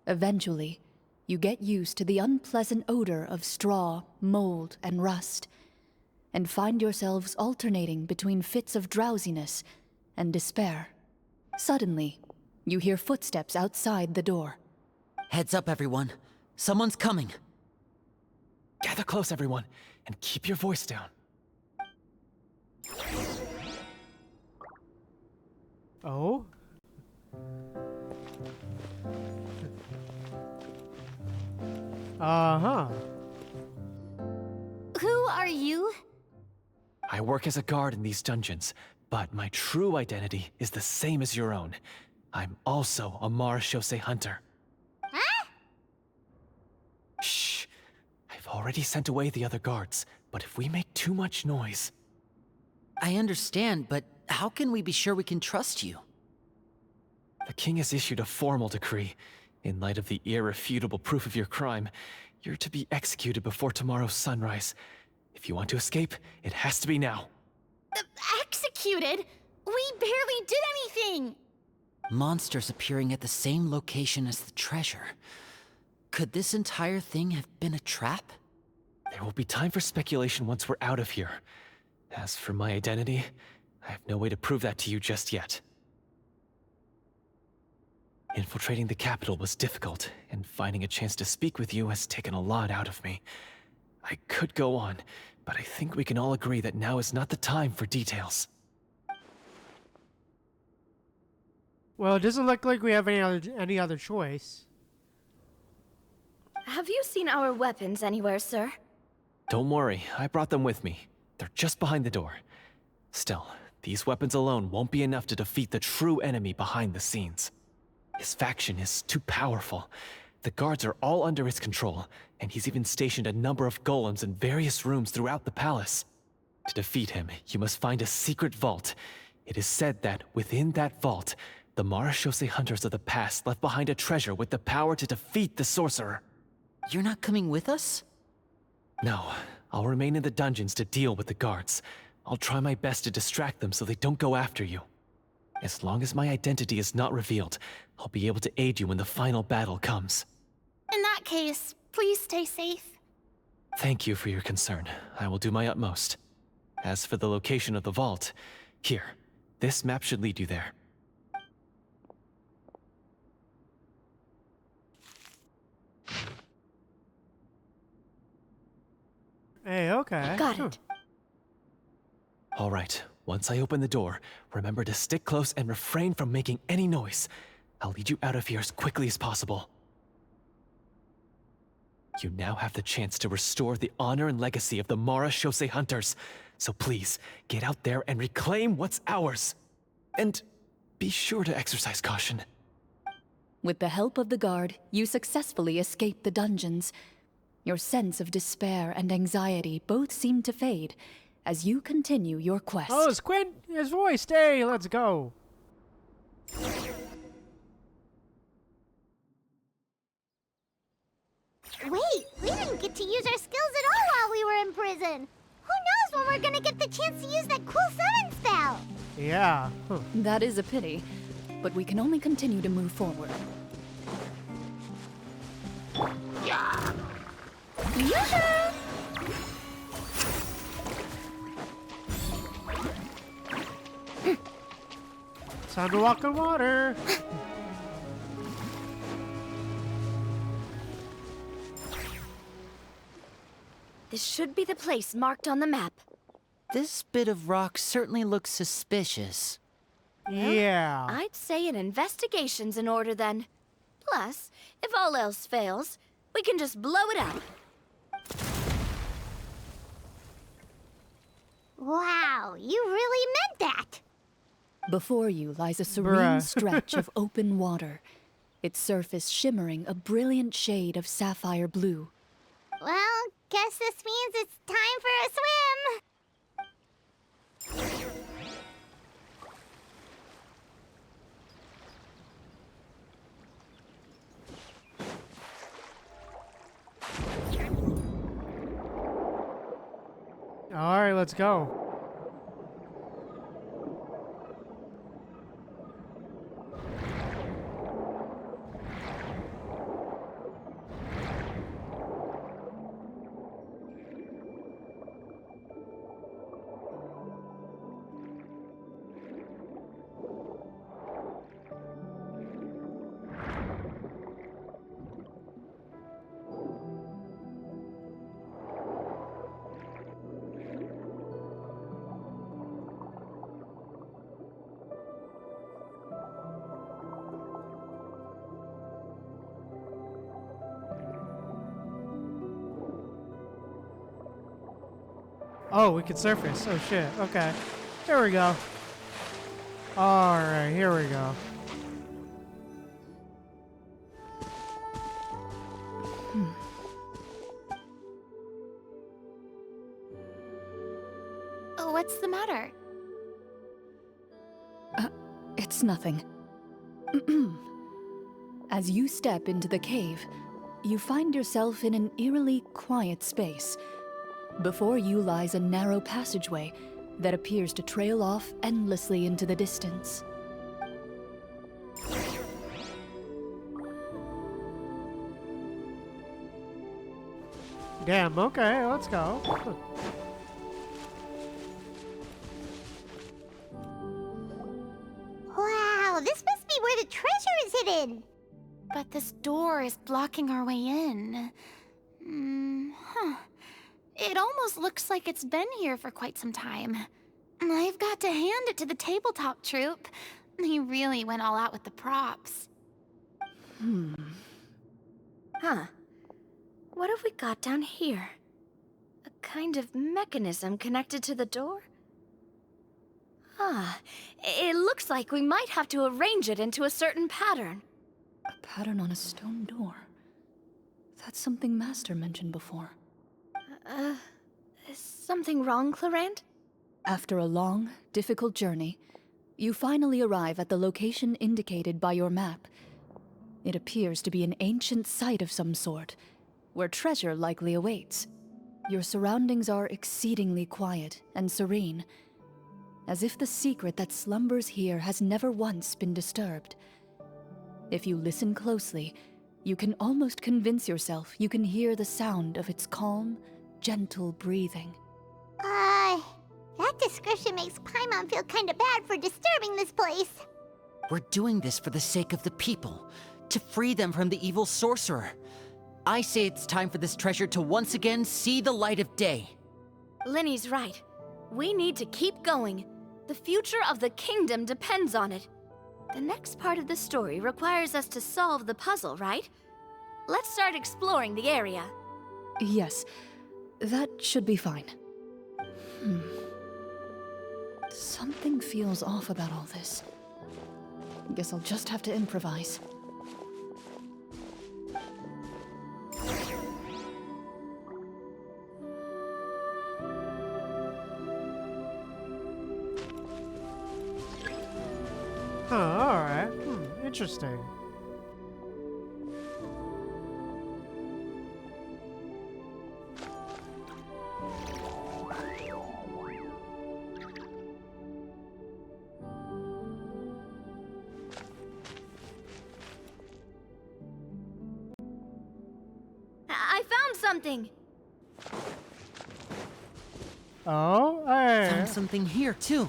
Eventually, you get used to the unpleasant odor of straw, mold, and rust, and find yourselves alternating between fits of drowsiness and despair. Suddenly, you hear footsteps outside the door. Heads up, everyone. Someone's coming. Gather close, everyone, and keep your voice down. Oh? Uh-huh. Who are you? I work as a guard in these dungeons, but my true identity is the same as your own. I'm also a marechaussee hunter. Huh? Shh. I've already sent away the other guards, but if we make too much noise... I understand, but how can we be sure we can trust you? The king has issued a formal decree. In light of the irrefutable proof of your crime, you're to be executed before tomorrow's sunrise. If you want to escape, it has to be now. Executed? We barely did anything! Monsters appearing at the same location as the treasure. Could this entire thing have been a trap? There will be time for speculation once we're out of here. As for my identity, I have no way to prove that to you just yet. Infiltrating the capital was difficult, and finding a chance to speak with you has taken a lot out of me. I could go on, but I think we can all agree that now is not the time for details. Well, it doesn't look like we have any other choice. Have you seen our weapons anywhere, sir? Don't worry, I brought them with me. They're just behind the door. Still, these weapons alone won't be enough to defeat the true enemy behind the scenes. His faction is too powerful. The guards are all under his control, and he's even stationed a number of golems in various rooms throughout the palace. To defeat him, you must find a secret vault. It is said that within that vault, the marechaussee hunters of the past left behind a treasure with the power to defeat the sorcerer. You're not coming with us? No, I'll remain in the dungeons to deal with the guards. I'll try my best to distract them so they don't go after you. As long as my identity is not revealed, I'll be able to aid you when the final battle comes. In that case, please stay safe. Thank you for your concern. I will do my utmost. As for the location of the vault, here, this map should lead you there. Hey, okay. Got it. All right, once I open the door, remember to stick close and refrain from making any noise. I'll lead you out of here as quickly as possible. You now have the chance to restore the honor and legacy of the marechaussee hunters. So please, get out there and reclaim what's ours. And be sure to exercise caution. With the help of the guard, you successfully escape the dungeons. Your sense of despair and anxiety both seem to fade as you continue your quest. Oh, it's Quinn! His voice! Hey, let's go! Wait, we didn't get to use our skills at all while we were we're in prison. Who knows when we're gonna get the chance to use that cool summon spell? Yeah. That is a pity, but we can only continue to move forward. Yoo-hoo! Time to walk on water. This should be the place marked on the map. This bit of rock certainly looks suspicious. Yeah. I'd say an investigation's in order then. Plus, if all else fails, we can just blow it up. Wow, you really meant that! Before you lies a serene Bruh. stretch of open water, its surface shimmering a brilliant shade of sapphire blue. Well, guess this means it's time for a swim! Alright, let's go. Oh, we can surface. Oh shit. Okay. There we go. Alright, here we go. Oh, what's the matter? It's nothing. As you step into the cave, you find yourself in an eerily quiet space. Before you lies a narrow passageway that appears to trail off endlessly into the distance. Damn, okay, let's go. Wow, this must be where the treasure is hidden! But this door is blocking our way in. It almost looks like it's been here for quite some time. I've got to hand it to the tabletop troupe. They really went all out with the props. Huh. What have we got down here? A kind of mechanism connected to the door? Ah, it looks like we might have to arrange it into a certain pattern. A pattern on a stone door. That's something Master mentioned before. Is something wrong, Clorinde? After a long, difficult journey, you finally arrive at the location indicated by your map. It appears to be an ancient site of some sort, where treasure likely awaits. Your surroundings are exceedingly quiet and serene, as if the secret that slumbers here has never once been disturbed. If you listen closely, you can almost convince yourself you can hear the sound of its calm, gentle breathing. That description makes Paimon feel kinda bad for disturbing this place. We're doing this for the sake of the people, to free them from the evil sorcerer. I say it's time for this treasure to once again see the light of day. Linny's right. We need to keep going. The future of the kingdom depends on it. The next part of the story requires us to solve the puzzle, right? Let's start exploring the area. Yes, that should be fine. Something feels off about all this. Guess I'll just have to improvise. Huh, alright. Interesting. found something! Oh, hey. Found something here, too.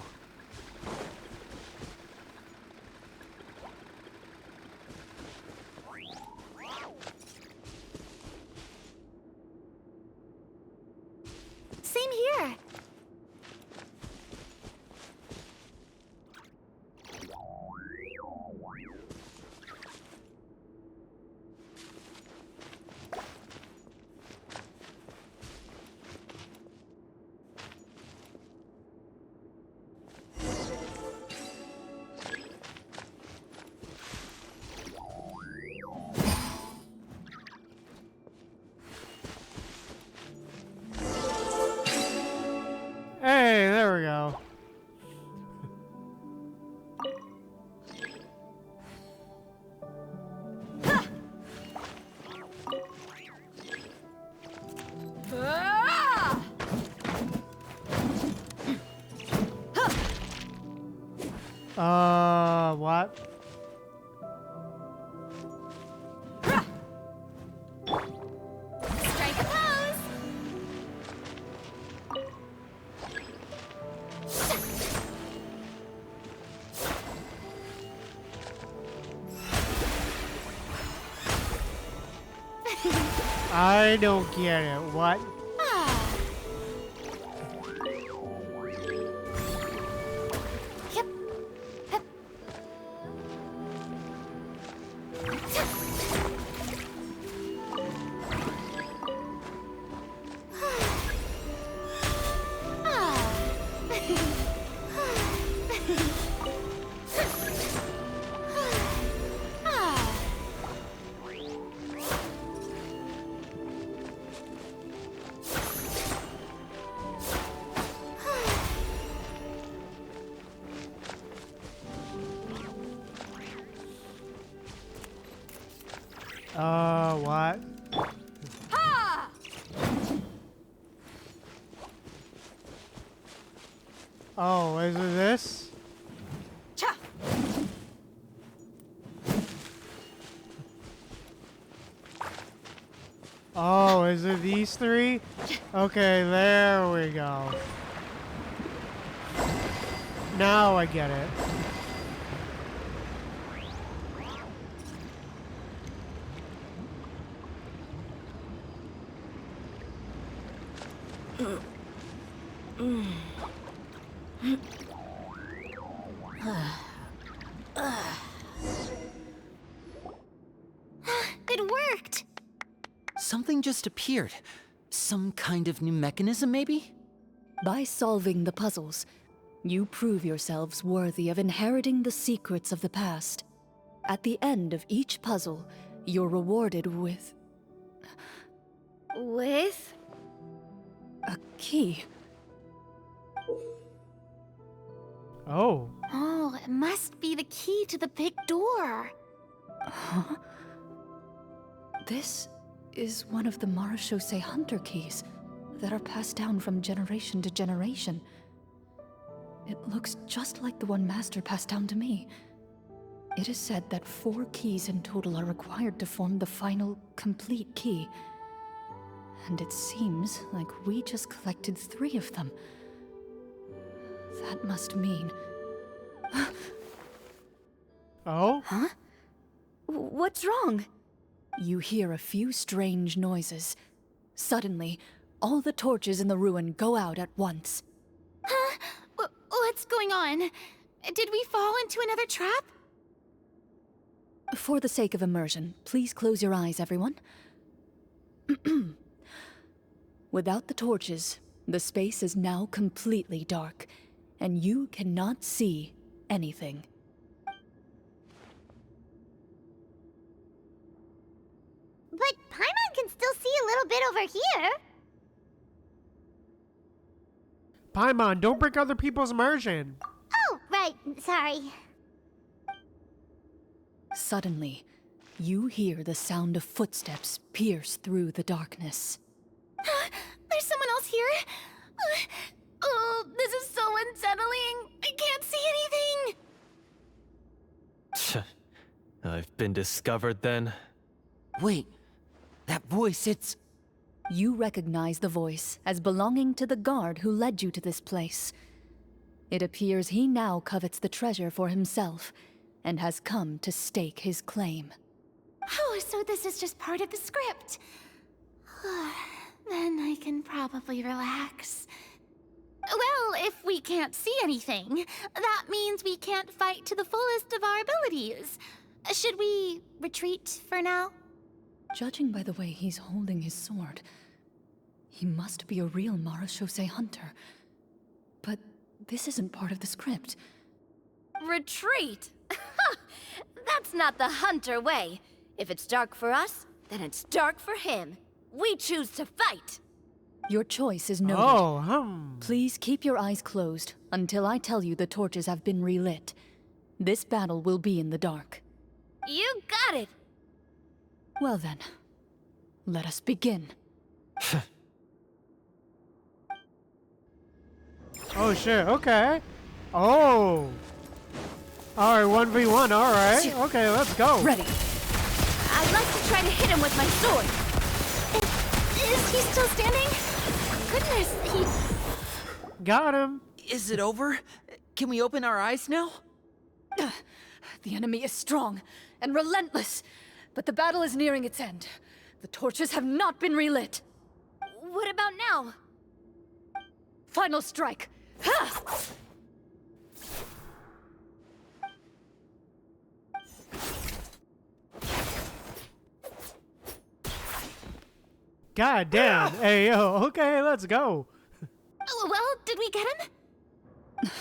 Same here. Hey, there we go. What? Strike a pose! I don't get it. What? Yep. Hup. What? Oh, is it this? Oh, is it these three? Okay, there we go. Now I get it. It worked! Something just appeared. Some kind of new mechanism, maybe? By solving the puzzles, you prove yourselves worthy of inheriting the secrets of the past. At the end of each puzzle, you're rewarded with With? a key. Oh. Oh, it must be the key to the big door. Huh? This is one of the Marechaussee Hunter keys that are passed down from generation to generation. It looks just like the one Master passed down to me. It is said that 4 keys in total are required to form the final, complete key. And it seems like we just collected 3 of them. That must mean... Oh? Huh? What's wrong? You hear a few strange noises. Suddenly, all the torches in the ruin go out at once. Huh? What's going on? Did we fall into another trap? For the sake of immersion, please close your eyes, everyone. Without the torches, the space is now completely dark, and you cannot see anything. But Paimon can still see a little bit over here. Paimon, don't break other people's immersion. Oh, right. Sorry. Suddenly, you hear the sound of footsteps pierce through the darkness. There's someone else here? Oh, this is so unsettling. I can't see anything. I've been discovered then. Wait, that voice, it's... You recognize the voice as belonging to the guard who led you to this place. It appears he now covets the treasure for himself, and has come to stake his claim. Oh, so this is just part of the script. Then I can probably relax. Well, if we can't see anything, that means we can't fight to the fullest of our abilities. Should we retreat for now? Judging by the way he's holding his sword, he must be a real Marechaussee hunter. But this isn't part of the script. Retreat? That's not the hunter way. If it's dark for us, then it's dark for him. We choose to fight. Your choice is noted. Please keep your eyes closed until I tell you the torches have been relit. This battle will be in the dark. You got it! Well then, let us begin. Oh shit, okay. Oh. Alright, 1v1, alright. Okay, let's go. Ready. I'd like to try to hit him with my sword. Is he still standing? Goodness, he... Got him. Is it over? Can we open our eyes now? The enemy is strong and relentless, but the battle is nearing its end. The torches have not been relit. What about now? Final strike. Ha! God damn. Hey, yo. Okay, let's go. Oh, well, did we get him?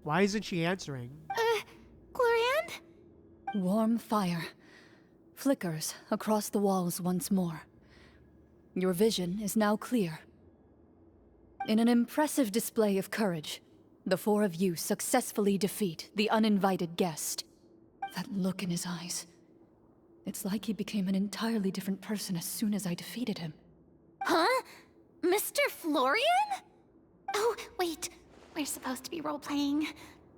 Why isn't she answering? Clorinde? Warm fire flickers across the walls once more. Your vision is now clear. In an impressive display of courage, the four of you successfully defeat the uninvited guest. That look in his eyes. It's like he became an entirely different person as soon as I defeated him. Huh? Mr. Florian? Oh, wait. We're supposed to be role-playing.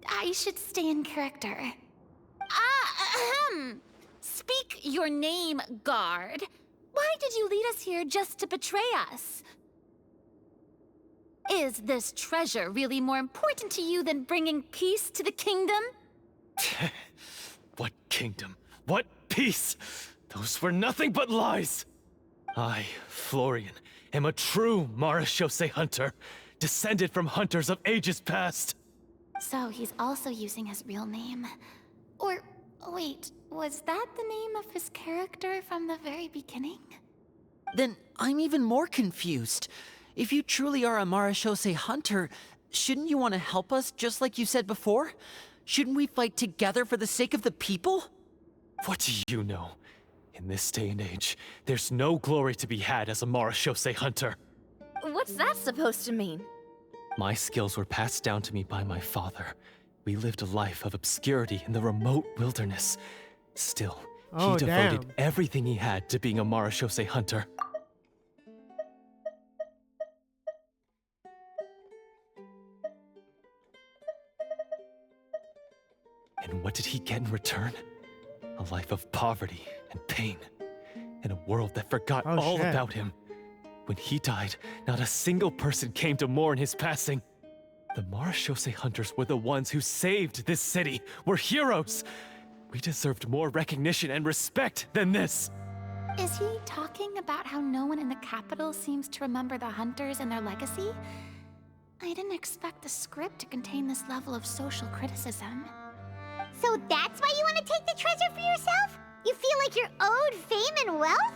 I should stay in character. Speak your name, guard. Why did you lead us here just to betray us? Is this treasure really more important to you than bringing peace to the kingdom? What kingdom? What peace? Those were nothing but lies! I, Florian, am a true Marechaussee hunter, descended from hunters of ages past. So he's also using his real name. Or, wait, was that the name of his character from the very beginning? Then I'm even more confused. If you truly are a Marechaussee hunter, shouldn't you want to help us just like you said before? Shouldn't we fight together for the sake of the people? What do you know? In this day and age, there's no glory to be had as a Marechaussee hunter. What's that supposed to mean? My skills were passed down to me by my father. We lived a life of obscurity in the remote wilderness. Still, he devoted everything he had to being a Marechaussee hunter. And what did he get in return? A life of poverty and pain, in a world that forgot all about him. When he died, not a single person came to mourn his passing. The Marechaussee hunters were the ones who saved this city. We're heroes. We deserved more recognition and respect than this. Is he talking about how no one in the capital seems to remember the hunters and their legacy? I didn't expect the script to contain this level of social criticism. So that's why you want to take the treasure for yourself? You feel like you're owed fame and wealth?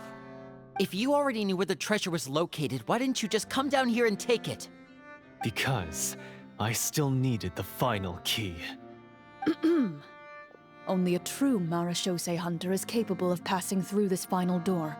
If you already knew where the treasure was located, why didn't you just come down here and take it? Because I still needed the final key. Only a true Marechaussee hunter is capable of passing through this final door.